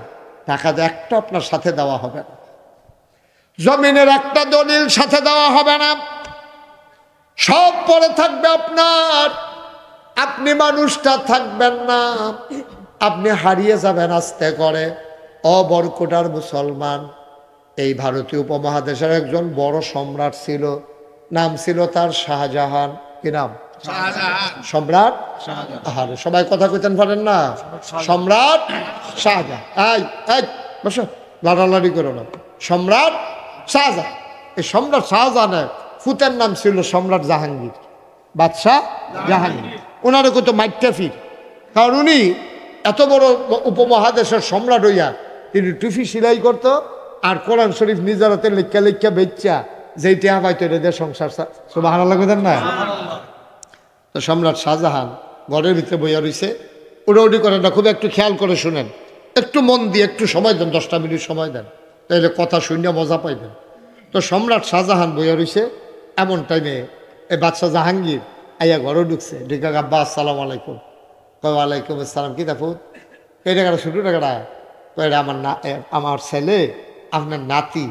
টাকা দিয়ে একটা আপনার সাথে দেওয়া হবে না, জমিনের একটা দলিল সাথে দেওয়া হবে না, সব পরে থাকবে আপনার। আপনি মানুষটা থাকবেন না, আপনি হারিয়ে যাবেন আস্তে করে। অবরকোটার মুসলমান এই ভারতীয় উপমহাদেশের একজন বড় সম্রাট ছিল, নাম ছিল তার শাহজাহান। কি নাম? সম্রাট। আরে সবাই কথা কইতেন পারেন না, সম্রাট শাহজাহান। এই বসো, লাড়ালাড়ি করো না। সম্রাট শাহজাহান, এই সম্রাট শাহজাহানের ফুতের নাম ছিল সম্রাট জাহাঙ্গীর, বাদশাহ জাহাঙ্গীর। ওনারও কত মাইটাফির, কারণ উনি এত বড় উপমহাদেশের সম্রাট হইয়া তিনি টুফি সেলাই করতো, আর কোরআন শরীফ নিজের হাতে লেখা লেখা বেচ্চা যেইটা পাইতো এটা সংসার সুবহানাল্লাহ কইতেন না। তো সম্রাট শাহজাহান ঘরের ভিতরে বইয়া রইছে, উড়াউড়ি করেন না, খুব একটু খেয়াল করে শুনেন, একটু মন দিয়ে একটু সময় দেন, 10টা মিনিট সময় দেন, তাইলে কথা শুনিয়া মজা পাইবেন। তো সম্রাট শাহজাহান বইয়া রইছে, এমন টাইমে এই বাদশাহ জাহাঙ্গীর আইয়া ঘরে ঢুকছে। ঢুকা আব্বা আসসালামু আলাইকুম। ওয়ালাইকুম আসসালাম। কি দেখো এই টাকাটা শুধু টাকাটা? তো এটা আমার ছেলে, আপনার নাতি,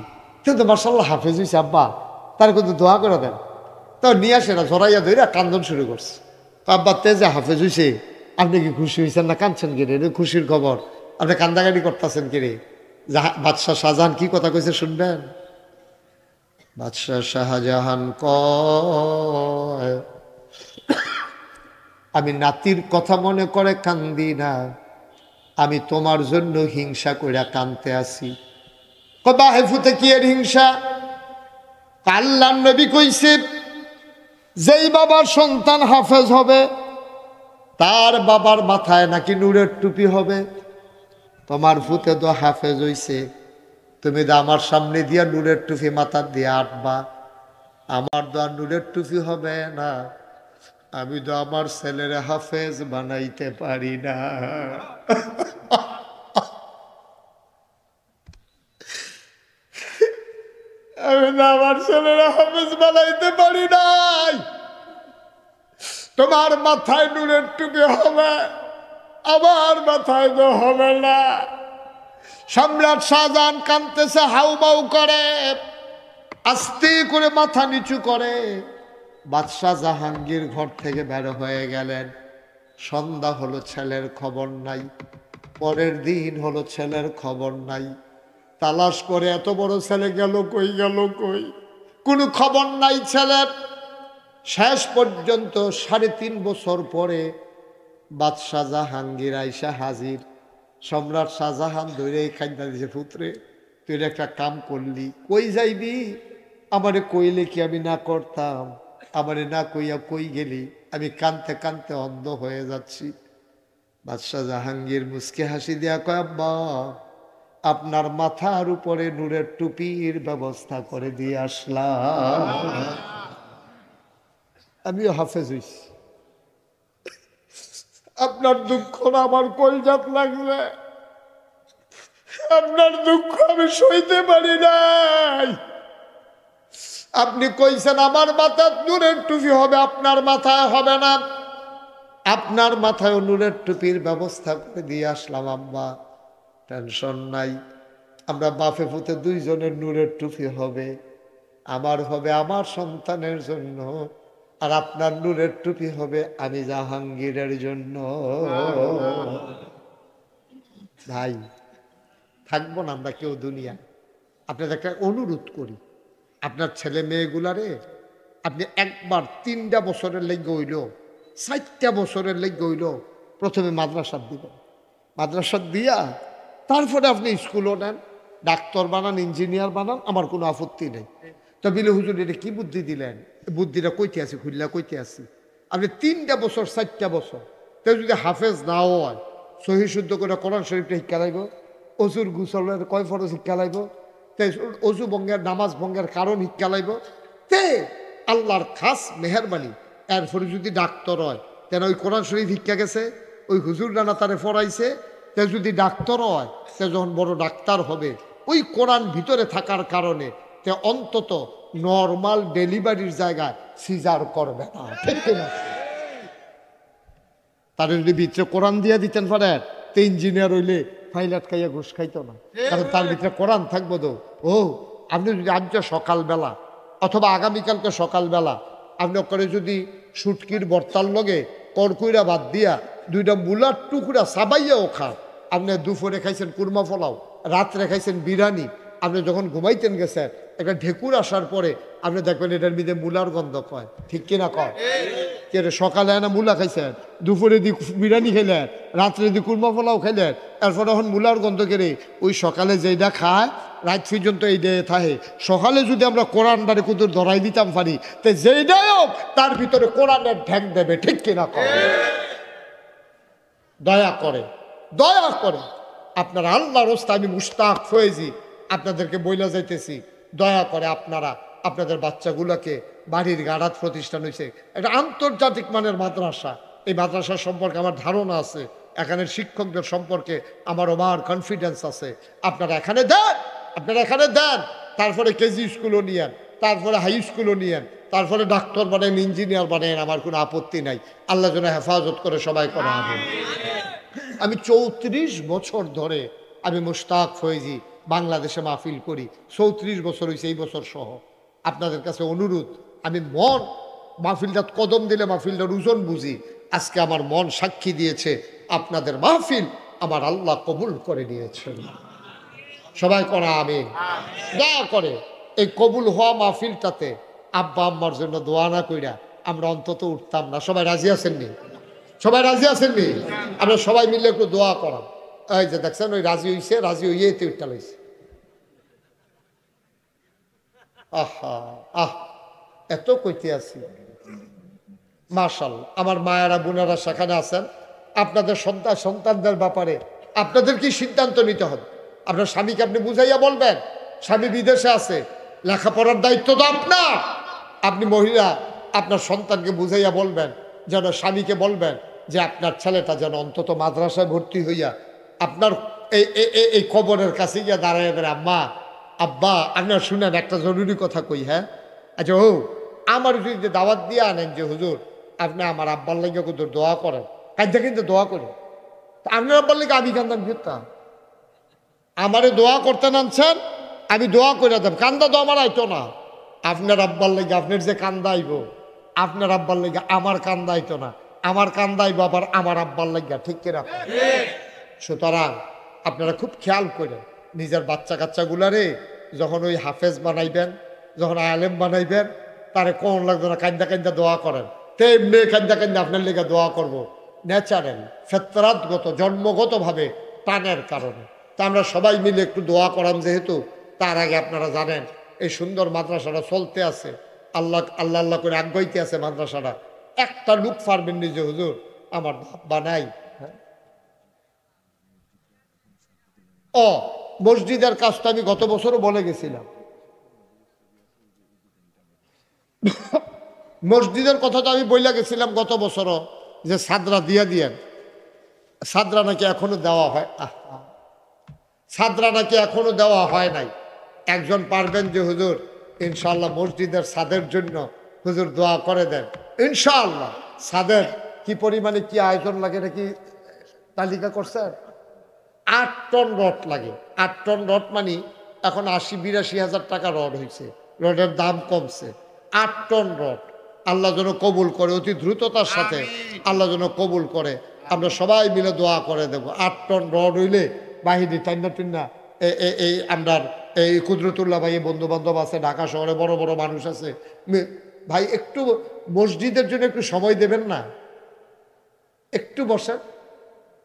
কিন্তু মার্শাল্লাহ হাফেজ হয়েছে আব্বা, তার কিন্তু দোয়া করে দেন। তো নিয়ে আসে না, জড়াইয়া ধরে কান্দন শুরু করছে। তো আব্বা তেজে হাফেজ হয়েছে, আপনি কি খুশি হয়েছেন না কাঁদছেন কিরে? এটা খুশির খবর, আপনি কান্দাকাটি করতেছেন কিরে? বাদশাহ শাহজাহান কি কথা কইছে শুনবেন। বাদশাহ শাহজাহান কয়, আমি নাতির কথা মনে করে কান্দি না, আমি তোমার জন্য হিংসা কইরা কানতে আসি। কবা হেফুতে কি এর হিংসা? আল্লাহর নবী কইছে যেই বাবার সন্তান হাফেজ হবে তার বাবার মাথায় নাকি নূরের টুপি হবে। তোমার ফুতে তো হাফেজ হইছে, তুমি তো আমার সামনে দিয়া নূরের টুপি মাথার দিয়ে আটবা, আমার তো আর নূরের টুপি হবে না, আমি তো আমার ছেলের হাফেজ বানাইতে পারি না। আমি তো আমার ছেলের হাফেজ বানাইতে পারি নাই, তোমার মাথায় নূরের টুপি হবে, আমার মাথায় তো হবে না। সম্রাট শাহজাহান কাঁদতেছে, হাউমাউ করে, আস্তে করে মাথা নিচু করে। বাদশাহ জাহাঙ্গীর ঘর থেকে বের হয়ে গেলেন। সন্ধ্যা হলো, ছেলের খবর নাই। পরের দিন হলো, ছেলের খবর নাই। তালাশ করে এত বড় ছেলে গেল কই, গেল কই, কোনো খবর নাই ছেলের। শেষ পর্যন্ত 3.5 বছর পরে বাদশাহ জাহাঙ্গীর আইসা হাজির। সম্রাট শাহজাহান ধরে খাইনা দিছে, পুত্রে তুই একটা কাম করলি, কই যাইবি? আমারে কইলে কি আমি না করতাম? আমারে না কইয়া কই গেলি? আমি কানতে কানতে অন্ধ হয়ে যাচ্ছি। বাদশাহ জাহাঙ্গীর মুচকে হাসি দেয়া কয়, আব্বা আপনার মাথার উপরে নূরের টুপির ব্যবস্থা করে দিয়ে আসলাম, আমিও হাফেজ হইছি। আপনার দুঃখ না আমার কলজাত লাগবে, আপনার দুঃখ আমি সইতে পারি নাই। আপনি কইছেন আমার মাথায় নূরের টুপি হবে, আপনার মাথায় হবে না, আপনার মাথায় নূরের টুপির ব্যবস্থা করে দিয়ে আসলাম। আম্মা টেনশন নাই, আমরা বাপে পুতে 2 জনের নূরের টুপি হবে, আমার হবে আমার সন্তানের জন্য, আর আপনার নূরের টুপি হবে আমি জাহাঙ্গীরের জন্য। ভাই থাকবো না আমরা কেউ দুনিয়ায়। আপনাদের একটা অনুরোধ করি, আপনার ছেলে মেয়েগুলারে আপনি একবার 3টা বছরের লেগে হইল, 4টা বছরের লেগে হইল প্রথমে মাদ্রাসা দিবেন। মাদ্রাসা দিয়া তারপরে আপনি স্কুলও নেন, ডাক্তার বানান, ইঞ্জিনিয়ার বানান, আমার কোনো আপত্তি নেই। তো বিলে হুজুর এটা কি বুদ্ধি দিলেন? বুদ্ধিটা কইতে আছি, খুললা কইতে আছি। আপনি 3টা বছর 4টা বছর তো যদি হাফেজ নাও হয়, সহি শুদ্ধ করে কোরআন শরীফটা শিক্ষা লাগব, অজুর গুসলের কয় ফরজ শিক্ষা লাগব, অজু ভঙ্গের নামাজ ভঙ্গের কারণ শিক্ষা লাগব, তে আল্লাহর খাস মেহরবানি। এরপরে যদি ডাক্তার হয় তেন ওই কোরআন শরীফ ভিক্ষা গেছে, ওই হুজুর রানা তারে পড়াইছে, তে যদি ডাক্তার হয় সে যখন বড় ডাক্তার হবে ওই কোরআন ভিতরে থাকার কারণে তে অন্তত নর্মাল ডেলিভারির জায়গায় সিজার করবে না, ঠিক কিনা? তার যদি ভিতরে কোরআন দিয়া দিতেন পারেন তো ইঞ্জিনিয়ার হইলে ফাইলাট খাইয়া ঘুষ খাইতো না, কারণ তার ভিতরে কোরআন থাকবো তো। ও আপনি যদি আজ সকালবেলা অথবা আগামীকালকে সকালবেলা আপনি করে যদি সুটকির বর্তার লগে করকুইরা বাদ দিয়া দুইটা মুলার টুকরা সাবাইয়াও খান, আপনি দুপুরে খাইছেন কুরমা পোলাও, রাত্রে খাইছেন বিরিয়ানি, আপনি যখন ঘুমাইতেন গেছেন একটা ঢেকুর আসার পরে আপনি দেখবেন এটার মধ্যে মুলার গন্ধ কয়, ঠিক কিনা কয়? কে সকালে না মুলা খাইছেন, দুপুরে দি বিরিয়ানি খাইলেন, রাত্রে দি কুরমা পোলাও খাইলেন, এরপর এখন মুলার গন্ধ কেড়ে ওই সকালে যেইটা খায় রাত পর্যন্ত এই ডে থাকে। সকালে যদি আমরা কোরআনটারে কুতুর ধরাই দিতাম পারি তো যেইটাই হোক তার ভিতরে কোরআনের ঢ্যাক দেবে, ঠিক কিনা কয়? দয়া করে, দয়া করে আপনারা আল্লাহর রাস্তায়, আমি মুশতাক ফয়েজি আপনাদেরকে বইলা যাইতেছি, দয়া করে আপনারা আপনাদের বাচ্চাগুলোকে, বাড়ির গাড়াত প্রতিষ্ঠান হয়েছে একটা আন্তর্জাতিক মানের মাদ্রাসা, এই মাদ্রাসার সম্পর্কে আমার ধারণা আছে, এখানের শিক্ষকদের সম্পর্কে আমার ওভার কনফিডেন্স আছে। আপনারা এখানে দেন, আপনারা এখানে দেন, তারপরে কেজি স্কুলও নিয়েন, তারপরে হাই স্কুলও নিয়েন, তারপরে ডাক্তার বানান, ইঞ্জিনিয়ার বানান, আমার কোনো আপত্তি নাই। আল্লাহ যেন হেফাজত করে সবাই করা হবে। আমি 34 বছর ধরে আমি মুশতাক ফয়েজি বাংলাদেশে মাহফিল করি, 34 বছর হয়েছে এই বছর সহ। আপনাদের কাছে অনুরোধ, আমি মন মাহফিলটা কদম দিলে মাহফিলটার ওজন বুঝি, আজকে আমার মন সাক্ষী দিয়েছে আপনাদের মাহফিল আমার আল্লাহ কবুল করে নিয়েছেন। সবাই করা আমিন। দয়া করে এই কবুল হওয়া মাহফিলটাতে আব্বা আম্মার জন্য দোয়া না কইরা আমরা অন্তত উঠতাম না। সবাই রাজি আছেননি? সবাই রাজি আছেননি? আমরা সবাই মিলে একটু দোয়া করাম। এই যে দেখছেন ওই রাজি হইছে, রাজি হইয়ে এতে উঠটা লইছে। আহা আহ এত কইতে আছি। মাশাআল্লাহ, আমার মায়েরা বোনেরা সেখানে আছেন। আপনাদের সন্তানদের ব্যাপারে আপনাদের কি সিদ্ধান্ত নিতে হবে? আপনার স্বামীকে আপনি বুঝাইয়া বলবেন, স্বামী বিদেশে আছে, লেখাপড়ার দায়িত্ব তো আপনার। আপনি মহিলা আপনার সন্তানকে বুঝাইয়া বলবেন, যেন স্বামীকে বলবেন যে আপনার ছেলেটা যেন অন্তত মাদ্রাসায় ভর্তি হইয়া আপনার এই কবরের কাছে গিয়া দাঁড়ায় দেয়, আম্মা আব্বা আপনার শুনেন একটা জরুরি কথা কই। হ্যাঁ আচ্ছা, ও আমার যদি দাওয়াত দিয়ে আনেন যে হুজুর আপনি আমার আব্বার লাগে কত দোয়া করেন, কাঁদতে কিন্তু দোয়া করেন, আপনার আব্বার লাগে আমি কান্দাম ফিরতাম, আমারে দোয়া করতে নামছেন, আমি দোয়া করে দেব, কান্দা তো আমার আইতো না। আপনার আব্বার লাগে আপনার যে কান্দাইব, আপনার আব্বার লাগে আমার কান্দাইতো না, আমার কান্দাইব আবার আমার আব্বার লাগে, ঠিক কিনা? সুতরাং আপনারা খুব খেয়াল করেন নিজের বাচ্চা কাচ্চাগুলারে যখন ওই হাফেজ বানাইবেন, যখন আলেম বানাইবেন, তারে কোন লাগবে না, কান্দা কান্দা দোয়া করেন। তেমনি কান্দা কান্দা আপনার লেগে দোয়া করব, ন্যাচারাল ফেতরাতগত জন্মগতভাবে প্রাণের কারণে। তা আমরা সবাই মিলে একটু দোয়া করাম যেহেতু। তার আগে আপনারা জানেন এই সুন্দর মাদ্রাসাটা চলতে আছে, আল্লাহ আল্লাহ আল্লাহ করে আগাইতে আছে মাদ্রাসাটা। একটা লুক পারবেন নিজে হুজুর আমার বানাই। ও মসজিদের কাজটা আমি গত বছরও বলে গেছিলাম, মসজিদের কথা তো আমি বইলা গেছিলাম গত বছরও, যে সাদরা দিয়া দিয়েন। সাদরা নাকি এখনো দেওয়া হয়, সাদরা নাকি এখনো দেওয়া হয় নাই। একজন পারবেন যে হুজুর ইনশাআল্লাহ মসজিদের ছাদের জন্য হুজুর দোয়া করে দেন ইনশাআল্লাহ। ছাদের কি পরিমাণে কি আয়োজন লাগে নাকি তালিকা করছেন? 8 টন রড লাগে। 8 টন রড মানে এখন 80-82 হাজার টাকা রড হয়েছে, রডের দাম কমছে। 8 টন রড আল্লাহ যেন কবুল করে, অতি দ্রুততার সাথে আল্লাহ যেন কবুল করে। আমরা সবাই মিলে দোয়া করে দেব। 8 টন রড হইলে বাহিনী টাইনা টিন্না এই আমরা এই কুদরতুল্লাহ ভাই বন্ধু বান্ধব আছে, ঢাকা শহরে বড় বড় মানুষ আছে, ভাই একটু মসজিদের জন্য একটু সময় দেবেন না? একটু বসেন,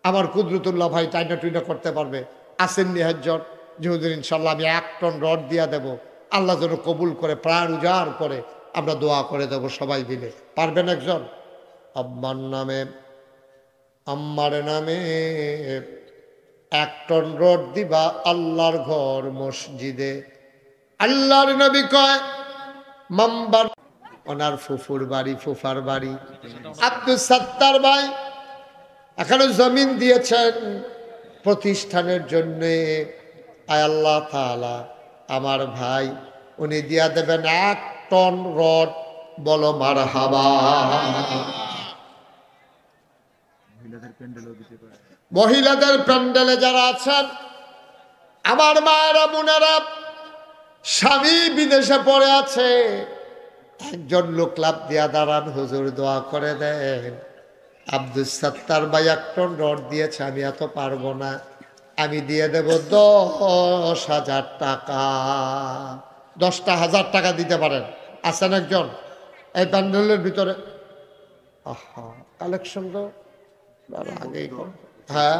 আমার কুদরতুল্লাহ ভাই টাইনা টুইনা করতে পারবে। আসেন নিহাজ্জর যে হুজুর ইনশাল্লাহ আমি 1 টন রড দিয়া দেব, আল্লাহ যেন কবুল করে, প্রাণ উজাড় করে আমরা দোয়া করে দেব সবাই মিলে। পারবেন একজন? আম্মার নামে, আম্মার নামে 1 টন রড দিবা আল্লাহর ঘর মসজিদে। আল্লাহর নবী কয় মাম্বার ওনার ফুফুর বাড়ি, ফুফার বাড়ি। আব্দুল সাত্তার ভাই এখানে জমিন দিয়েছেন প্রতিষ্ঠানের জন্যে। আয় আল্লাহ তাআলা, আমার ভাই উনি দিয়া দেবেন 1 টন রড। বলো মারহাবা। মহিলাদের প্যান্ডেলে যারা আছেন, আমার মায়েরা বোনেরা, স্বামী বিদেশে পড়ে আছে, একজন লোক লাভ দিয়া দাঁড়ান, হুজুর দোয়া করে দেন। আব্দুল সাত্তার ভাই 1 টন রড দিয়েছে, আমি এত পারবো না, আমি দিয়ে দেব 10,000 টাকা। 10,000 টাকা দিতে পারেন? আছেন একজন এই প্যান্ডেলের ভিতরে? কালেকশন তো আগেই। হ্যাঁ,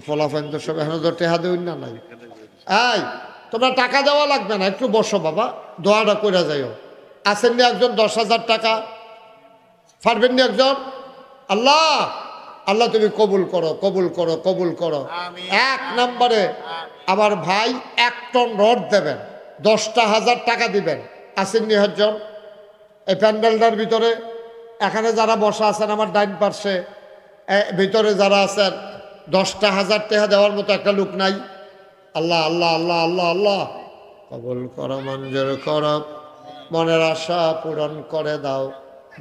ফলাফল তো সব এখন তো টেহা দেউন না নাই। এই তোমরা টাকা দেওয়া লাগবে না, একটু বসো বাবা, দোয়াটা করে যাইও। আসেন নি একজন 10,000 টাকা? পারবেন নি একজন? আল্লাহ আল্লাহ তুমি কবুল করো, কবুল করো, কবুল করো। 1 নম্বরে আমার ভাই 1 টন রড দেবেন, 10,000 টাকা দিবেন। আসেন নি একজন এই প্যান্ডেলটার ভিতরে? এখানে যারা বসা আছেন আমার ডাইন পার্শ্বে, ভিতরে যারা আছেন, 10,000 টাকা দেওয়ার মতো একটা লোক নাই? আল্লাহ আল্লাহ আল্লাহ আল্লাহ আল্লাহ কবুল করো, মঞ্জুর করো, মনের আশা পূরণ করে দাও,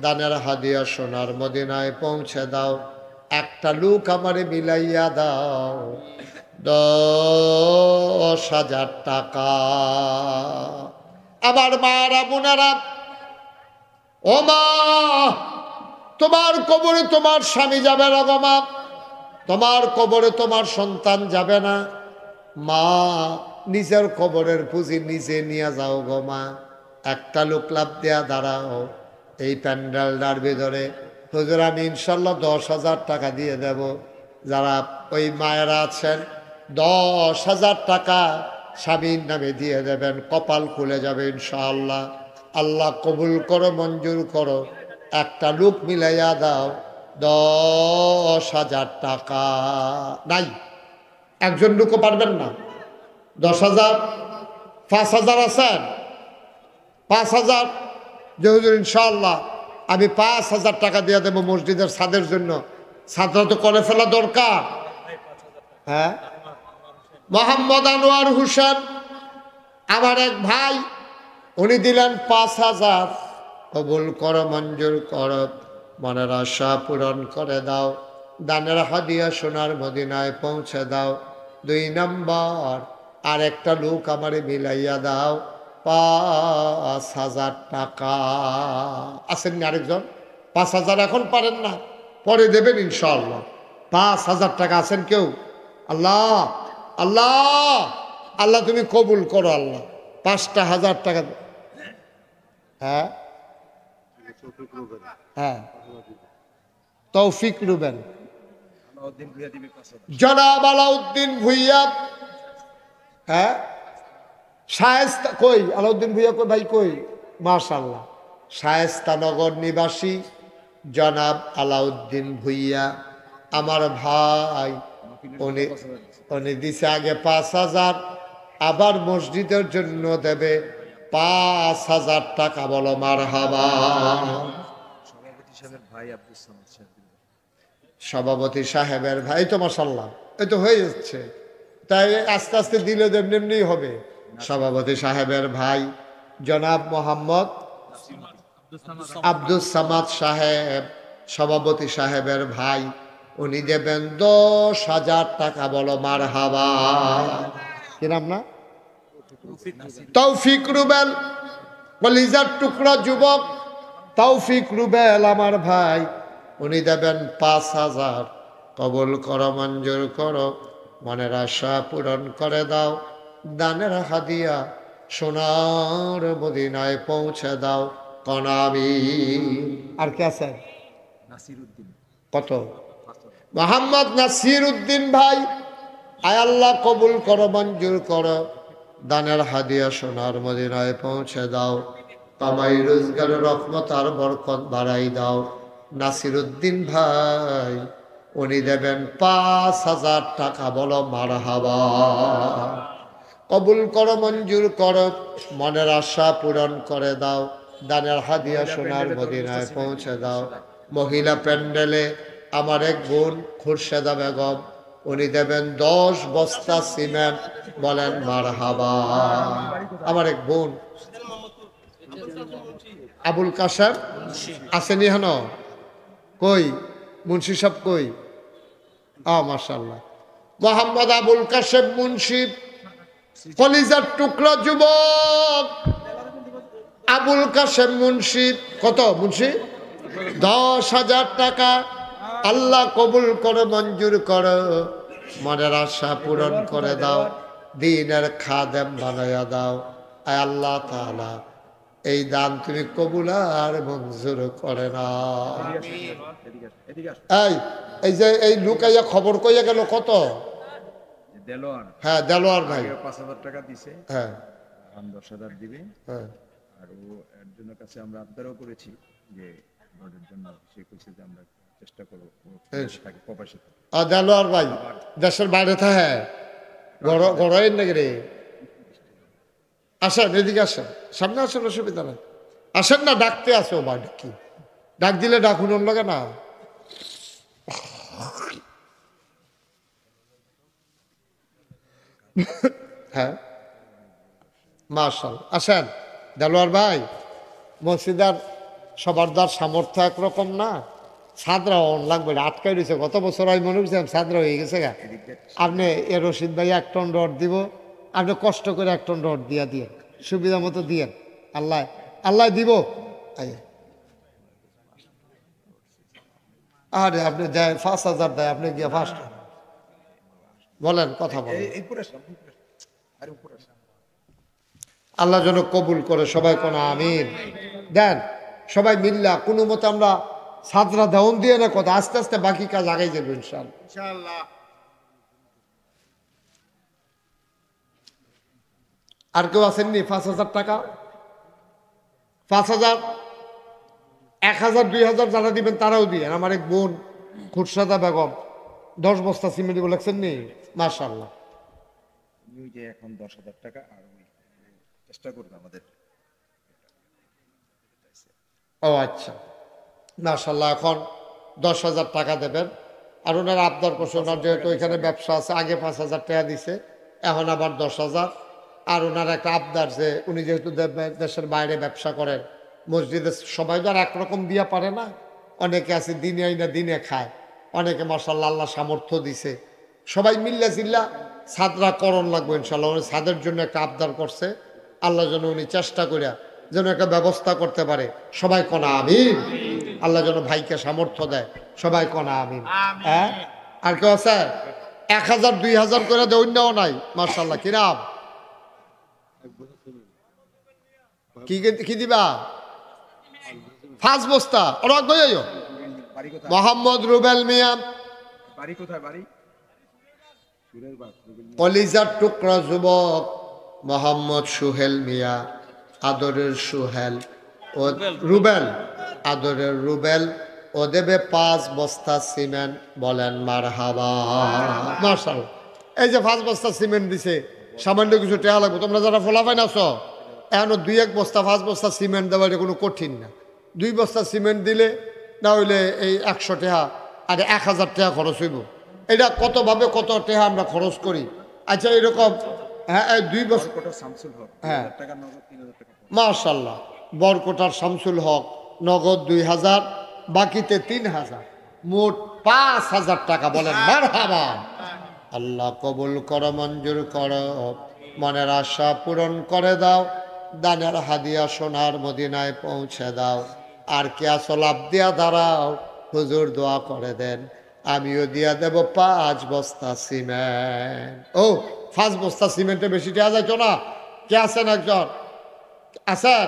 দানের হাদিয়া সোনার মদিনায় পৌঁছে দাও। একটা লোক আমারে মিলাইয়া দাও 10,000 টাকা। আমার মায়েরা বোনেরা, ও মা, তোমার কবরে তোমার স্বামী যাবে না গো মা, তোমার কবরে তোমার সন্তান যাবে না মা, নিজের কবরের পুঁজি নিজে নিয়ে যাও গো মা। একটা লোক লাভ দেয়া দাঁড়াও এই প্যান্ডেলটার ভিতরে, হুজুর আমি ইনশাল্লাহ 10,000 টাকা দিয়ে দেব। যারা ওই মায়েরা আছেন 10,000 টাকা স্বামীর নামে দিয়ে দেবেন, কপাল খুলে যাবে ইনশাআল্লাহ। আল্লাহ কবুল করো, মঞ্জুর করো। একটা লোক মিলাইয়া দাও 10,000 টাকা। নাই একজন লোকও পারবেন না? 10,000? 5,000 আছেন? 5,000? যে হুজুর ইনশাআল্লাহ আমি 5,000 টাকা দিয়ে দেবো মসজিদের ছাদের জন্য। ছাদটা তো করে ফেলা দরকার। হ্যাঁ, মোহাম্মদ আনোয়ার হোসেন আমার এক ভাই, উনি দিলেন 5,000। কবুল করো, মঞ্জুর করো, মনের আশা পূরণ করে দাও, দানের হাদিয়া সোনার মদিনায় পৌঁছে দাও। 2 নম্বর আর একটা লোক আমারে মিলাইয়া দাও 5,000 টাকা। আসেন না আরেকজন? 5,000 এখন পারেন না, পরে দেবেন ইনশাআল্লাহ। 5,000 টাকা আছেন কেউ? আল্লাহ আল্লাহ আল্লাহ তুমি কবুল করো আল্লাহ। 5,000 টাকা। হ্যাঁ হ্যাঁ, তৌফিক রুবেন, জনাব আলাউদ্দিন ভুইয়া। হ্যাঁ, শায়েস্তা কই? আলাউদ্দিন ভুইয়া কই ভাই? কই? মাশাআল্লাহ, শায়েস্তানগর নিবাসী জনাব আলাউদ্দিন ভুইয়া আমার ভাই। উনি দিছে আগে 5,000, আবার মসজিদের জন্য দেবে 5,000 টাকা। বলো মারহাবা। সভাপতি সাহেবের ভাই তো মাশাআল্লাহ, এই তো হয়ে যাচ্ছে, তাই আস্তে আস্তে দিলে এমনি হবে। সভাপতি সাহেবের ভাই জনাব মোহাম্মদ আব্দুল সামাদ সাহেব, সভাপতি সাহেবের ভাই, উনি দেবেন 10,000 টাকা। বলো মারহাবা। কি নাম না? তৌফিক রুবেল, কলিজার টুকরা যুবক তৌফিক রুবেল আমার ভাই, উনি দেবেন 5,000। কবুল করো, মঞ্জুর করো, মনের আশা পূরণ করে দাও, দানের হাদিয়া সোনার মদিনায় পৌঁছে দাও। কনাবি আর কে আছে? কত? মোহাম্মদ নাসির উদ্দিন ভাই। আয় আল্লাহ কবুল করো, মঞ্জুর করো, দানের হাদিয়া সোনার মদিনায় পৌঁছে দাও, কামাই রোজগার রহমত আর বরকত বাড়াই দাও। নাসির উদ্দিন ভাই উনি দেবেন 5,000 টাকা। বলো মারহাবা। কবুল করো, মঞ্জুর করো, মনের আশা পূরণ করে দাও, দানের হাদিয়া সোনার মদিনায় পৌঁছে দাও। মহিলা প্যান্ডেলে আমার এক বোন খুরশেদা বেগম, উনি দেবেন 10 বস্তা সিমেন্ট, বলেন মারহাবা। আমার এক বোন আবুল কাসেম আসেনি হেন, কই মুন্সি সাহেব কই? মাশাআল্লাহ, মোহাম্মদ আবুল কাসেম মুন্সি, কলিজার টুকরা যুবক আবুল কাসেম মুন্সি। কত মুন্সি? 10,000 টাকা। আল্লাহ কবুল করে, মঞ্জুর করো, মনের আশা পূরণ করে দাও, দ্বীনের খাদেম বানাইয়া দাও। আয় আল্লাহ তাআলা, এই দান তুমি কবুল আর মঞ্জুর করে না। এই যে এই লুকাইয়া খবর কইয়া গেল কত? হ্যাঁ দেলোয়ার ভাই 5,000 টাকা দিছে। হ্যাঁ 10,000 দিবে। হ্যাঁ আর ও এর জন্য কাছে আমরা আবদারও করেছি যে ওদের জন্য সে কইছে যে আমরা চেষ্টা করব তাকে প্রবাসী। দেলোয়ার ভাই দেশের বাইরে থাকে, গড়াইন নাকি রে? আসেন এদিকে, আসেন সামনে আসেন, অসুবিধা নাই, আসেন না, ডাকতে আসো বা কি ডাক দিলে ডাকুন অন্য লাগে না। হ্যাঁ মাশাআল্লাহ, আসেন দেলোয়ার ভাই। মসজিদার সবার দার সামর্থ্য একরকম না, সাদরা অন লাগবে, আটকাই রয়েছে গত বছর আমি মনে করছিলাম সাদরা হয়ে গেছে গা। আপনি এ রশিদ ভাই 1 টন রড দিব, আপনি কষ্ট করে 1 টন রড দিয়ে সুবিধা মতো দিয়েন, আল্লাহ আল্লাহ দিব। আরে আপনি দেয় 5,000 দেয়, আপনি গিয়ে ফার্স্ট বলেন, কথা বলেন। আল্লাহ যেন কবুল করে, সবাই কোন আমিন। দেন সবাই মিল্লা কোনো মতে আমরা সাদরা দেওন দিয়ে না, কথা আস্তে আস্তে বাকি কাজ আগাই যাবে ইনশাআল্লাহ। আর কেউ আসেননি? 5,000 টাকা, 5,000, 1,000, 2,000 যারা দিবেন তারাও দিয়ে। আমার এক বোন খুরশেদা বেগম 10 বস্তা সিমেন্ট দিব লাগছেন নি, মাশাআল্লাহ। যে এখন 10,000 টাকা আর চেষ্টা করব আমাদের। ও আচ্ছা, মাশাআল্লাহ, এখন 10,000 টাকা দেবেন। আর ওনার আবদার করছে, ওনার যেহেতু ওইখানে ব্যবসা আছে, আগে 5,000 টাকা দিছে, এখন আবার 10,000। আর ওনার একটা আবদার যে উনি যেহেতু দেশের বাইরে ব্যবসা করেন, মসজিদে সবাই তো আর একরকম দিয়া পারে না, অনেকে আছে দিনে আইনা দিনে খায়, অনেকে মাশাআল্লাহ আল্লাহ সামর্থ্য দিছে, সবাই মিল্লা জিল্লা সাদরা করণ লাগবে ইনশাআল্লাহ। উনি সাদের জন্য একটা আবদার করছে, আল্লাহ যেন উনি চেষ্টা করিয়া যেন একটা ব্যবস্থা করতে পারে, সবাই কনা আমিন। আল্লাহ যেন ভাইকে সামর্থ্য দেয়, সবাই কনা আমিন। হ্যাঁ আর কেউ আছে? 1,000, 2,000 করে দেয়, অন্যও নাই, মাশাআল্লাহ। কিরাম কি দিবা? 5 বস্তা ওরা গইও। মোহাম্মদ রুবেল মিয়া, বাড়ি কোথায়? বাড়ি কলিজার টুকরা যুবক মোহাম্মদ সুহেল মিয়া, আদরের সুহেল ও রুবেল, আদরের রুবেল, ও দেবে 5 বস্তা সিমেন্ট, বলেন মারহাবা। মাশাআল্লাহ, এই যে 5 বস্তা সিমেন্ট দিছে, সামান্য কিছু টাকা লাগবে। তোমরা যারা ফলাফাইন আছো, এখন 2-1 বস্তা 5 বস্তা সিমেন্ট দেওয়া এটা কোনো কঠিন না। 2 বস্তা সিমেন্ট দিলে না হইলে এই 100 টাকা আর 1,000 টাকা খরচ হইব। এটা কতভাবে কত টাকা আমরা খরচ করি। আচ্ছা এরকম, হ্যাঁ 2 বস্তা, হ্যাঁ মাশাআল্লাহ, বরকটার শামসুল হক নগদ 2,000, বাকিতে 3,000, মোট 5,000 টাকা, বলেন মারহাবা। আল্লাহ কবুল করো, মঞ্জুর করো, মনের আশা পূরণ করে দাও, দানের হাদিয়া সোনার মদিনায় পৌঁছে দাও। আর কে আসো লাভ দিয়া দাঁড়াও, হুজুর দোয়া করে দেন, আমিও দিয়া দেব 5 বস্তা সিমেন্ট। ও 5 বস্তা সিমেন্টে বেশি দেওয়া যাইতো না? কে আছেন একজন? আছেন?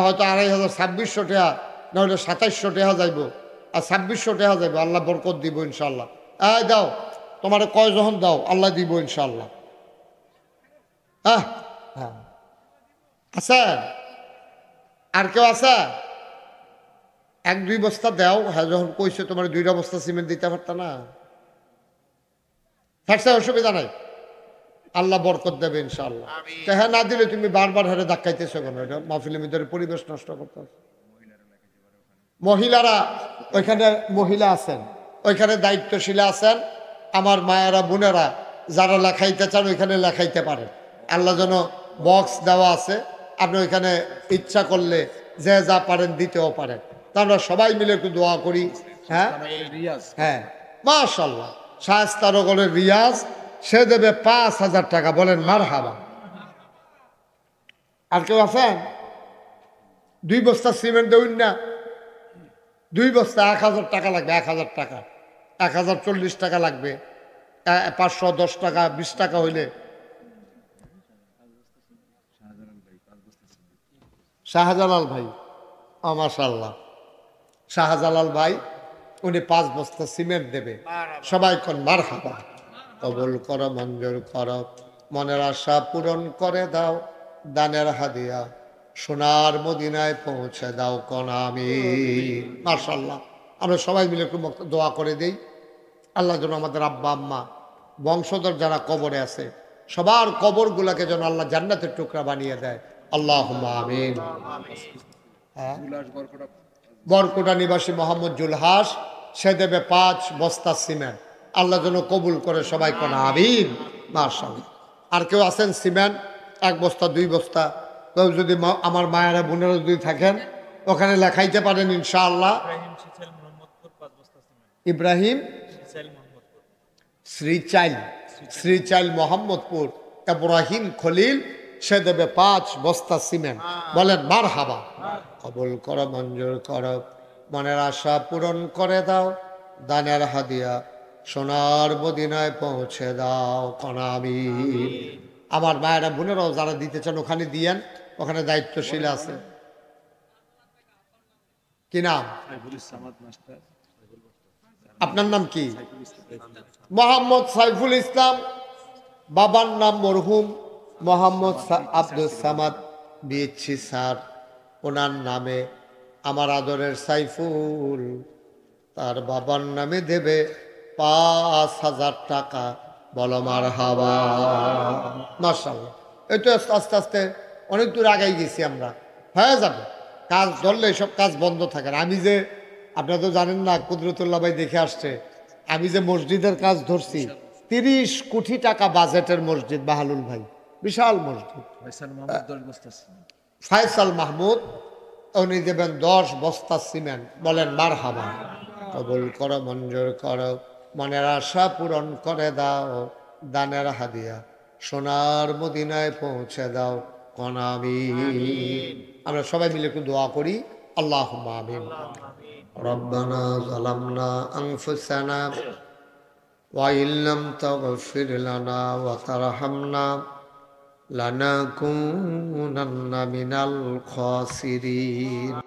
হয়তো 2,500, 2,600 টাকা, নাহলে 2,700 টাকা যাইব, আর 2,600 টাকা যাইব। আল্লাহ বরকত দিব ইনশাল্লাহ। দাও, তোমার কয় যখন দাও আল্লাহ দিব ইনশাল্লাহ। হ্যাঁ হ্যাঁ আছেন? আর কেউ আছে? 1-2 বস্তা দাও। হ্যাঁ যখন কইছে তোমার 2টা বস্তা সিমেন্ট দিতে পারত না, থাকছে, অসুবিধা নাই। আল্লাহ বরকত দেবে ইনশাআল্লাহ। তো হ্যাঁ না দিলে তুমি বারবার হেরে ধাক্কাইতেছো কেন? এটা মাহফিলের ভিতরে পরিবেশ নষ্ট করতে। মহিলারা ওইখানে মহিলা আছেন, ওইখানে দায়িত্বশীলা আছেন, আমার মায়েরা বোনেরা যারা লেখাইতে চান ওইখানে লেখাইতে পারেন। আল্লাহ যেন বক্স দেওয়া আছে, আপনি ওইখানে ইচ্ছা করলে যে যা পারেন দিতেও পারেন। তা আমরা সবাই মিলে একটু দোয়া করি। হ্যাঁ হ্যাঁ, মাশাআল্লাহ, শায়েস্তানগরের রিয়াজ, সে দেবে 5,000 টাকা। বলেন মারহাবা। আর কেউ আছেন? 2 বস্তা সিমেন্ট দেউন না, 2 বস্তা 1,000 টাকা লাগবে। 1,000 টাকা, 1,040 টাকা লাগবে। 510 টাকা 20 টাকা হইলে শাহজালাল ভাই, মাশাআল্লাহ, শাহজালাল ভাই উনি 5 বস্তা সিমেন্ট দেবে। সবাই কোন মারহাবা। কবুল করো, মঞ্জুর করো, মনের আশা পূরণ করে দাও, দানের হাদিয়া সোনার মদিনায় পৌঁছে দাও কোন আমিন। মাশাআল্লাহ, আমরা সবাই মিলে একটু দোয়া করে দেই। আল্লাহ যেন আমাদের আব্বা আম্মা বংশধর যারা কবরে আছে সবার কবরগুলাকে যেন আল্লাহ জান্নাতের টুকরা বানিয়ে দেয়। আল্লাহুম্মা আমিন। হ্যাঁ, বরকুটা নিবাসী মোহাম্মদ জুলহাস, সে দেবে 5 বস্তা সিমেন্ট। আল্লাহ যেন কবুল করে সবাই কোন আমিন। মাশাআল্লাহ। আর কেউ আছেন সিমেন্ট 1 বস্তা 2 বস্তা? কেউ যদি আমার মায়েরা বোনেরা যদি থাকেন ওখানে লেখাইতে পারেন ইনশাআল্লাহ। ইব্রাহিম শ্রীচাইল মোহাম্মদপুর, ইব্রাহিম খলিল, সে দেবে 5 বস্তা সিমেন্ট। বলেন মারহাবা। কবুল করো, মঞ্জুর করো, মনের আশা পূরণ করে দাও, দানের হাদিয়া সোনার মদিনায় পৌঁছে দাও কোন আমিন। আমার মায়েরা বোনেরাও যারা দিতে চান ওখানে দিয়েন, ওখানে দায়িত্বশীল আছে। কি নাম? আপনার নাম কি? মোহাম্মদ সাইফুল ইসলাম। বাবার নাম মরহুম মোহাম্মদ আব্দুল সামাদ বিএসসি স্যার। ওনার নামে আমার আদরের সাইফুল তার বাবার নামে দেবে 5,000 টাকা। বলো মারহাবা। মাশাআল্লাহ। এই তো আস্তে আস্তে অনেক দূর আগাই গেছি আমরা, হয়ে যাবে। কাজ ধরলে এসব কাজ বন্ধ থাকে না। আমি যে, আপনারা তো জানেন না, কুদরতুল্লাহ ভাই দেখে আসছে, আমি যে মসজিদের কাজ ধরছি 30 কোটি টাকা বাজেটের মসজিদ বাহালুল ভাই, বিশাল মসজিদ। ফয়সাল মাহমুদ উনি দেবেন 10 বস্তা সিমেন্ট। বলেন মারহাবা। কবুল করো, মঞ্জুর করো, মনের আশা পূরণ করে দাও, দানের হাদিয়া সোনার মদিনায় পৌঁছে দাও কোন আমিন। আমরা সবাই মিলে একটু দোয়া করি। আল্লাহুম্মা আমিন। রব্বানা যালামনা আনফুসানা ওয়া ইল্লাম তাগফির লানা ওয়া তারহামনা লানাকুনান্না মিনাল খাসিরিন।